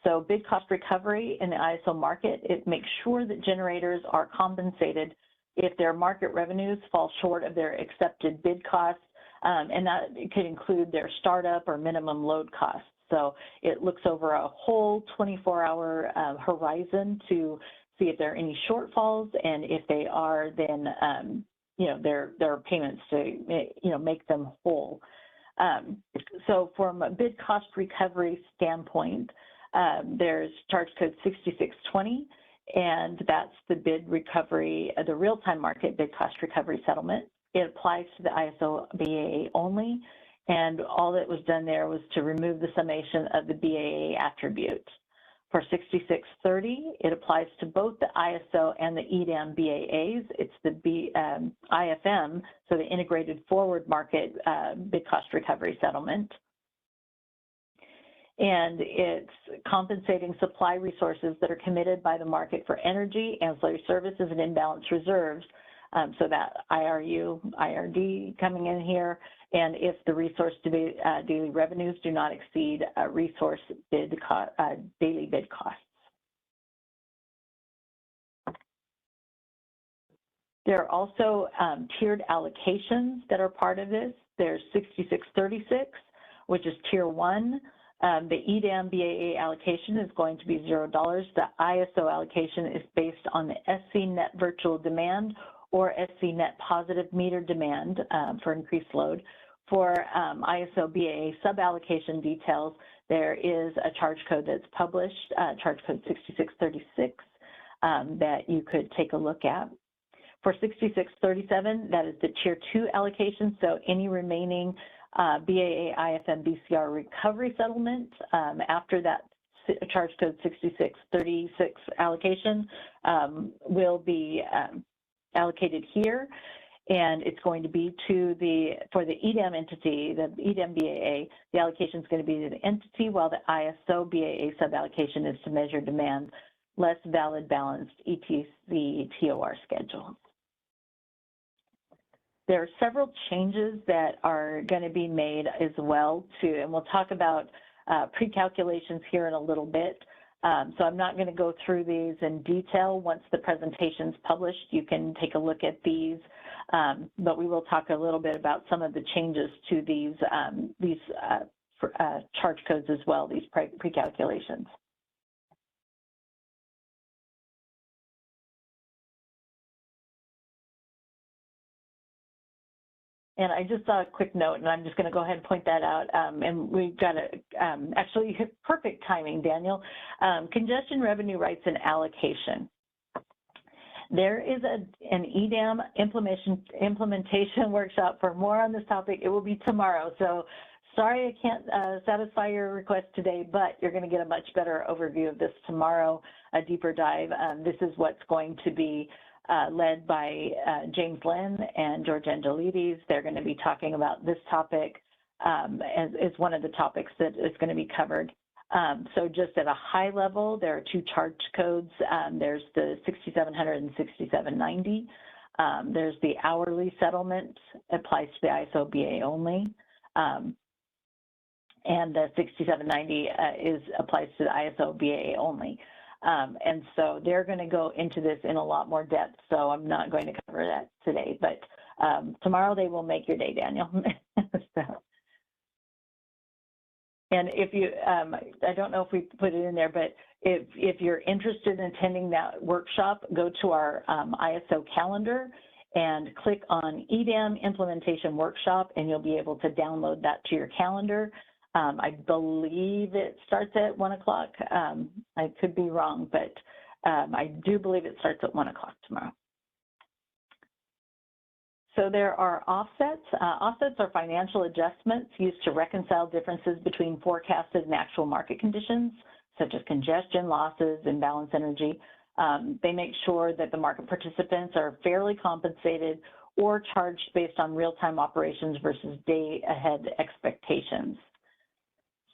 So bid cost recovery in the ISO market, it makes sure that generators are compensated if their market revenues fall short of their accepted bid costs, and that could include their startup or minimum load costs. So it looks over a whole 24-hour horizon to see if there are any shortfalls, and if they are, then there are payments to make them whole. So from a bid cost recovery standpoint, there's charge code 6620, and that's the bid recovery, the real-time market bid cost recovery settlement. It applies to the ISO BAA only, and all that was done there was to remove the summation of the BAA attribute. For 6630, it applies to both the ISO and the EDAM BAAs. It's the IFM, so the Integrated Forward Market Bid Cost Recovery Settlement. And it's compensating supply resources that are committed by the market for energy, ancillary services, and imbalanced reserves. So that IRU, IRD coming in here, and if the resource daily revenues do not exceed resource daily bid costs. There are also tiered allocations that are part of this. There's 6636, which is tier 1. The EDAM BAA allocation is going to be $0. The ISO allocation is based on the SC net virtual demand or SC net positive meter demand for increased load, For ISO BAA sub-allocation details, there is a charge code that's published, charge code 6636, that you could take a look at. For 6637, that is the Tier 2 allocation, so any remaining BAA, IFM, BCR recovery settlement after that charge code 6636 allocation will be allocated here. And it's going to be to for the EDAM entity, the EDAM BAA, the allocation is going to be to the entity, while the ISO BAA sub-allocation is to measure demand, less valid balanced ETC TOR schedule. There are several changes that are going to be made as well too, and we'll talk about pre-calculations here in a little bit. So I'm not going to go through these in detail. Once the presentation's published, you can take a look at these, but we will talk a little bit about some of the changes to these charge codes as well, these pre-calculations. And I just saw a quick note, and I'm just going to go ahead and point that out. And we've got actually perfect timing, Daniel. Congestion revenue rights and allocation. There is an EDAM implementation workshop. For more on this topic, it will be tomorrow. So sorry I can't satisfy your request today, but you're going to get a much better overview of this tomorrow, a deeper dive. This is what's going to be led by James Lynn and George Angelides. They're going to be talking about this topic as one of the topics that is going to be covered. So just at a high level, there are two charge codes. There's the 6700 and 6790. There's the hourly settlement, applies to the ISO BA only. And the 6790 applies to the ISO BA only. And so they're going to go into this in a lot more depth, so I'm not going to cover that today, but tomorrow they will make your day, Daniel. So, and if you, I don't know if we put it in there, but if you're interested in attending that workshop, go to our ISO calendar and click on EDAM Implementation Workshop, and you'll be able to download that to your calendar. I believe it starts at 1 o'clock. I could be wrong, but I do believe it starts at 1 o'clock tomorrow. So there are offsets. Offsets are financial adjustments used to reconcile differences between forecasted and actual market conditions, such as congestion, losses, imbalance energy. They make sure that the market participants are fairly compensated or charged based on real-time operations versus day-ahead expectations.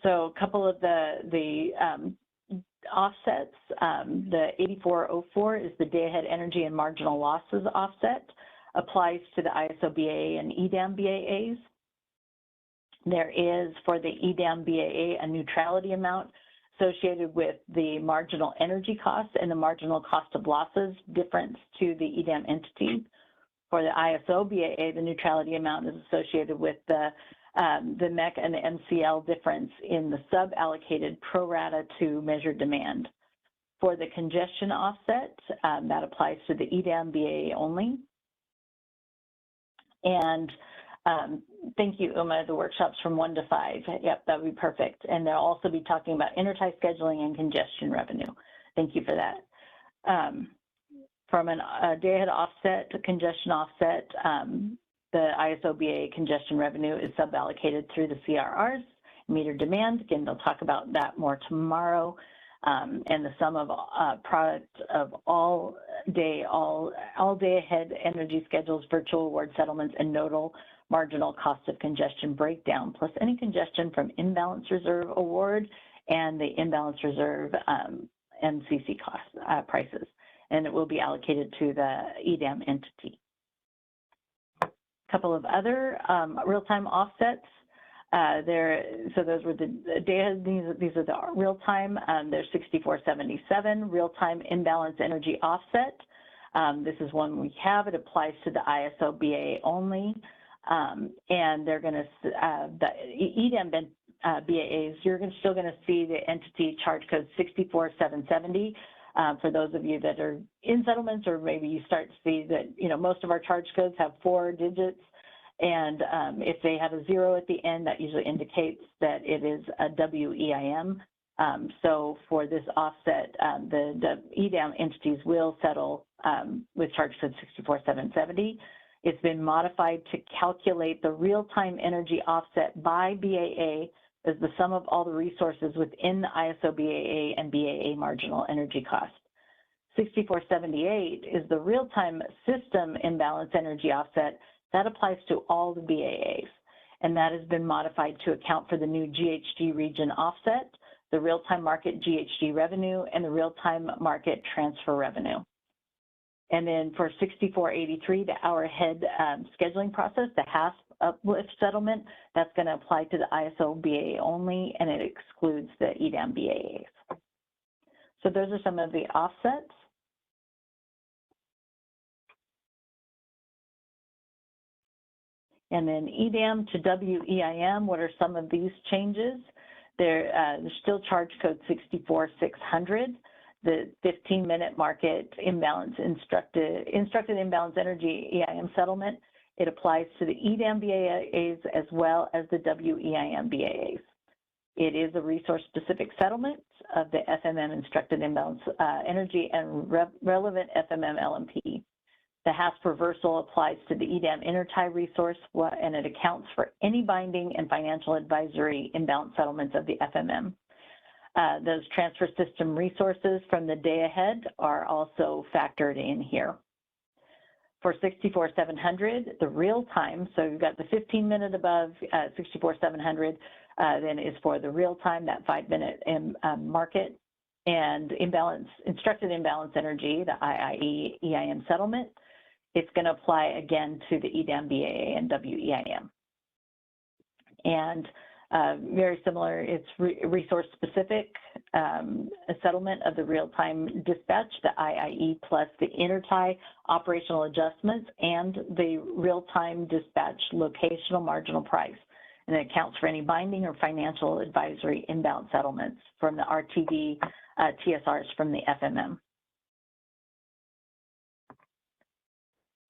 So a couple of the offsets, the 8404 is the day-ahead energy and marginal losses offset, applies to the ISO BAA and EDAM BAAs. There is, for the EDAM BAA, a neutrality amount associated with the marginal energy costs and the marginal cost of losses difference to the EDAM entity. For the ISO BAA, the neutrality amount is associated with the MEC and the MCL difference in the sub-allocated pro rata to measured demand. For the congestion offset, that applies to the EDAM BAA only. And thank you, Uma, the workshops from 1 to 5. Yep, that would be perfect. And they'll also be talking about intertie scheduling and congestion revenue. Thank you for that. From a day-ahead offset to congestion offset, the ISO BAA congestion revenue is sub-allocated through the CRRs, meter demand. Again, they'll talk about that more tomorrow. And the sum of product of all day ahead energy schedules, virtual award settlements, and nodal marginal cost of congestion breakdown, plus any congestion from imbalance reserve award and the imbalance reserve MCC cost prices. And it will be allocated to the EDAM entity. A couple of other real-time offsets. So those were the data, these are the real-time, there's 6477, real-time imbalance energy offset. This is one we have, it applies to the ISO BA only. And they're gonna, the EDAM BAAs, you're still gonna see the entity charge code 64770. For those of you that are in settlements, or maybe you start to see that, most of our charge codes have 4 digits. And if they have a 0 at the end, that usually indicates that it is a WEIM. So for this offset, the EDAM entities will settle with charge code 64770. It's been modified to calculate the real-time energy offset by BAA as the sum of all the resources within the ISO BAA and BAA marginal energy cost. 6478 is the real-time system imbalance energy offset that applies to all the BAAs, and that has been modified to account for the new GHG region offset, the real-time market GHG revenue, and the real-time market transfer revenue. And then for 6483, the hour-ahead scheduling process, the HASP uplift settlement, that's going to apply to the ISO BAA only, and it excludes the EDAM BAAs. So those are some of the offsets. And then EDAM to WEIM, what are some of these changes? There's still charge code 64600, the 15-minute market imbalance instructed imbalance energy EIM settlement. It applies to the EDAM BAAs as well as the WEIM BAAs. It is a resource-specific settlement of the FMM instructed imbalance energy and relevant FMM LMP. The HASP reversal applies to the EDAM intertie resource, and it accounts for any binding and financial advisory imbalance settlements of the FMM. Those transfer system resources from the day ahead are also factored in here. For 64700, the real time, so you've got the 15-minute above 64700, then is for the real time, that 5-minute market, and instructed imbalance energy, the IIE EIM settlement. It's going to apply again to the EDAM BAA and WEIM. And very similar, it's resource specific, a settlement of the real-time dispatch, the IIE plus the intertie operational adjustments and the real-time dispatch locational marginal price. And it accounts for any binding or financial advisory inbound settlements from the RTD TSRs from the FMM.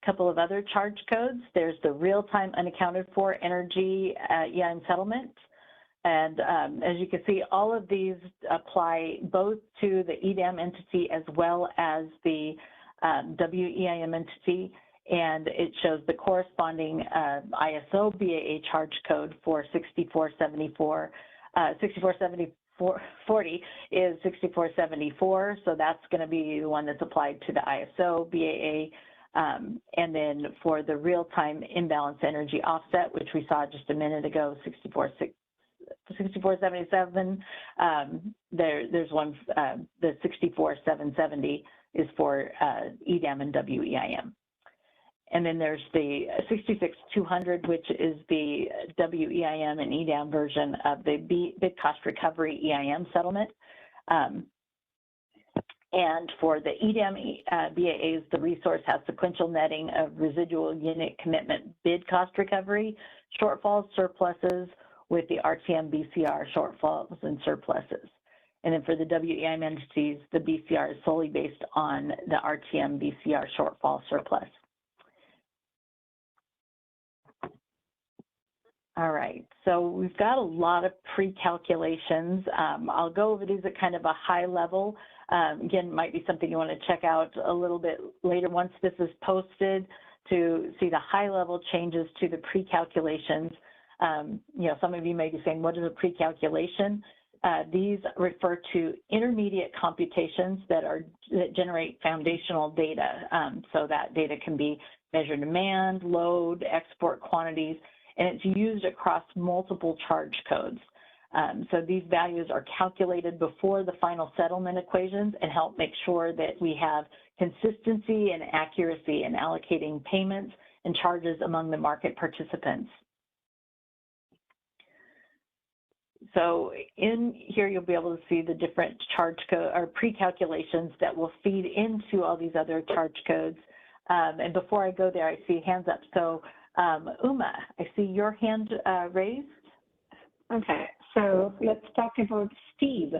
Couple of other charge codes. There's the real-time unaccounted for energy EIM settlement. And as you can see, all of these apply both to the EDAM entity as well as the WEIM entity, and it shows the corresponding ISO BAA charge code for 6474. 647040 is 6474, so that's going to be the one that's applied to the ISO BAA. And then for the real-time imbalance energy offset, which we saw just a minute ago, 6477, there's one, the 64770 is for EDAM and WEIM. And then there's the 66200, which is the WEIM and EDAM version of the bid cost recovery EIM settlement. And for the EDAM BAAs, the resource has sequential netting of residual unit commitment bid cost recovery, shortfalls, surpluses, with the RTM BCR shortfalls and surpluses. And then for the WEIM entities, the BCR is solely based on the RTM BCR shortfall surplus. All right, so we've got a lot of pre-calculations. I'll go over these at kind of a high level. Again, might be something you want to check out a little bit later once this is posted to see the high-level changes to the pre-calculations. You know, some of you may be saying, what is a pre-calculation? These refer to intermediate computations that generate foundational data. So that data can be measured demand, load, export quantities, and it's used across multiple charge codes. So these values are calculated before the final settlement equations and help make sure that we have consistency and accuracy in allocating payments and charges among the market participants. So in here, you'll be able to see the different charge code or pre-calculations that will feed into all these other charge codes. And before I go there, I see hands up. So Uma, I see your hand raised. Okay, so let's talk about Steve.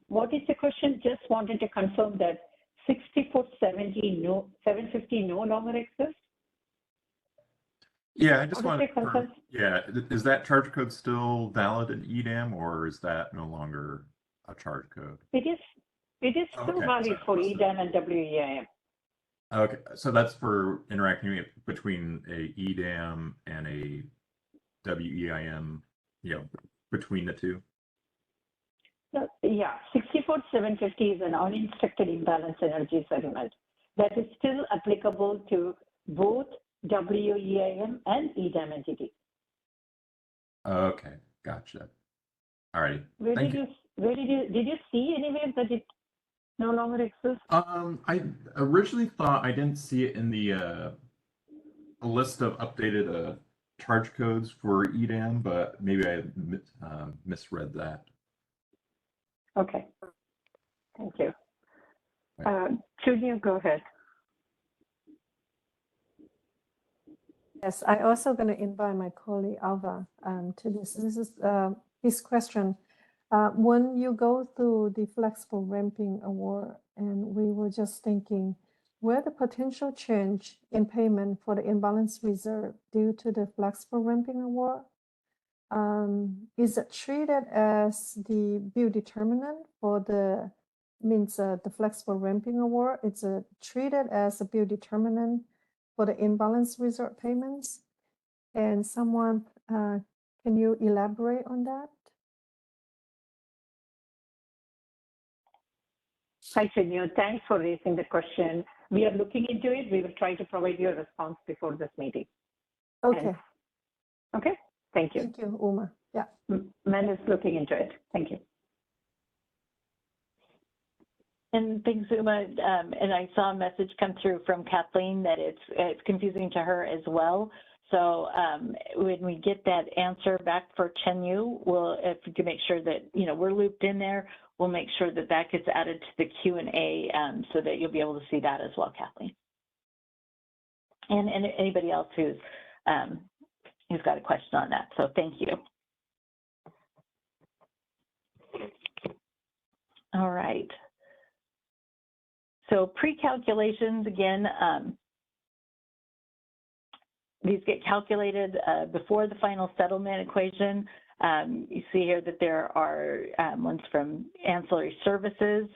What is the question? Just wanted to confirm that 6470 750 no longer exists? Yeah, I just What is want your for, concern? yeah, is that charge code still valid in EDAM or is that no longer a charge code? It is still Okay, valid for EDAM and WEIM. okay, so that's for interacting between a EDAM and a WEIM, between the two. So, yeah, 64750 is an uninstructed imbalance energy settlement that is still applicable to both WEIM and EDAM entities. Okay, gotcha. All right. Did you see anywhere that it no longer exists? I originally thought I didn't see it in the a list of updated charge codes for EDAM, but maybe I misread that. Okay, thank you. Chunyu, go ahead. Yes, I also going to invite my colleague Alva to this. This is his question. When you go through the flexible ramping award, and we were just thinking, where the potential change in payment for the imbalance reserve due to the flexible ramping award, is it treated as the bill determinant for the the flexible ramping award? It's treated as a bill determinant for the imbalance reserve payments? And someone, can you elaborate on that? Hi, Chunyu. Thanks for raising the question. We are looking into it. We will try to provide you a response before this meeting. Okay. Okay, thank you. Thank you, Uma. Yeah. Men is looking into it. Thank you. And thanks, Uma. And I saw a message come through from Kathleen that it's confusing to her as well. So when we get that answer back for Chunyu, if we can make sure that we're looped in there, we'll make sure that that gets added to the Q&A so that you'll be able to see that as well, Kathleen. And anybody else who's got a question on that. So thank you. All right. So pre-calculations, again, these get calculated before the final settlement equation. You see here that there are ones from ancillary services,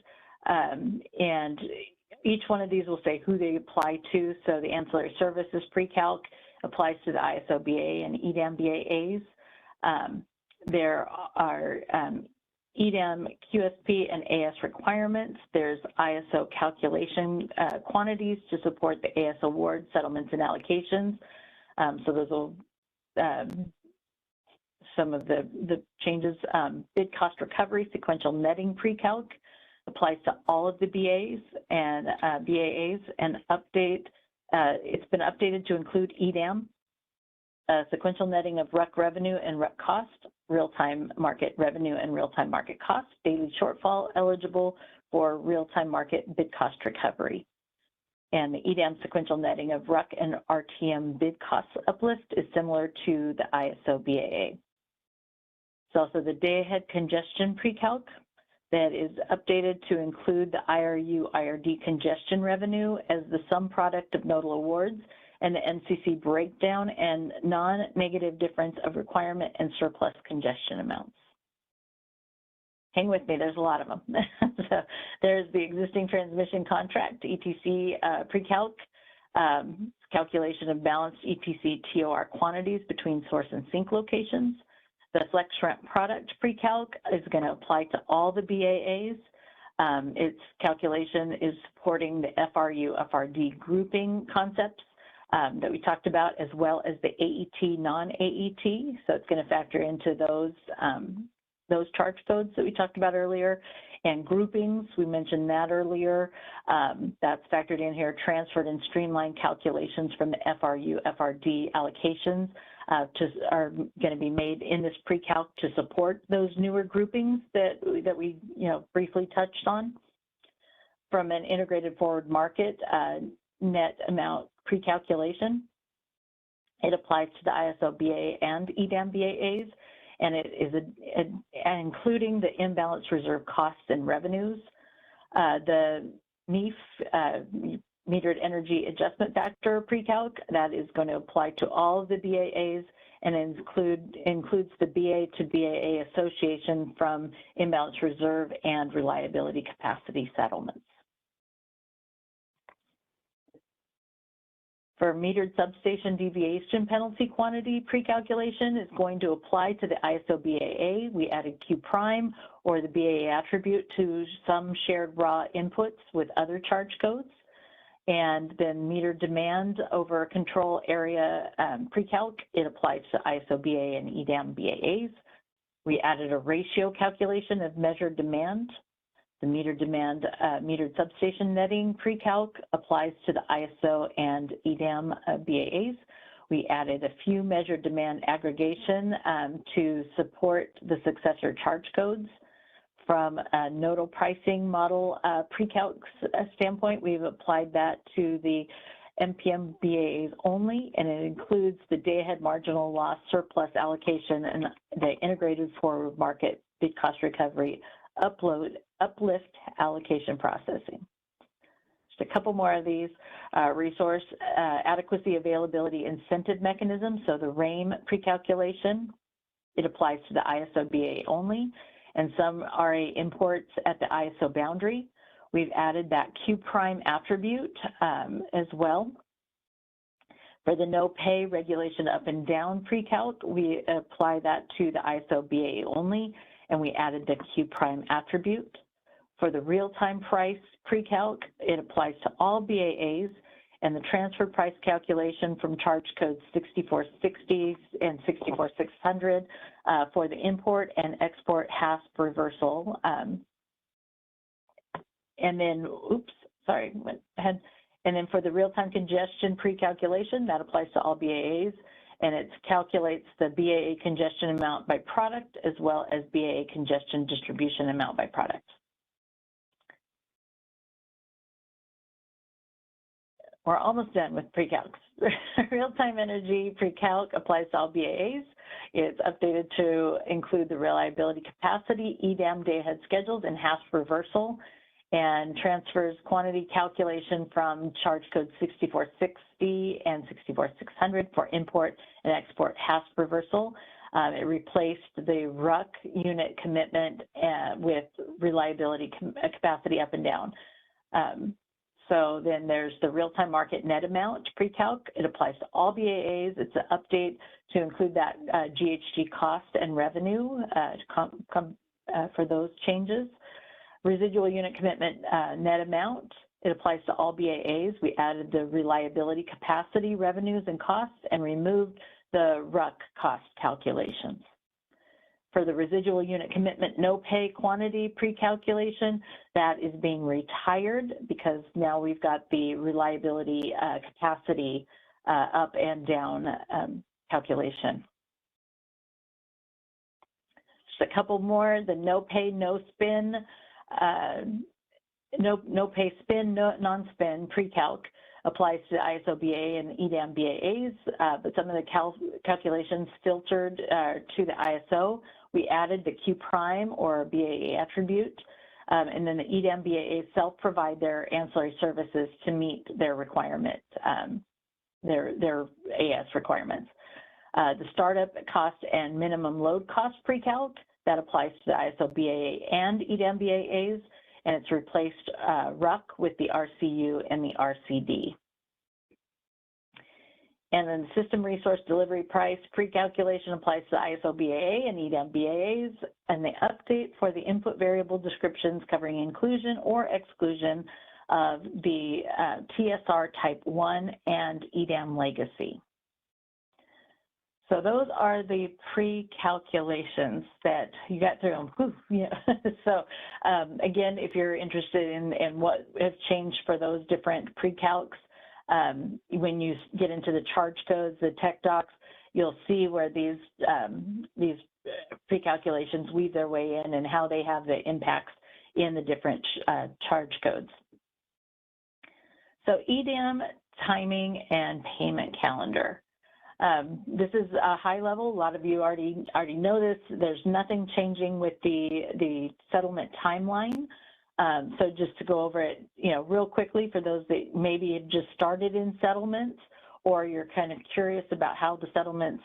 and each one of these will say who they apply to. So the ancillary services pre-calc applies to the ISO BA and EDAM BAAs. There are EDAM, QSP, and AS requirements. There's ISO calculation quantities to support the AS award settlements and allocations. So those will, some of the changes, bid cost recovery, sequential netting pre-calc applies to all of the BAs and BAAs, and it's been updated to include EDAM, sequential netting of RUC revenue and RUC cost, real-time market revenue and real-time market cost, daily shortfall eligible for real-time market bid cost recovery. And the EDAM sequential netting of RUC and RTM bid cost uplift is similar to the ISO BAA. It's also the day-ahead congestion pre-calc that is updated to include the IRU-IRD congestion revenue as the sum product of nodal awards and the NCC breakdown and non-negative difference of requirement and surplus congestion amounts. Hang with me, there's a lot of them. So there's the existing transmission contract, ETC pre-calc, calculation of balanced ETC TOR quantities between source and sink locations. The flex rent product pre-calc is going to apply to all the BAAs. Its calculation is supporting the FRU, FRD grouping concepts that we talked about, as well as the AET, non-AET. So it's going to factor into those charge codes that we talked about earlier. And groupings, we mentioned that earlier. That's factored in here, transferred and streamlined calculations from the FRU, FRD allocations are going to be made in this pre-calc to support those newer groupings that we briefly touched on. From an integrated forward market net amount pre-calculation, it applies to the ISO BA and EDAM BAAs, and it is including the imbalance reserve costs and revenues. The NEF metered energy adjustment factor pre-calc. That is going to apply to all of the BAAs and includes the BA to BAA association from imbalance reserve and reliability capacity settlements. For metered substation deviation penalty quantity pre-calculation is going to apply to the ISO BAA. We added Q prime or the BAA attribute to some shared raw inputs with other charge codes. And then meter demand over control area pre-calc, it applies to ISO BAA and EDAM BAAs. We added a ratio calculation of measured demand. The meter demand metered substation netting pre-calc applies to the ISO and EDAM BAAs. We added a few measured demand aggregation to support the successor charge codes. From a nodal pricing model pre-calc standpoint, we've applied that to the MPM BAAs only, and it includes the day-ahead marginal loss surplus allocation and the integrated forward market bid cost recovery uplift allocation processing. Just a couple more of these. Resource adequacy availability incentive mechanism. So the RAIM pre-calculation, it applies to the ISO BAA only, and some RA imports at the ISO boundary. We've added that Q prime attribute as well. For the no pay regulation up and down pre-calc, we apply that to the ISO BAA only, and we added the Q prime attribute. For the real-time price pre-calc, it applies to all BAAs, and the transfer price calculation from charge codes 6460 and 64600 for the import and export HASP reversal. And then, went ahead. And then for the real-time congestion pre-calculation, that applies to all BAAs, and it calculates the BAA congestion amount by product as well as BAA congestion distribution amount by product. We're almost done with pre-calcs. Real-time energy pre-calc applies to all BAAs. It's updated to include the reliability capacity, EDAM day-ahead schedules, and HASP reversal, and transfers quantity calculation from charge code 6460 and 64600 for import and export HASP reversal. It replaced the RUC unit commitment with reliability capacity up and down. So then there's the real-time market net amount pre-calc. It applies to all BAAs. It's an update to include that GHG cost and revenue for those changes. Residual unit commitment net amount, it applies to all BAAs. We added the reliability capacity revenues and costs and removed the RUC cost calculations. For the residual unit commitment no pay quantity pre-calculation, that is being retired because now we've got the reliability capacity up and down calculation. Just a couple more, the no pay, no spin, no pay spin, non-spin pre-calc applies to ISO BAA and EDAM BAAs, but some of the calculations filtered to the ISO. We added the Q prime or BAA attribute, and then the EDAM BAA self-provide their ancillary services to meet their requirement, their AS requirements. The startup cost and minimum load cost pre-calc, that applies to the ISO BAA and EDAM BAAs, and it's replaced RUC with the RCU and the RCD. And then the system resource delivery price pre-calculation applies to the ISO BAA and EDAM BAAs, and the update for the input variable descriptions covering inclusion or exclusion of the TSR type 1 and EDAM legacy. So those are the pre-calculations that you got through them. Yeah. So again, if you're interested in what has changed for those different pre-calcs, when you get into the charge codes, the tech docs, you'll see where these pre-calculations weave their way in and how they have the impacts in the different charge codes. So EDAM timing and payment calendar. This is a high level. A lot of you already know this. There's nothing changing with the settlement timeline. So just to go over it, real quickly for those that maybe had just started in settlements, or you're kind of curious about how the settlements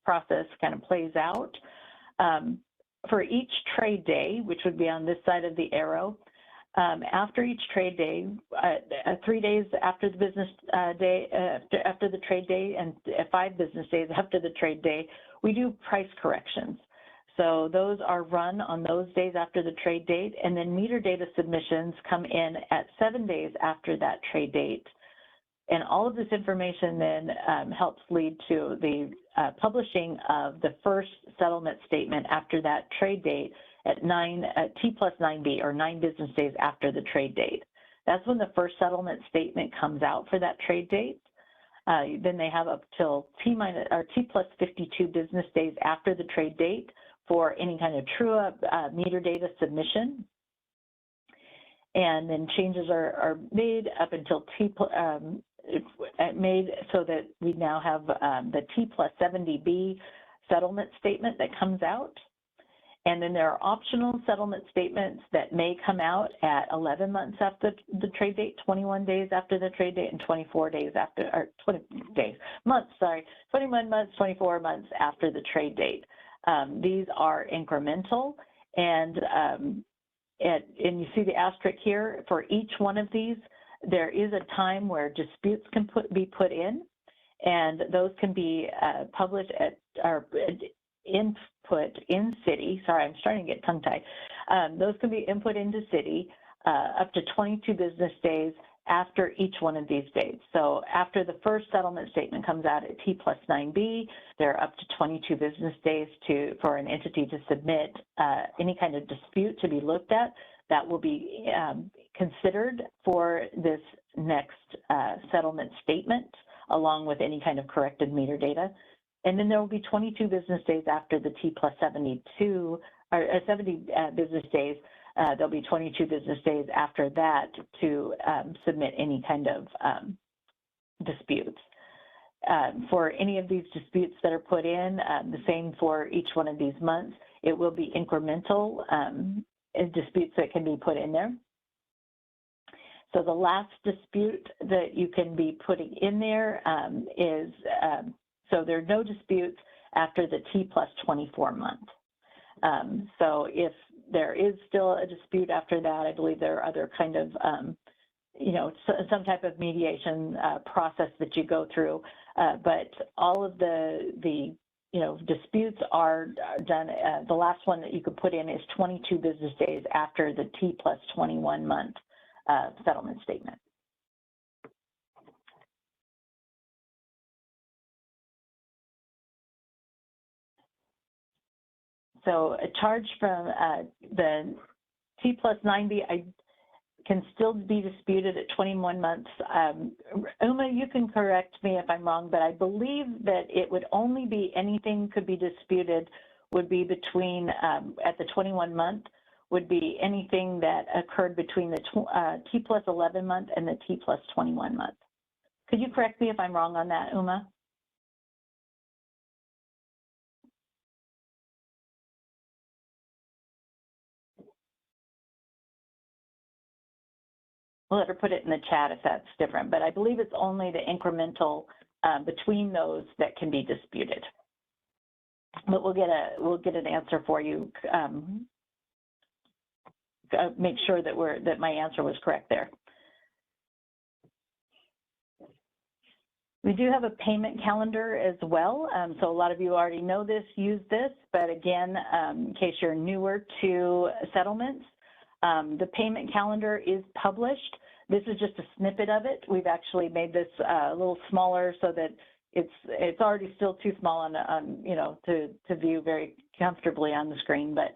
process kind of plays out. For each trade day, which would be on this side of the arrow, after each trade day, 3 days after the business day, after the trade day, and 5 business days after the trade day, we do price corrections. So those are run on those days after the trade date, and then meter data submissions come in at 7 days after that trade date. And all of this information then helps lead to the publishing of the first settlement statement after that trade date at T+9B, or 9 business days after the trade date. That's when the first settlement statement comes out for that trade date. Then they have up till T+52 business days after the trade date for any kind of true-up meter data submission. And then changes are made up until made so that we now have the T+70B settlement statement that comes out. And then there are optional settlement statements that may come out at 11 months after the trade date, 21 days after the trade date, and 24 days after, or 21 months, 24 months after the trade date. These are incremental, and you see the asterisk here. For each one of these, there is a time where disputes can be put in, and those can be published at or input in city. Sorry, I'm starting to get tongue-tied. Those can be input into city up to 22 business days after each one of these dates. So after the first settlement statement comes out at T+9B, there are up to 22 business days for an entity to submit any kind of dispute to be looked at that will be considered for this next settlement statement, along with any kind of corrected meter data. And then there will be 22 business days after the T+72, or 70 business days. There'll be 22 business days after that to submit any kind of disputes. For any of these disputes that are put in, the same for each one of these months, it will be incremental disputes that can be put in there. So the last dispute that you can be putting in there is, so there are no disputes after the T+24 month. So if there is still a dispute after that, I believe there are other kind of, some type of mediation process that you go through. But all of the disputes are done. The last one that you could put in is 22 business days after the T+21 month settlement statement. So a charge from the T+9B can still be disputed at 21 months. Uma, you can correct me if I'm wrong, but I believe that it would only be anything could be disputed would be between, at the 21 month, would be anything that occurred between the T+11 month and the T+21 month. Could you correct me if I'm wrong on that, Uma? We'll let her put it in the chat if that's different, but I believe it's only the incremental between those that can be disputed. But we'll get an answer for you. Make sure that my answer was correct there. We do have a payment calendar as well. So a lot of you already know this, use this, but again, in case you're newer to settlements, the payment calendar is published. This is just a snippet of it. We've actually made this a little smaller so that it's already still too small on to view very comfortably on the screen. But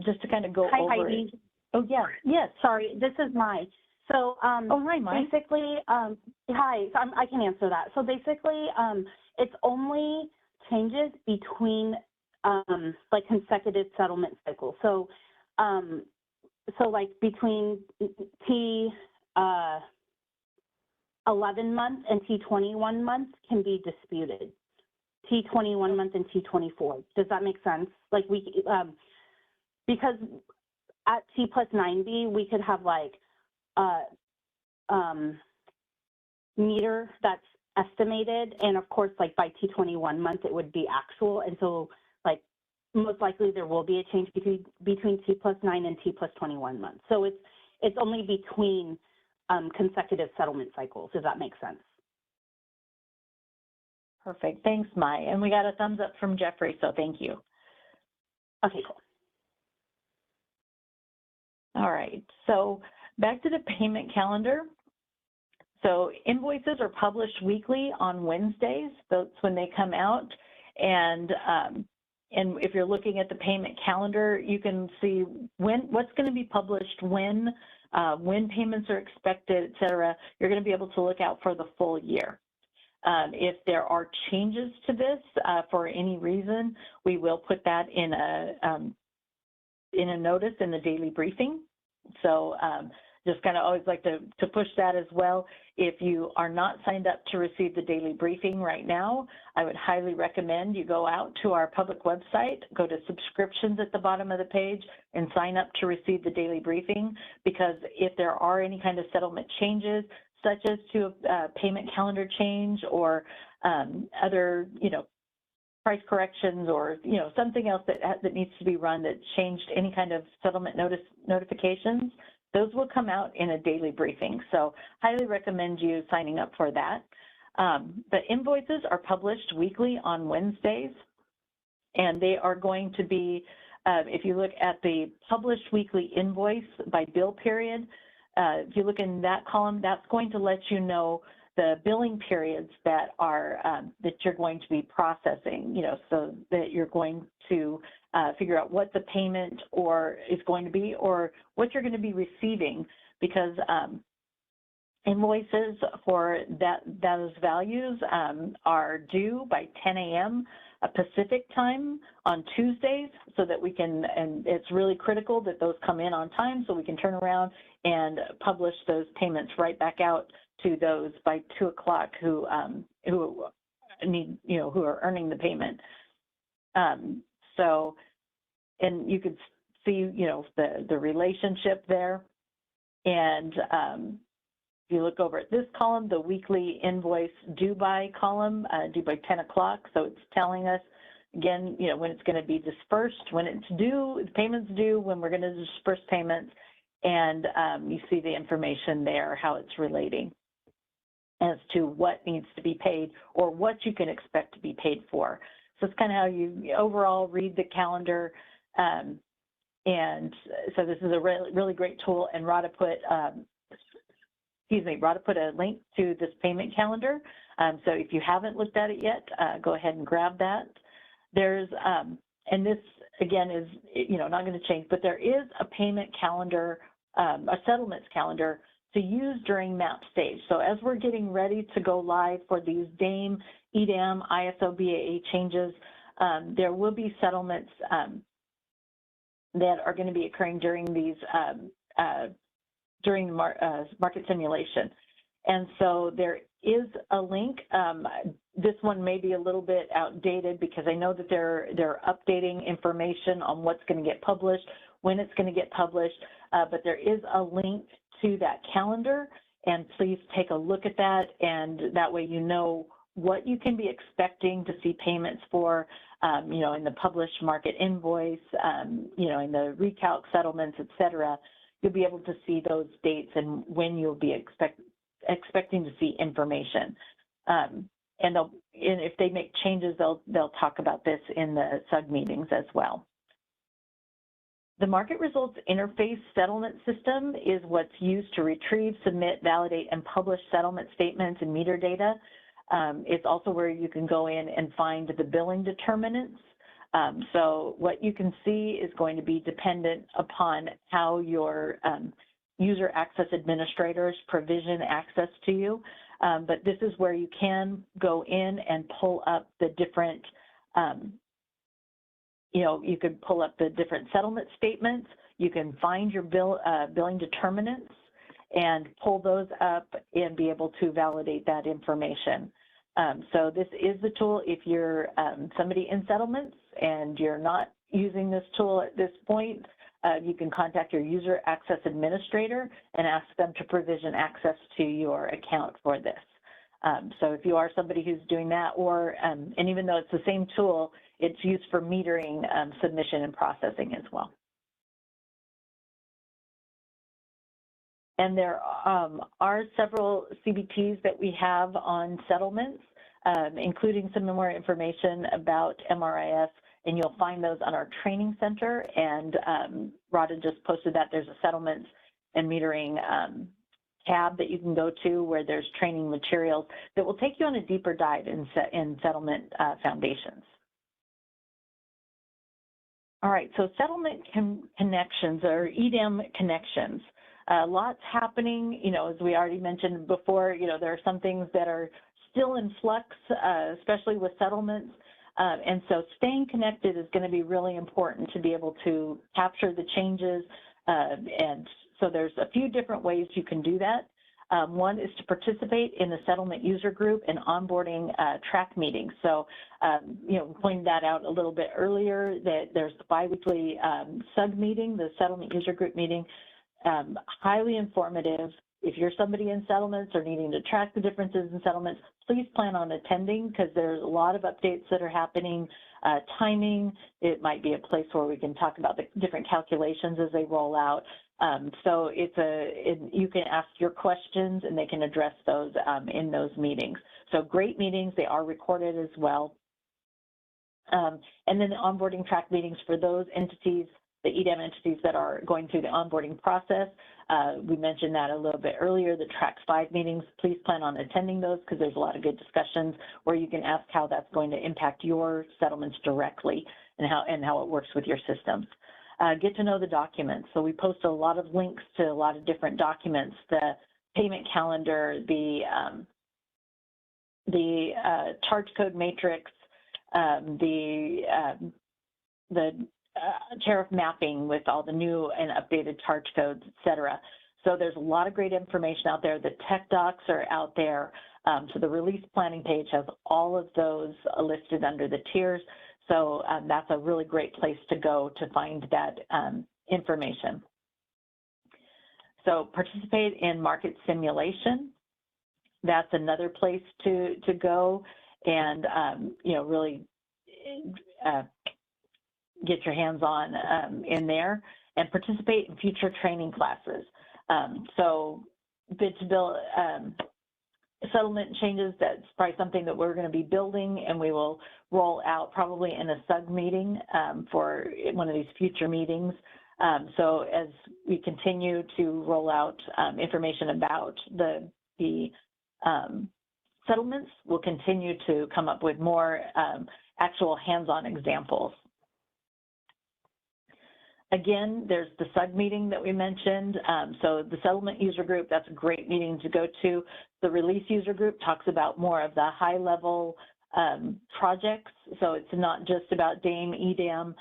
just to kind of go over. Hi, Heidi. Oh yeah. Yes. Sorry, this is Mai. So oh hi, Mai. Basically, hi. So I can answer that. So basically, it's only changes between like consecutive settlement cycles. So like between T11 month and T21 month can be disputed. T21 month and T24. Does that make sense? Like because at T+90, we could have like a meter that's estimated, and of course, like by T21 month, it would be actual. And so, like, most likely there will be a change between T+9 and T+21 months. So it's only between consecutive settlement cycles, if that makes sense. Perfect. Thanks, Mai. And we got a thumbs up from Jeffrey, so thank you. Okay, cool. All right. So back to the payment calendar. So invoices are published weekly on Wednesdays. That's when they come out. And if you're looking at the payment calendar, you can see what's going to be published when payments are expected, et cetera. You're going to be able to look out for the full year. If there are changes to this for any reason, we will put that in a notice in the daily briefing. So just kind of always like to push that as well. If you are not signed up to receive the daily briefing right now, I would highly recommend you go out to our public website, go to subscriptions at the bottom of the page, and sign up to receive the daily briefing, because if there are any kind of settlement changes, such as to a payment calendar change or other, price corrections or, something else that needs to be run that changed any kind of settlement notifications, those will come out in a daily briefing. So highly recommend you signing up for that. The invoices are published weekly on Wednesdays, and they are going to be, if you look at the published weekly invoice by bill period, if you look in that column, that's going to let you know the billing periods that are that you're going to be processing, so that you're going to figure out what the payment is going to be or what you're going to be receiving, because invoices for those values are due by 10 a.m. Pacific time on Tuesdays, so that we can, and it's really critical that those come in on time so we can turn around and publish those payments right back out to those by 2 o'clock who need, who are earning the payment. So, and you could see, the relationship there. And if you look over at this column, the weekly invoice due by column, due by 10 o'clock. So it's telling us, again, when it's going to be dispersed, when it's due, the payment's due, when we're going to disperse payments. And you see the information there, how it's relating as to what needs to be paid or what you can expect to be paid for. So it's kind of how you overall read the calendar. And so this is a really great tool. And Radha put, Radha put a link to this payment calendar. So if you haven't looked at it yet, go ahead and grab that. There's, and this again is, not going to change, but there is a payment calendar, a settlements calendar to use during MAP stage. So as we're getting ready to go live for these DAME, EDAM, ISO, BAA changes, there will be settlements that are going to be occurring during these, during market simulation. And so there is a link. This one may be a little bit outdated because I know that they're updating information on what's going to get published, when it's going to get published, but there is a link to that calendar, and please take a look at that, and that way you know what you can be expecting to see payments for, in the published market invoice, in the recalc settlements, et cetera. You'll be able to see those dates and when you'll be expecting to see information. And if they make changes, they'll talk about this in the SUG meetings as well. The Market Results Interface Settlement System is what's used to retrieve, submit, validate, and publish settlement statements and meter data. It's also where you can go in and find the billing determinants. So what you can see is going to be dependent upon how your user access administrators provision access to you. But this is where you can go in and pull up the different, you could pull up the different settlement statements. You can find your billing determinants and pull those up and be able to validate that information. So this is the tool if you're somebody in settlements and you're not using this tool at this point. you can contact your user access administrator and ask them to provision access to your account for this. So if you are somebody who's doing that, or, and even though it's the same tool, it's used for metering submission and processing as well. And there are several CBTs that we have on settlements, including some more information about MRIS, and you'll find those on our training center. And Rada just posted that there's a settlements and metering tab that you can go to where there's training materials that will take you on a deeper dive in settlement foundations. All right, so settlement connections or EDAM connections. Lots happening, you know, as we already mentioned before, you know, there are some things that are still in flux, especially with settlements. And so staying connected is going to be really important to be able to capture the changes. And so there's a few different ways you can do that. One is to participate in the settlement user group and onboarding track meetings. So, you know, pointed that out a little bit earlier, that there's the biweekly SUG meeting, the settlement user group meeting, highly informative. If you're somebody in settlements or needing to track the differences in settlements, please plan on attending, because there's a lot of updates that are happening. Timing, it might be a place where we can talk about the different calculations as they roll out. So you can ask your questions and they can address those in those meetings. So great meetings, they are recorded as well. And then the onboarding track meetings for those entities, the EDAM entities that are going through the onboarding process. We mentioned that a little bit earlier, the Track 5 meetings. Please plan on attending those, because there's a lot of good discussions where you can ask how that's going to impact your settlements directly and how it works with your systems. Get to know the documents. So we post a lot of links to a lot of different documents, the payment calendar, the charge code matrix, the tariff mapping with all the new and updated charge codes, et cetera. So there's a lot of great information out there. The tech docs are out there. So the release planning page has all of those listed under the tiers. So that's a really great place to go to find that information. So participate in market simulation. That's another place to go and, you know, really get your hands on in there, and participate in future training classes. So bid to build settlement changes, that's probably something that we're going to be building, and we will roll out probably in a SUG meeting for one of these future meetings. So as we continue to roll out information about the settlements, we'll continue to come up with more actual hands-on examples. Again, there's the SUG meeting that we mentioned. So the settlement user group, that's a great meeting to go to. The release user group talks about more of the high-level projects. So it's not just about DAME, EDAM.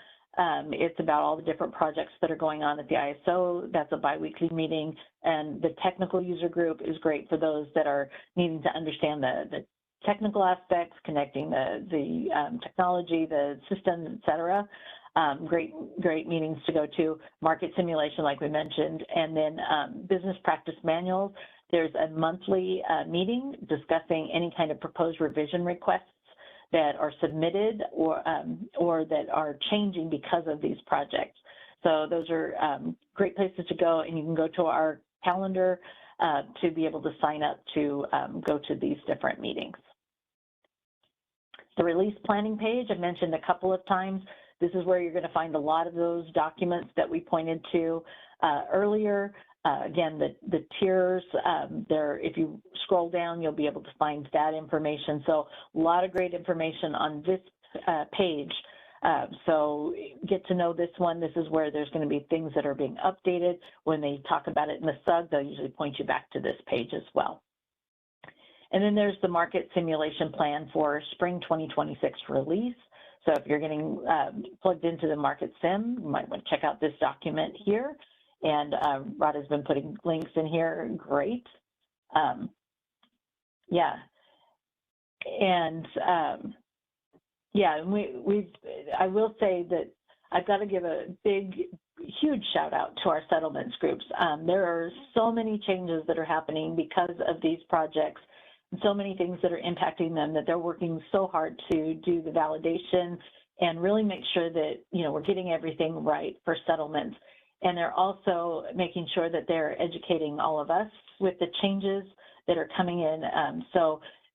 It's about all the different projects that are going on at the ISO. That's a biweekly meeting. And the technical user group is great for those that are needing to understand the technical aspects, connecting the technology, the systems, et cetera. Great meetings to go to. Market simulation, like we mentioned, and then business practice manuals. There's a monthly meeting discussing any kind of proposed revision requests that are submitted or that are changing because of these projects. So those are great places to go, and you can go to our calendar to be able to sign up to go to these different meetings. The release planning page, I mentioned a couple of times. This is where you're going to find a lot of those documents that we pointed to earlier. Again, the tiers, there, if you scroll down, you'll be able to find that information. So a lot of great information on this page. So get to know this one. This is where there's going to be things that are being updated. When they talk about it in the SUG, they'll usually point you back to this page as well. And then there's the market simulation plan for spring 2026 release. So if you're getting plugged into the market sim, you might want to check out this document here. And Rada's been putting links in here. Great. Yeah. And yeah, I will say that I've got to give a huge shout out to our settlements groups. There are so many changes that are happening because of these projects, and so many things that are impacting them that they're working so hard to do the validation and really make sure that, you know, we're getting everything right for settlements. And they're also making sure that they're educating all of us with the changes that are coming in.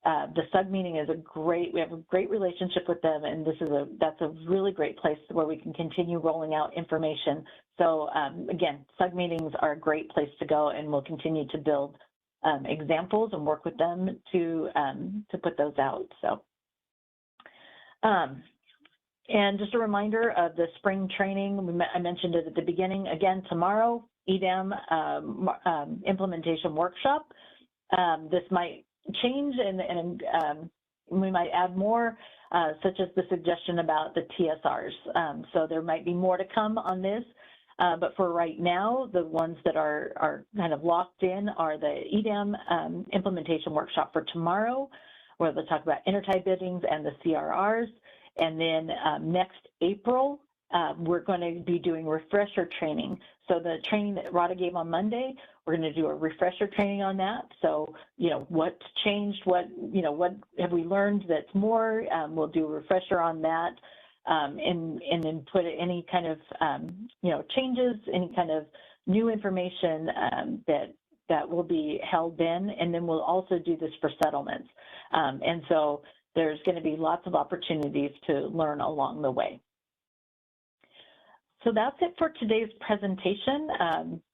The SUG meeting is we have a great relationship with them, and that's a really great place where we can continue rolling out information. So again, SUG meetings are a great place to go, and we'll continue to build examples and work with them to put those out. So, and just a reminder of the spring training, I mentioned it at the beginning, again, tomorrow, EDAM implementation workshop. This might change and we might add more, such as the suggestion about the TSRs. So there might be more to come on this, but for right now, the ones that are kind of locked in are the EDAM implementation workshop for tomorrow, where they'll talk about intertie biddings and the CRRs. And then next April, we're going to be doing refresher training. So the training that Radha gave on Monday, we're going to do a refresher training on that. So, you know, what's changed, what have we learned that's more? We'll do a refresher on that, and then put any kind of, changes, any kind of new information that will be held in. And then we'll also do this for settlements. And so there's going to be lots of opportunities to learn along the way. So that's it for today's presentation.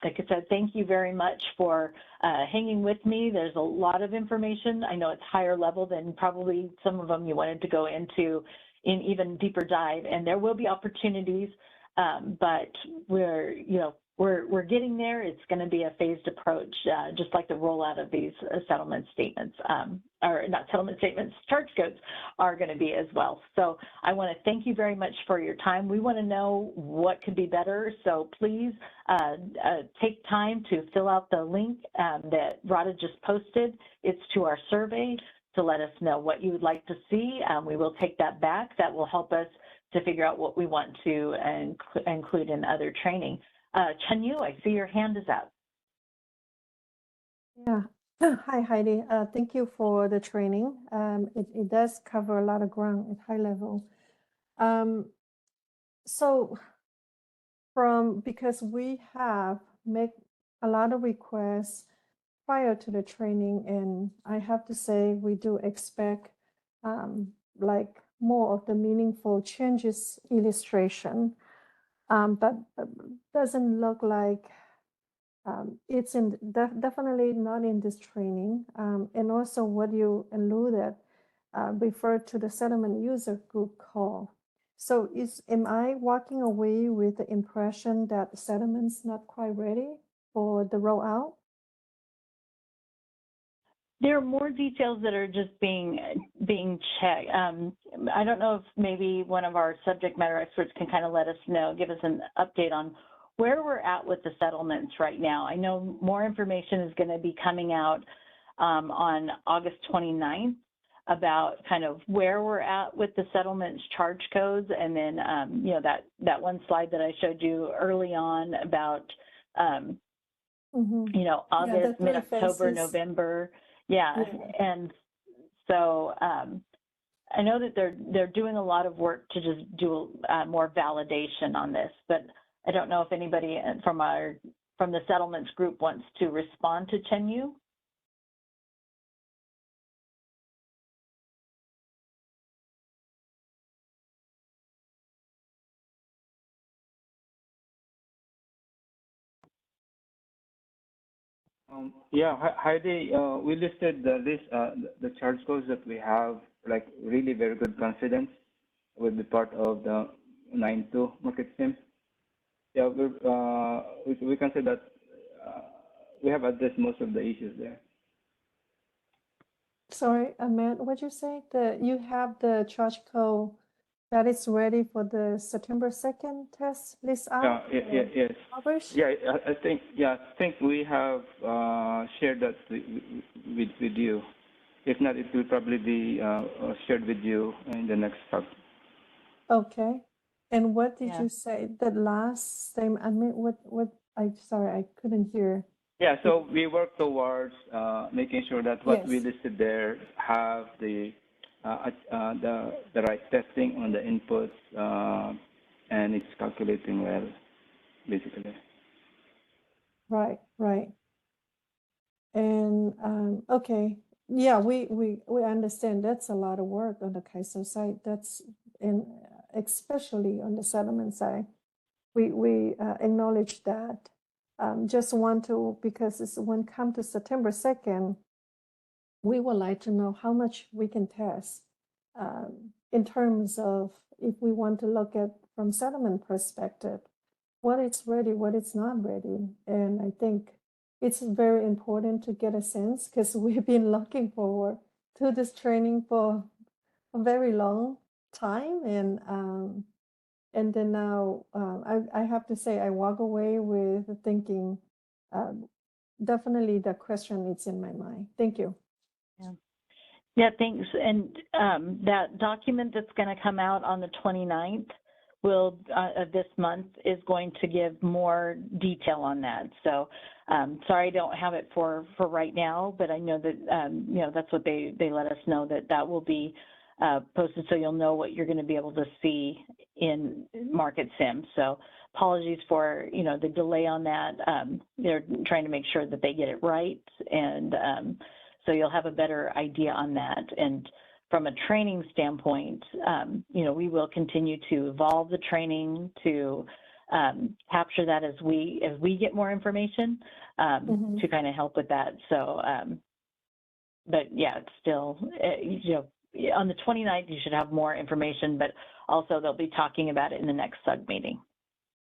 Like I said, thank you very much for hanging with me. There's a lot of information. I know it's higher level than probably some of them you wanted to go into in even deeper dive, and there will be opportunities, but we're getting there. It's going to be a phased approach, just like the rollout of these settlement statements, or not settlement statements, charge codes are going to be as well. So I want to thank you very much for your time. We want to know what could be better, so please take time to fill out the link that Radha just posted. It's to our survey to let us know what you would like to see. We will take that back. That will help us to figure out what we want to include in other training. Chanyu, I see your hand is up. Yeah. Hi, Heidi. Thank you for the training. It does cover a lot of ground at high level. Because we have made a lot of requests prior to the training, and I have to say we do expect like more of the meaningful changes illustration, but doesn't look like it's definitely not in this training. And also what you alluded referred to the settlement user group call. So am I walking away with the impression that the settlement's not quite ready for the rollout? There are more details that are just being checked. I don't know if maybe one of our subject matter experts can kind of let us know, give us an update on where we're at with the settlements right now. I know more information is going to be coming out on August 29th about kind of where we're at with the settlements charge codes, and then that one slide that I showed you early on about August, mid-October, November. Yeah, and so I know that they're doing a lot of work to just do more validation on this, but I don't know if anybody from the settlements group wants to respond to Chenyu. Heidi, we listed the charge codes that we have, like really very good confidence will be part of the 9.2 market sim. Yeah, we can say that we have addressed most of the issues there. Sorry, Matt, what'd you say? You have the charge code that is ready for the September 2nd test list out? Yes. Published? Yeah, I think we have shared that with you. If not, it will probably be shared with you in the next talk. Okay. And what did Yeah. you say? The last statement, I mean, sorry, I couldn't hear. Yeah, so we work towards making sure that what we Yes. listed there have the right testing on the inputs, and it's calculating well, basically. Right, right. And okay, yeah, we understand that's a lot of work on the CAISO side. That's in especially on the settlement side. We acknowledge that. Just want to, because it's when come to September 2nd, we would like to know how much we can test in terms of if we want to look at from settlement perspective, what is ready, what is not ready. And I think it's very important to get a sense because we've been looking forward to this training for a very long time. And then now I have to say I walk away with thinking definitely the question is in my mind. Thank you. Yeah. Yeah, thanks. And that document that's going to come out on the 29th will of this month is going to give more detail on that. So sorry I don't have it for right now, but I know that you know, that's what they let us know, that will be posted, so you'll know what you're going to be able to see in Market Sim. So apologies for, you know, the delay on that. They're trying to make sure that they get it right, and so you'll have a better idea on that. And from a training standpoint, you know, we will continue to evolve the training to capture that as we get more information to kind of help with that. So, but yeah, it's still, you know, on the 29th, you should have more information, but also they'll be talking about it in the next SUG meeting.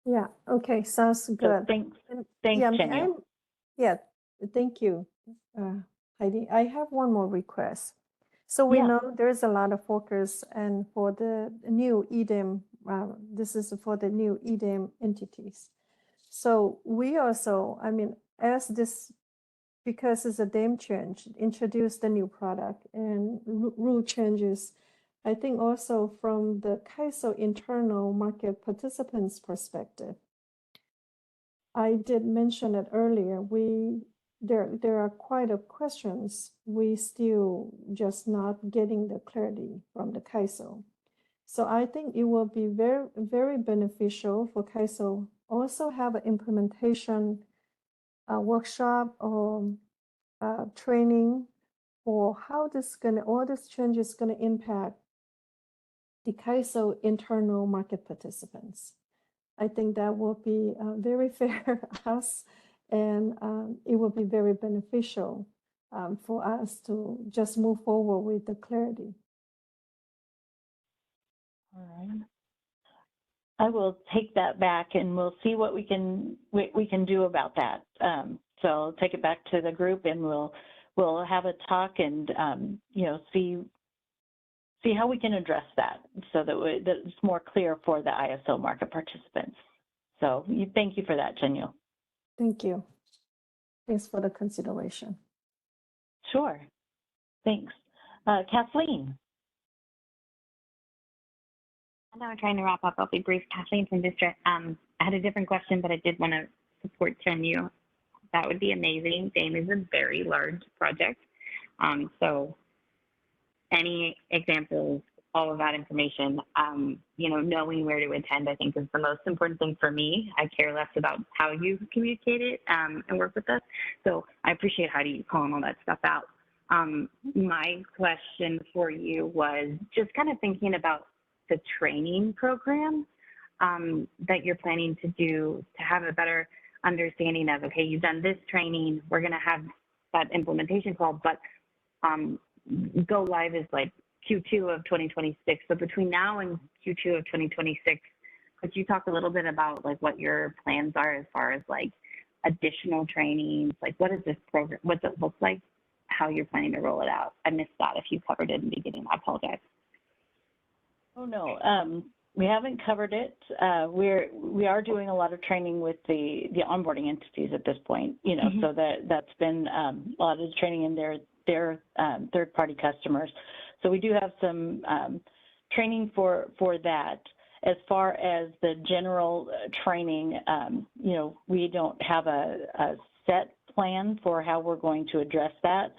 Yeah, okay, sounds good. So thanks, yeah, Chenyu. Yeah, thank you, Heidi. I have one more request. So we know there's a lot of focus, and for the new EDAM, this is for the new EDAM entities. So we also, I mean, as this, because it's a DAM change, introduce the new product and rule changes. I think also from the CAISO internal market participants perspective, I did mention it earlier, there are quite a questions we still just not getting the clarity from the CAISO. So I think it will be very, very beneficial for CAISO also have an implementation workshop or training for how all this change is gonna impact the CAISO internal market participants. I think that will be very fair us, and it will be very beneficial for us to just move forward with the clarity. All right. I will take that back, and we'll see what we can do about that. So I'll take it back to the group, and we'll have a talk and you know, see how we can address that so that it's more clear for the ISO market participants. So thank you for that, Chenyu. Thank you. Thanks for the consideration. Sure. Thanks. Kathleen. I know I'm trying to wrap up. I'll be brief. Kathleen from District. I had a different question, but I did want to support Chenyu. That would be amazing. DAME is a very large project. So any examples, all of that information, you know, knowing where to attend, I think is the most important thing for me. I care less about how you communicate it and work with us. So I appreciate how you calling all that stuff out. My question for you was just kind of thinking about the training program that you're planning to do to have a better understanding of, okay, you've done this training, we're going to have that implementation call, but go live is like Q2 of 2026. So between now and Q2 of 2026, could you talk a little bit about like what your plans are as far as like additional trainings? Like what is this program, what's it look like, how you're planning to roll it out? I missed that if you covered it in the beginning, I apologize. Oh no, we haven't covered it. We are doing a lot of training with the onboarding entities at this point, you know, so that's been a lot of training in their third-party customers. So we do have some training for that. as far as the general training, you know, we don't have a set plan for how we're going to address that,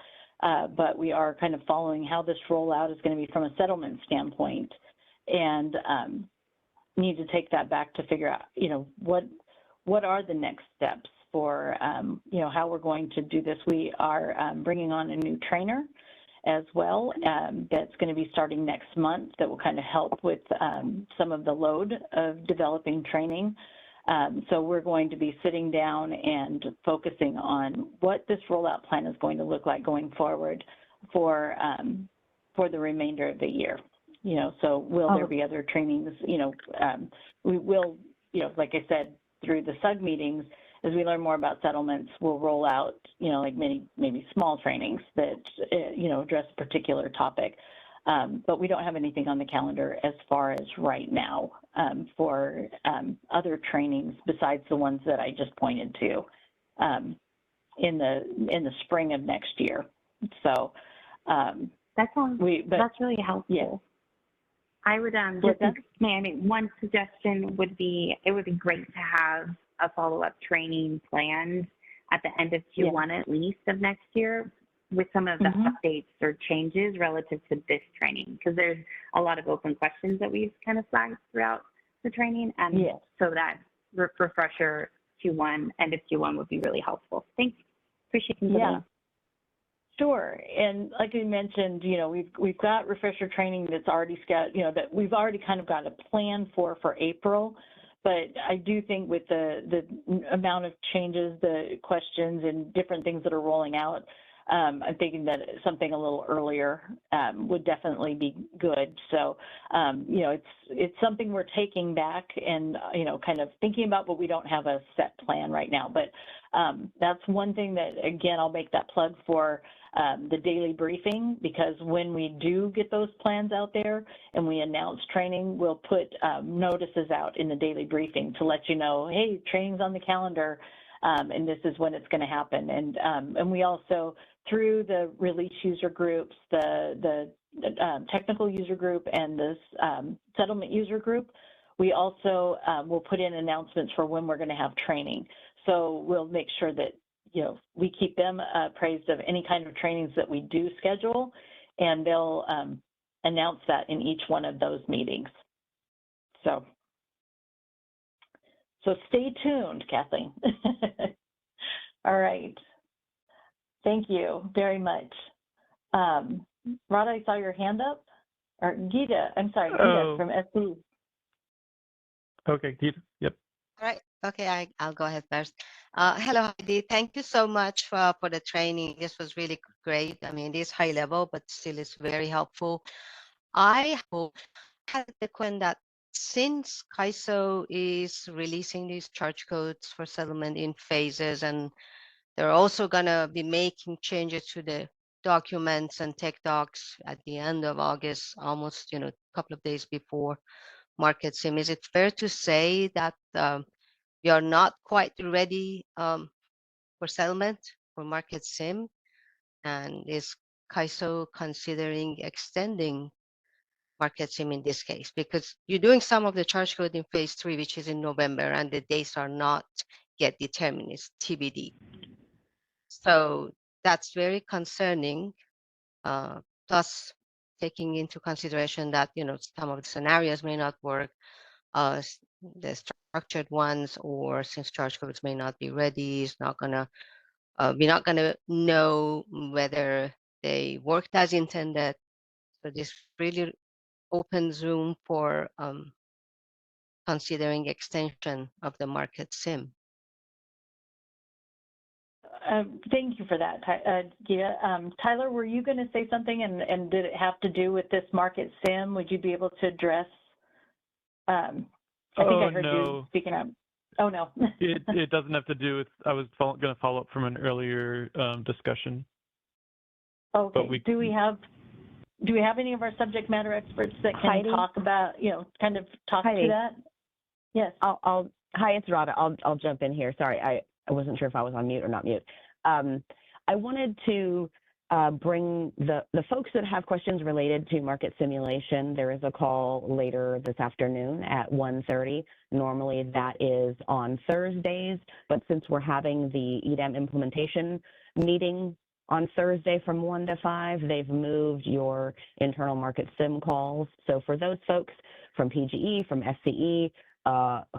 but we are kind of following how this rollout is going to be from a settlement standpoint, and need to take that back to figure out, you know, what are the next steps for, you know, how we're going to do this. We are bringing on a new trainer as well, that's going to be starting next month, that will kind of help with some of the load of developing training. So we're going to be sitting down and focusing on what this rollout plan is going to look like going forward for the remainder of the year. You know, so will there be other trainings? You know, we will, you know, like I said, through the SUG meetings, as we learn more about settlements, we'll roll out, you know, like maybe small trainings that, you know, address a particular topic. But we don't have anything on the calendar as far as right now for other trainings besides the ones that I just pointed to in the spring of next year. So that's really helpful. Yeah. I would one suggestion would be, it would be great to have a follow-up training planned at the end of Q1 at least of next year, with some of the updates or changes relative to this training, because there's a lot of open questions that we've kind of flagged throughout the training, and so that refresher Q1, end of Q1 would be really helpful. Thanks. Appreciate you. Yeah. Sure, and like we mentioned, you know, we've got refresher training that's already scheduled, you know, that we've already kind of got a plan for April. But I do think with the amount of changes, the questions, and different things that are rolling out, I'm thinking that something a little earlier would definitely be good. So, you know, it's something we're taking back and, you know, kind of thinking about, but we don't have a set plan right now. But that's one thing that, again, I'll make that plug for the daily briefing, because when we do get those plans out there and we announce training, we'll put notices out in the daily briefing to let you know, hey, training's on the calendar, and this is when it's going to happen. And we also, through the release user groups, the technical user group and this settlement user group, we also will put in announcements for when we're going to have training. So we'll make sure that, you know, we keep them appraised of any kind of trainings that we do schedule, and they'll announce that in each one of those meetings. So stay tuned, Kathleen. All right. Thank you very much. Radha, I saw your hand up. Or Geeta, I'm sorry, Geeta from SC. Okay, Geeta, yep. All right. Okay, I'll go ahead first. Hello, Heidi. Thank you so much for the training. This was really great. I mean, it is high level, but still it's very helpful. I had the question that since CAISO is releasing these charge codes for settlement in phases, and they're also going to be making changes to the documents and tech docs at the end of August, almost, you know, a couple of days before market sim, is it fair to say that we are not quite ready for settlement for market sim? And is CAISO considering extending market sim in this case? Because you're doing some of the charge code in phase 3, which is in November, and the dates are not yet determined. It's TBD. So that's very concerning. Plus, taking into consideration that, you know, some of the scenarios may not work, the structured ones, or since charge codes may not be ready, it's not gonna, we're not gonna know whether they worked as intended. So this really opens room for considering extension of the market sim. Thank you for that, Geeta. Tyler, were you going to say something, and did it have to do with this market sim? Would you be able to address? I think I heard you speaking up. Oh, no. It doesn't have to do with, I was going to follow up from an earlier discussion. Okay. Do we have any of our subject matter experts that can talk about, you know, kind of talk to that? Yes. Hi, it's Radha. I'll jump in here. Sorry, I wasn't sure if I was on mute or not mute. I wanted to bring the folks that have questions related to market simulation. There is a call later this afternoon at 1:30. Normally that is on Thursdays, but since we're having the EDAM implementation meeting on Thursday from 1 to 5, they've moved your internal market sim calls. So for those folks from PGE, from SCE,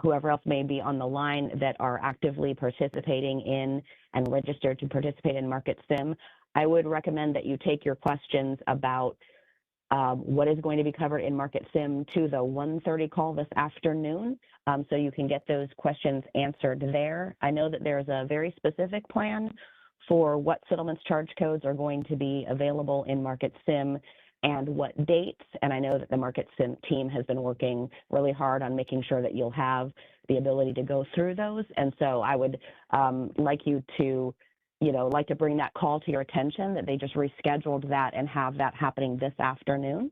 whoever else may be on the line that are actively participating in and registered to participate in market sim, I would recommend that you take your questions about what is going to be covered in market sim to the 1:30 call this afternoon, so you can get those questions answered there. I know that there's a very specific plan for what settlements charge codes are going to be available in market sim and what dates, and I know that the market sim team has been working really hard on making sure that you'll have the ability to go through those. And so I would like you to like to bring that call to your attention, that they just rescheduled that and have that happening this afternoon.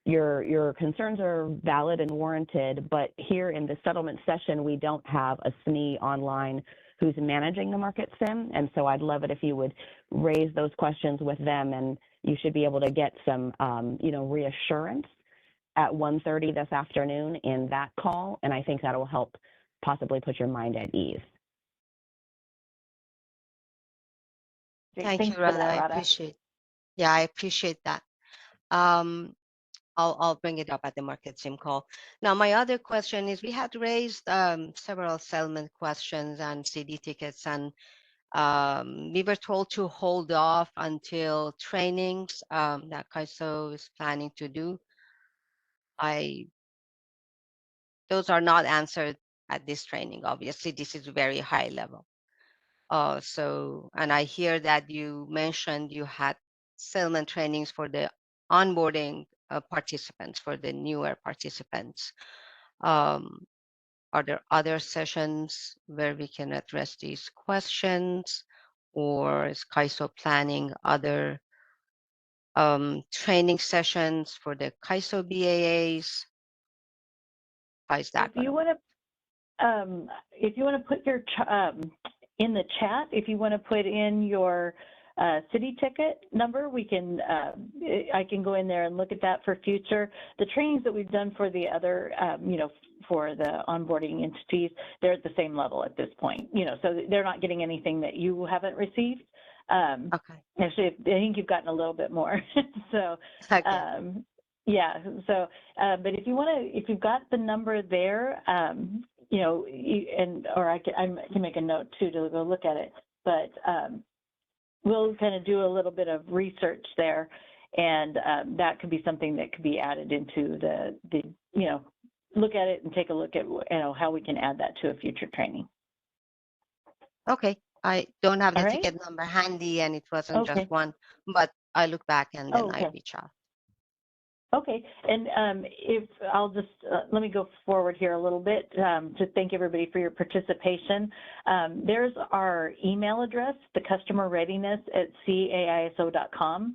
Your concerns are valid and warranted, but here in the settlement session, we don't have a SME online who's managing the market sim. And so I'd love it if you would raise those questions with them, and you should be able to get some, reassurance at 1:30 this afternoon in that call. And I think that will help possibly put your mind at ease. Thank you, Radha. I appreciate. Yeah, I appreciate that. I'll bring it up at the market sim call. Now, my other question is, we had raised several settlement questions and CD tickets, and we were told to hold off until trainings that CAISO is planning to do. Those are not answered at this training. Obviously, this is very high level. And I hear that you mentioned you had settlement trainings for the onboarding participants, for the newer participants. Are there other sessions where we can address these questions, or is CAISO planning other training sessions for the CAISO BAAs? How is that? If you want to put your in the chat, if you want to put in your city ticket number, we can I can go in there and look at that for future. The trainings that we've done for the other for the onboarding entities, they're at the same level at this point, so they're not getting anything that you haven't received. Okay. Actually, I think you've gotten a little bit more. So okay. yeah, so but if you've got the number there, or I can make a note too to go look at it, but we'll kind of do a little bit of research there, and that could be something that could be added into the look at it and take a look at how we can add that to a future training. Okay, I don't have the All right. ticket number handy, and it wasn't Okay. just one, but I look back and then Okay. I reach out. Okay, and if I'll just let me go forward here a little bit to thank everybody for your participation. There's our email address, thecustomerreadiness@caiso.com.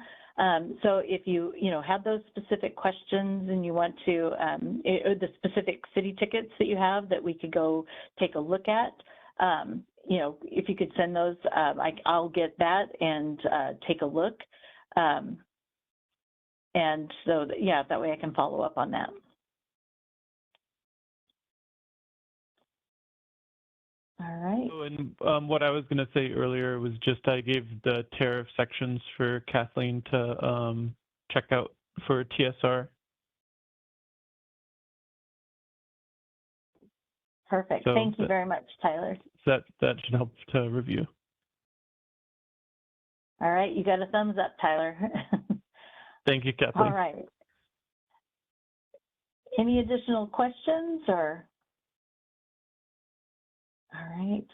So if you have those specific questions and you want to the specific city tickets that you have that we could go take a look at, if you could send those, I'll get that and take a look. And so, yeah, that way I can follow up on that. All right. Oh, and what I was going to say earlier was just I gave the tariff sections for Kathleen to check out for TSR. Perfect. So thank you very much, Tyler. That should help to review. All right, you got a thumbs up, Tyler. Thank you, Kathleen. All right. Any additional questions or? All right.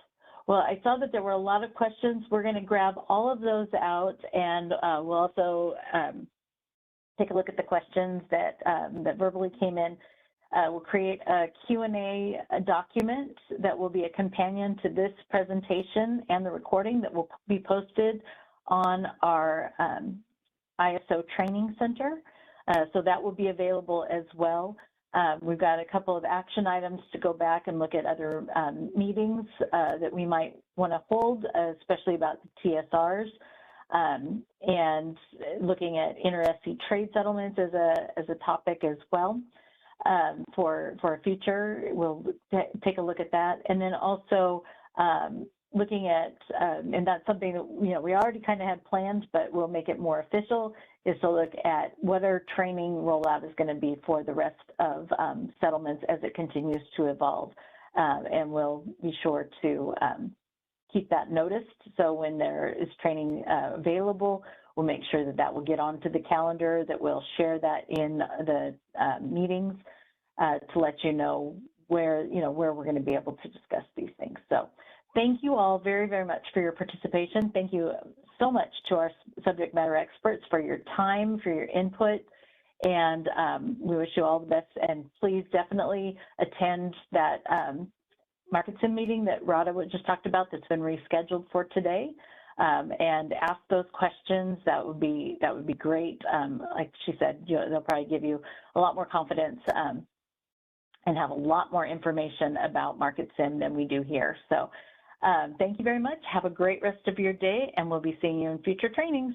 Well, I saw that there were a lot of questions. We're going to grab all of those out, and we'll also take a look at the questions that that verbally came in. We'll create a Q&A document that will be a companion to this presentation and the recording that will be posted on our ISO Training Center. So that will be available as well. We've got a couple of action items to go back and look at other meetings that we might want to hold, especially about the TSRs. and looking at inter-SC trade settlements as a topic as well. For a future, we'll take a look at that. And then also looking at, and that's something that, we already kind of had planned, but we'll make it more official, is to look at what our training rollout is going to be for the rest of settlements as it continues to evolve. And we'll be sure to keep that noticed. So when there is training available, we'll make sure that that will get onto the calendar, that we'll share that in the meetings to let you know where we're going to be able to discuss these things. So thank you all very, very much for your participation. Thank you so much to our subject matter experts for your time, for your input, and we wish you all the best. And please definitely attend that Market Sim meeting that Radha just talked about that's been rescheduled for today. And ask those questions. That would be great. Like she said, they'll probably give you a lot more confidence and have a lot more information about Market Sim than we do here. So thank you very much. Have a great rest of your day, and we'll be seeing you in future trainings.